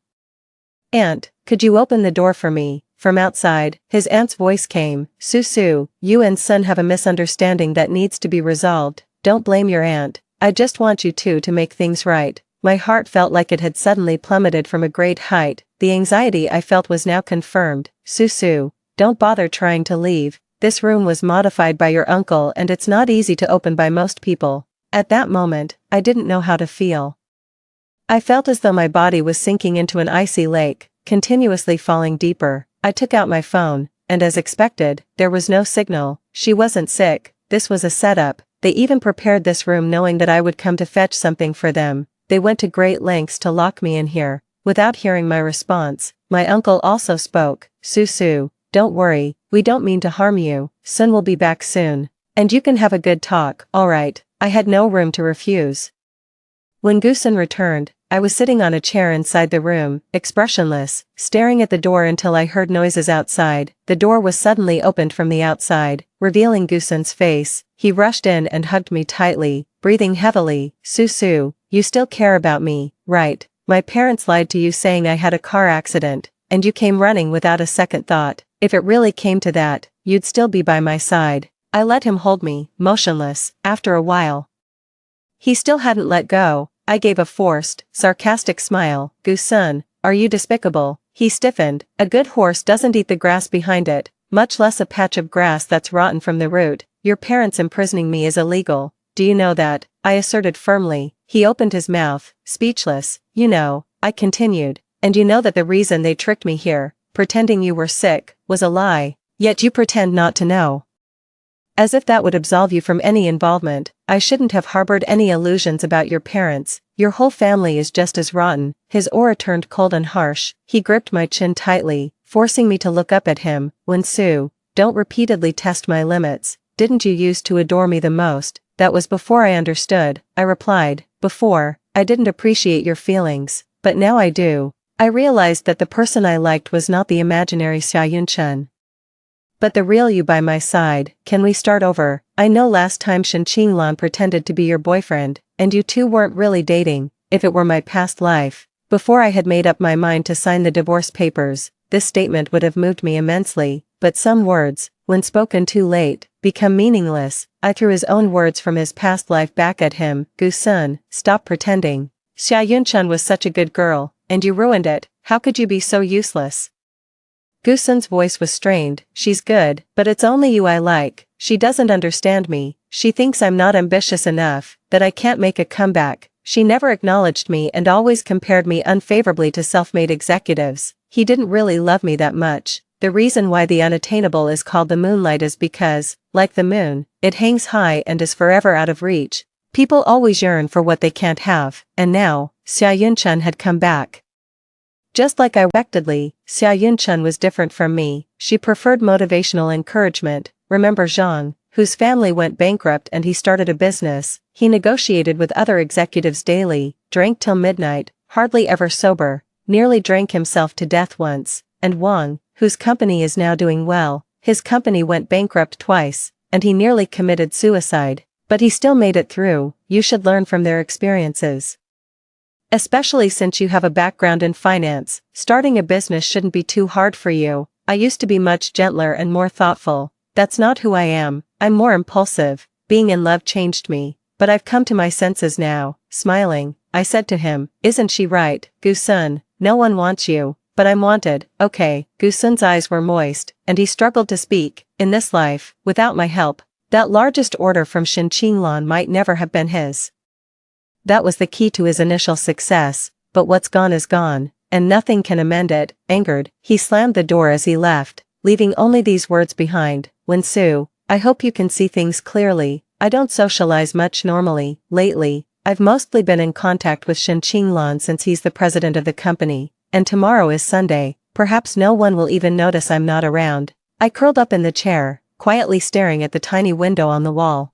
Aunt, could you open the door for me? From outside, his aunt's voice came, Su, you and Sun have a misunderstanding that needs to be resolved. Don't blame your aunt. I just want you two to make things right. My heart felt like it had suddenly plummeted from a great height. The anxiety I felt was now confirmed. Su, don't bother trying to leave. This room was modified by your uncle and it's not easy to open by most people. At that moment, I didn't know how to feel. I felt as though my body was sinking into an icy lake, continuously falling deeper. I took out my phone, and as expected, there was no signal. She wasn't sick. This was a setup. They even prepared this room knowing that I would come to fetch something for them. They went to great lengths to lock me in here. Without hearing my response, my uncle also spoke. Su, don't worry, we don't mean to harm you. Sun will be back soon. And you can have a good talk. Alright. I had no room to refuse. When Gusun returned, I was sitting on a chair inside the room, expressionless, staring at the door until I heard noises outside. The door was suddenly opened from the outside, revealing Gusun's face. He rushed in and hugged me tightly, breathing heavily. Su, you still care about me, right? My parents lied to you saying I had a car accident, and you came running without a second thought. If it really came to that, you'd still be by my side. I let him hold me, motionless, after a while. He still hadn't let go. I gave a forced, sarcastic smile. Gusun, are you despicable? He stiffened. A good horse doesn't eat the grass behind it, much less a patch of grass that's rotten from the root. Your parents imprisoning me is illegal. Do you know that? I asserted firmly. He opened his mouth, speechless. You know, I continued. And you know that the reason they tricked me here, pretending you were sick, was a lie, yet you pretend not to know. As if that would absolve you from any involvement. I shouldn't have harbored any illusions about your parents. Your whole family is just as rotten. His aura turned cold and harsh. He gripped my chin tightly, forcing me to look up at him. When Sue, don't repeatedly test my limits. Didn't you used to adore me the most? That was before I understood, I replied. Before, I didn't appreciate your feelings, but now I do. I realized that the person I liked was not the imaginary Xiaoyun-chun, but the real you by my side. Can we start over? I know last time Shen Qinglan pretended to be your boyfriend, and you two weren't really dating. If it were my past life, before I had made up my mind to sign the divorce papers, this statement would have moved me immensely, but some words, when spoken too late, become meaningless. I threw his own words from his past life back at him. Gusun, stop pretending. Xiaoyun-chun was such a good girl, and you ruined it. How could you be so useless? Gusun's voice was strained. She's good, but it's only you I like. She doesn't understand me. She thinks I'm not ambitious enough, that I can't make a comeback. She never acknowledged me and always compared me unfavorably to self-made executives. He didn't really love me that much. The reason why the unattainable is called the moonlight is because, like the moon, it hangs high and is forever out of reach. People always yearn for what they can't have, and now, Xiaoyun-chun had come back. Just like I expectedly, Xiaoyun-chun was different from me. She preferred motivational encouragement. Remember Zhang, whose family went bankrupt and he started a business. He negotiated with other executives daily, drank till midnight, hardly ever sober, nearly drank himself to death once. And Wang, whose company is now doing well, his company went bankrupt twice, and he nearly committed suicide. But he still made it through. You should learn from their experiences. Especially since you have a background in finance, starting a business shouldn't be too hard for you. I used to be much gentler and more thoughtful. That's not who I am. I'm more impulsive. Being in love changed me. But I've come to my senses now. Smiling, I said to him, isn't she right, Gusun? No one wants you, but I'm wanted. Okay. Gusun's eyes were moist, and he struggled to speak. In this life, without my help, that largest order from Shen Qinglan might never have been his. That was the key to his initial success, but what's gone is gone, and nothing can amend it. Angered, he slammed the door as he left, leaving only these words behind. When Sue, I hope you can see things clearly. I don't socialize much normally. Lately, I've mostly been in contact with Shen Qinglan since he's the president of the company, and tomorrow is Sunday. Perhaps no one will even notice I'm not around. I curled up in the chair, quietly staring at the tiny window on the wall.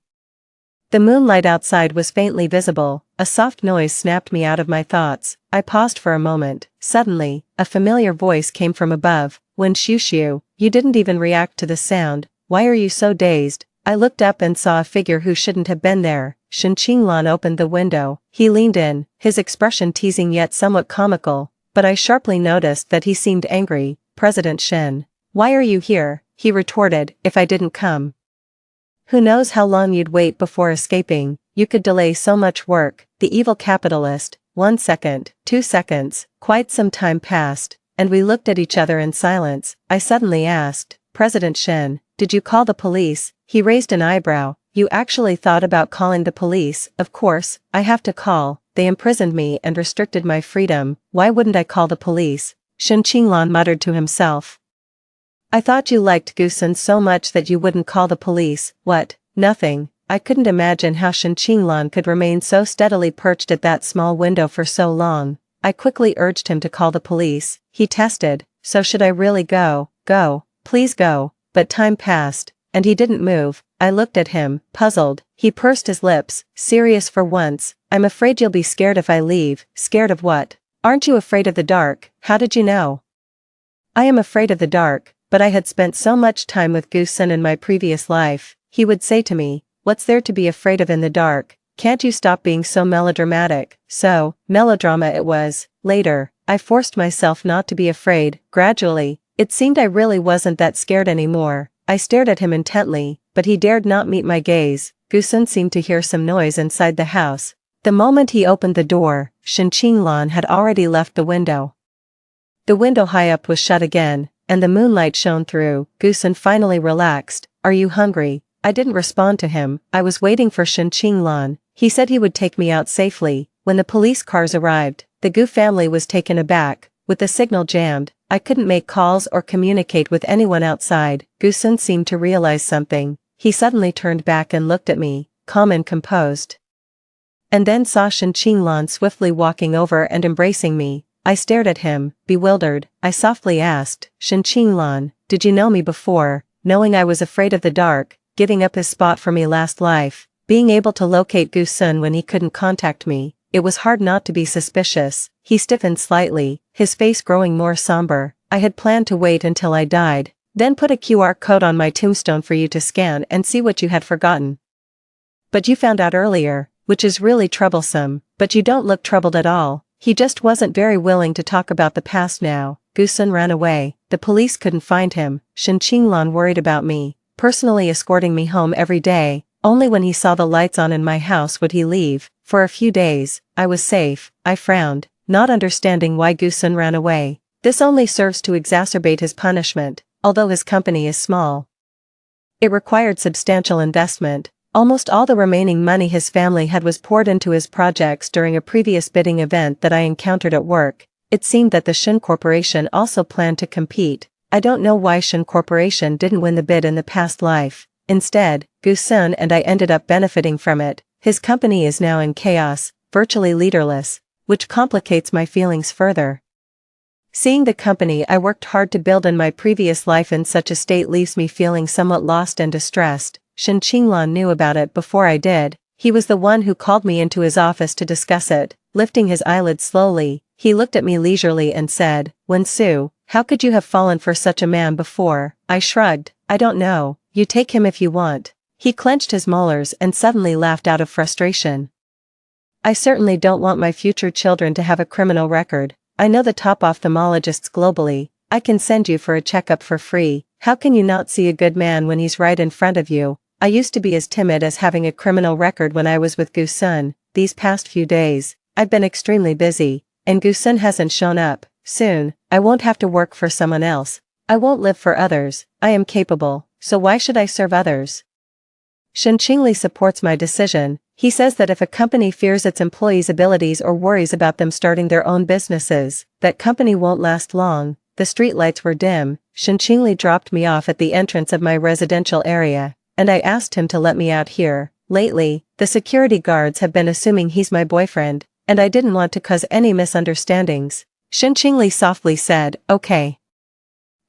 The moonlight outside was faintly visible. A soft noise snapped me out of my thoughts. I paused for a moment. Suddenly, a familiar voice came from above. When Xiu, you didn't even react to the sound. Why are you so dazed? I looked up and saw a figure who shouldn't have been there. Shen Qinglan opened the window. He leaned in, his expression teasing yet somewhat comical, but I sharply noticed that he seemed angry. President Shen, why are you here? He retorted. If I didn't come, who knows how long you'd wait before escaping. You could delay so much work. The evil capitalist. 1 second, 2 seconds, quite some time passed, and we looked at each other in silence. I suddenly asked, President Shen, did you call the police? He raised an eyebrow. You actually thought about calling the police? Of course, I have to call. They imprisoned me and restricted my freedom. Why wouldn't I call the police? Shen Qinglan muttered to himself. I thought you liked Gusun so much that you wouldn't call the police. What? Nothing. I couldn't imagine how Shen Qinglan could remain so steadily perched at that small window for so long. I quickly urged him to call the police. He tested. So should I really go? Go. Please go. But time passed, and he didn't move. I looked at him, puzzled. He pursed his lips, serious for once. I'm afraid you'll be scared if I leave. Scared of what? Aren't you afraid of the dark? How did you know? I am afraid of the dark. But I had spent so much time with Gusun in my previous life. He would say to me, what's there to be afraid of in the dark? Can't you stop being so melodramatic? So, melodrama it was. Later, I forced myself not to be afraid. Gradually, it seemed I really wasn't that scared anymore. I stared at him intently, but he dared not meet my gaze. Gusun seemed to hear some noise inside the house. The moment he opened the door, Shen Qinglan had already left the window. The window high up was shut again, and the moonlight shone through. Gusun finally relaxed. "Are you hungry?" I didn't respond to him. I was waiting for Shen Qinglan. He said he would take me out safely. When the police cars arrived, the Gu family was taken aback. With the signal jammed, I couldn't make calls or communicate with anyone outside. Gusun seemed to realize something. He suddenly turned back and looked at me, calm and composed. And then saw Shen Qinglan swiftly walking over and embracing me. I stared at him, bewildered. I softly asked, "Shen Qinglan, did you know me before?" Knowing I was afraid of the dark, giving up his spot for me last life, being able to locate Gusun when he couldn't contact me, it was hard not to be suspicious. He stiffened slightly, his face growing more somber. "I had planned to wait until I died, then put a QR code on my tombstone for you to scan and see what you had forgotten. But you found out earlier, which is really troublesome, but you don't look troubled at all." He just wasn't very willing to talk about the past now. Gusun ran away. The police couldn't find him. Shen Qinglan worried about me, personally escorting me home every day. Only when he saw the lights on in my house would he leave. For a few days, I was safe. I frowned, not understanding why Gusun ran away. This only serves to exacerbate his punishment, although his company is small. It required substantial investment. Almost all the remaining money his family had was poured into his projects during a previous bidding event that I encountered at work. It seemed that the Shen Corporation also planned to compete. I don't know why Shen Corporation didn't win the bid in the past life. Instead, Gusun and I ended up benefiting from it. His company is now in chaos, virtually leaderless, which complicates my feelings further. Seeing the company I worked hard to build in my previous life in such a state leaves me feeling somewhat lost and distressed. Shen Qinglan knew about it before I did. He was the one who called me into his office to discuss it. Lifting his eyelids slowly, he looked at me leisurely and said, "Wen-Su, how could you have fallen for such a man before?" I shrugged. "I don't know. You take him if you want." He clenched his molars and suddenly laughed out of frustration. "I certainly don't want my future children to have a criminal record. I know the top ophthalmologists globally. I can send you for a checkup for free. How can you not see a good man when he's right in front of you?" I used to be as timid as having a criminal record when I was with Gusun. These past few days, I've been extremely busy, and Gusun hasn't shown up. Soon, I won't have to work for someone else. I won't live for others. I am capable, so why should I serve others? Shen Qingli supports my decision. He says that if a company fears its employees' abilities or worries about them starting their own businesses, that company won't last long. The streetlights were dim. Shen Qingli dropped me off at the entrance of my residential area, and I asked him to let me out here. Lately, the security guards have been assuming he's my boyfriend, and I didn't want to cause any misunderstandings. Shen Qingli softly said, "Okay.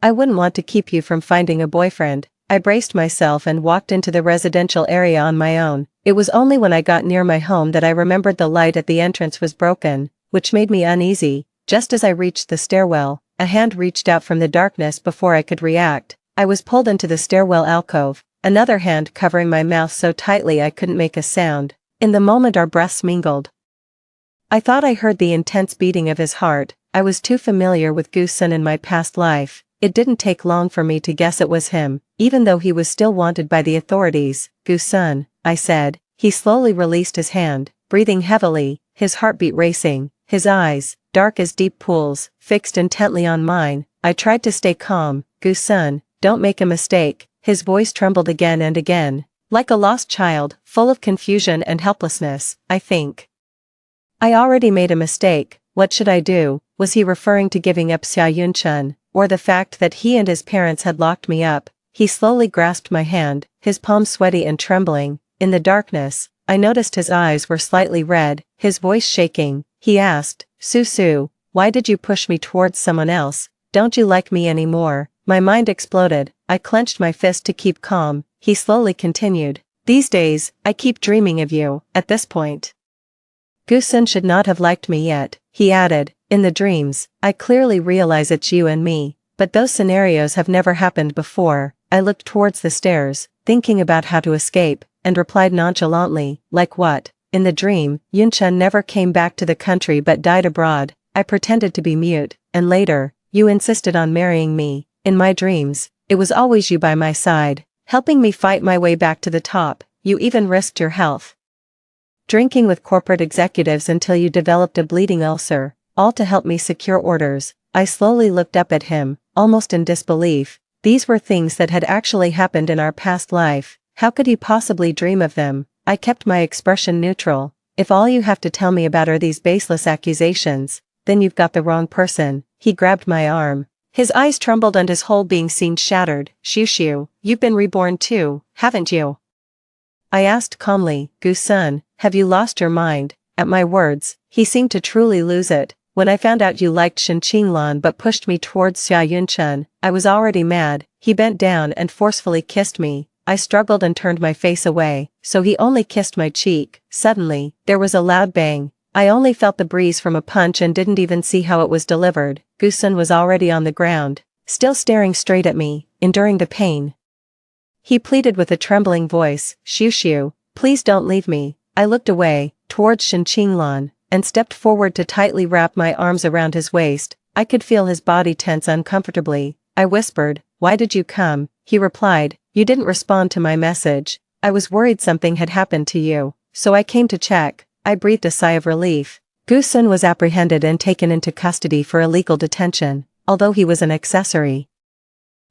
I wouldn't want to keep you from finding a boyfriend." I braced myself and walked into the residential area on my own. It was only when I got near my home that I remembered the light at the entrance was broken, which made me uneasy. Just as I reached the stairwell, a hand reached out from the darkness before I could react. I was pulled into the stairwell alcove, another hand covering my mouth so tightly I couldn't make a sound. In the moment our breaths mingled. I thought I heard the intense beating of his heart. I was too familiar with Gusun in my past life. It didn't take long for me to guess it was him, even though he was still wanted by the authorities. "Gusun," I said. He slowly released his hand, breathing heavily, his heartbeat racing, his eyes, dark as deep pools, fixed intently on mine. I tried to stay calm. "Gusun, don't make a mistake." His voice trembled again and again, like a lost child, full of confusion and helplessness. "I think I already made a mistake. What should I do?" Was he referring to giving up Xia Yunchun, or the fact that he and his parents had locked me up? He slowly grasped my hand, his palms sweaty and trembling. In the darkness, I noticed his eyes were slightly red, his voice shaking. He asked, Su, why did you push me towards someone else? Don't you like me anymore?" My mind exploded. I clenched my fist to keep calm. He slowly continued, "These days, I keep dreaming of you." At this point, Gusun should not have liked me yet. He added, "In the dreams, I clearly realize it's you and me, but those scenarios have never happened before." I looked towards the stairs, thinking about how to escape, and replied nonchalantly, "Like what?" "In the dream, Yunchun never came back to the country but died abroad. I pretended to be mute, and later, you insisted on marrying me. In my dreams, it was always you by my side, helping me fight my way back to the top. You even risked your health, drinking with corporate executives until you developed a bleeding ulcer, all to help me secure orders. I slowly looked up at him, almost in disbelief. These were things that had actually happened in our past life. How could he possibly dream of them? I kept my expression neutral. If all you have to tell me about are these baseless accusations, then you've got the wrong person. He grabbed my arm. His eyes trembled and his whole being seemed shattered. Shushu, you've been reborn too, haven't you? I asked calmly. Gu-sun, have you lost your mind? At my words, he seemed to truly lose it. When I found out you liked Shen Qinglan but pushed me towards Xia Yunchen, I was already mad. He bent down and forcefully kissed me. I struggled and turned my face away, so he only kissed my cheek. Suddenly, there was a loud bang. I only felt the breeze from a punch and didn't even see how it was delivered. Gu-sun was already on the ground, still staring straight at me, enduring the pain. He pleaded with a trembling voice, Shushu, please don't leave me. I looked away, towards Shen Qinglan, and stepped forward to tightly wrap my arms around his waist. I could feel his body tense uncomfortably. I whispered, why did you come? He replied, you didn't respond to my message. I was worried something had happened to you, so I came to check. I breathed a sigh of relief. Gu-sun was apprehended and taken into custody for illegal detention, although he was an accessory.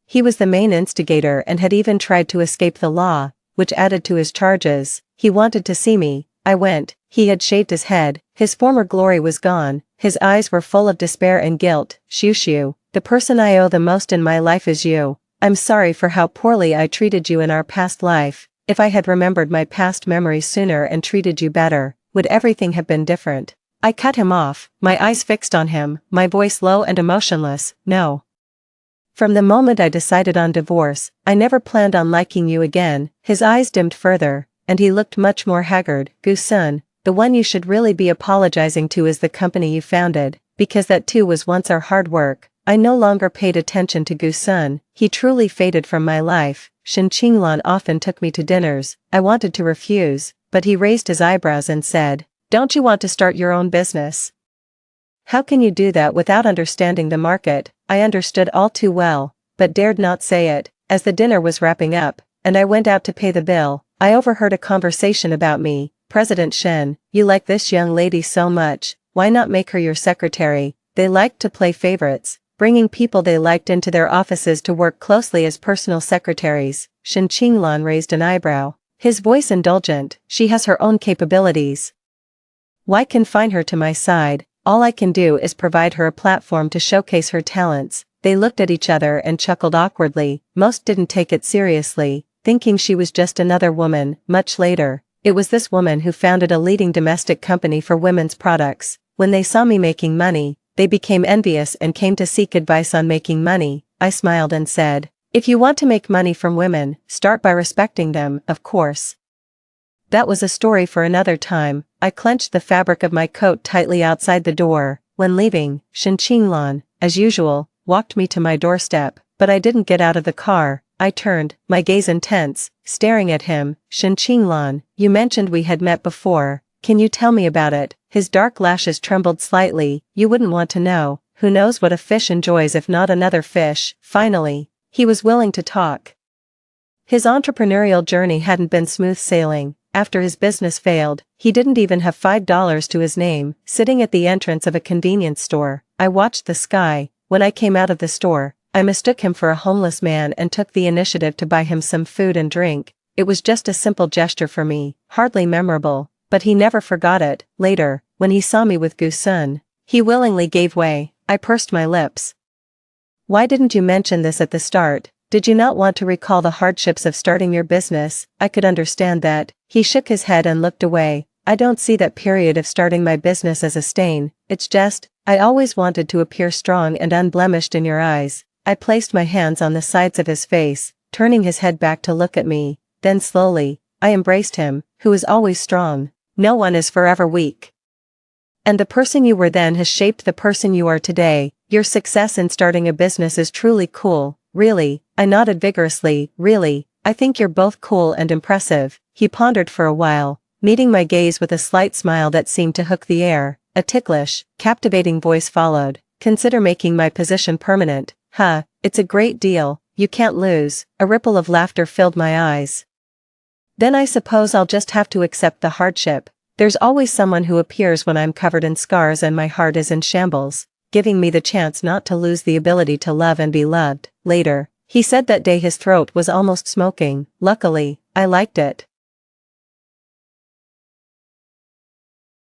He was the main instigator and had even tried to escape the law, which added to his charges. He wanted to see me. I went. He had shaved his head. His former glory was gone. His eyes were full of despair and guilt. Shushu, the person I owe the most in my life is you. I'm sorry for how poorly I treated you in our past life. If I had remembered my past memories sooner and treated you better, would everything have been different? I cut him off, my eyes fixed on him, my voice low and emotionless. No. From the moment I decided on divorce, I never planned on liking you again. His eyes dimmed further, and he looked much more haggard. Gu-sun, the one you should really be apologizing to is the company you founded, because that too was once our hard work. I no longer paid attention to Gu-sun. He truly faded from my life. Shen Qinglan often took me to dinners. I wanted to refuse, but he raised his eyebrows and said, don't you want to start your own business? How can you do that without understanding the market? I understood all too well, but dared not say it. As the dinner was wrapping up, and I went out to pay the bill, I overheard a conversation about me. President Shen, you like this young lady so much, why not make her your secretary? They liked to play favorites, bringing people they liked into their offices to work closely as personal secretaries. Shen Qinglan raised an eyebrow, his voice indulgent. She has her own capabilities. Why confine her to my side? All I can do is provide her a platform to showcase her talents. They looked at each other and chuckled awkwardly. Most didn't take it seriously, thinking she was just another woman. Much later, it was this woman who founded a leading domestic company for women's products. When they saw me making money, they became envious and came to seek advice on making money. I smiled and said, if you want to make money from women, start by respecting them, of course. That was a story for another time. I clenched the fabric of my coat tightly outside the door. When leaving, Shen Qinglan, as usual, walked me to my doorstep, but I didn't get out of the car. I turned, my gaze intense, staring at him. Shen Qinglan, you mentioned we had met before. Can you tell me about it? His dark lashes trembled slightly. You wouldn't want to know. Who knows what a fish enjoys if not another fish? Finally, he was willing to talk. His entrepreneurial journey hadn't been smooth sailing. After his business failed, he didn't even have $5 to his name. Sitting at the entrance of a convenience store, I watched the sky. When I came out of the store, I mistook him for a homeless man and took the initiative to buy him some food and drink. It was just a simple gesture for me, hardly memorable, but he never forgot it. Later, when he saw me with Gu-sun, he willingly gave way. I pursed my lips. Why didn't you mention this at the start? Did you not want to recall the hardships of starting your business? I could understand that. He shook his head and looked away. I don't see that period of starting my business as a stain. It's just, I always wanted to appear strong and unblemished in your eyes. I placed my hands on the sides of his face, turning his head back to look at me. Then slowly, I embraced him, who is always strong. No one is forever weak. And the person you were then has shaped the person you are today. Your success in starting a business is truly cool. Really? I nodded vigorously. Really? I think you're both cool and impressive. He pondered for a while, meeting my gaze with a slight smile that seemed to hook the air. A ticklish, captivating voice followed. Consider making my position permanent. Huh, it's a great deal, you can't lose. A ripple of laughter filled my eyes. Then I suppose I'll just have to accept the hardship. There's always someone who appears when I'm covered in scars and my heart is in shambles, giving me the chance not to lose the ability to love and be loved. Later, he said that day his throat was almost smoking. Luckily, I liked it.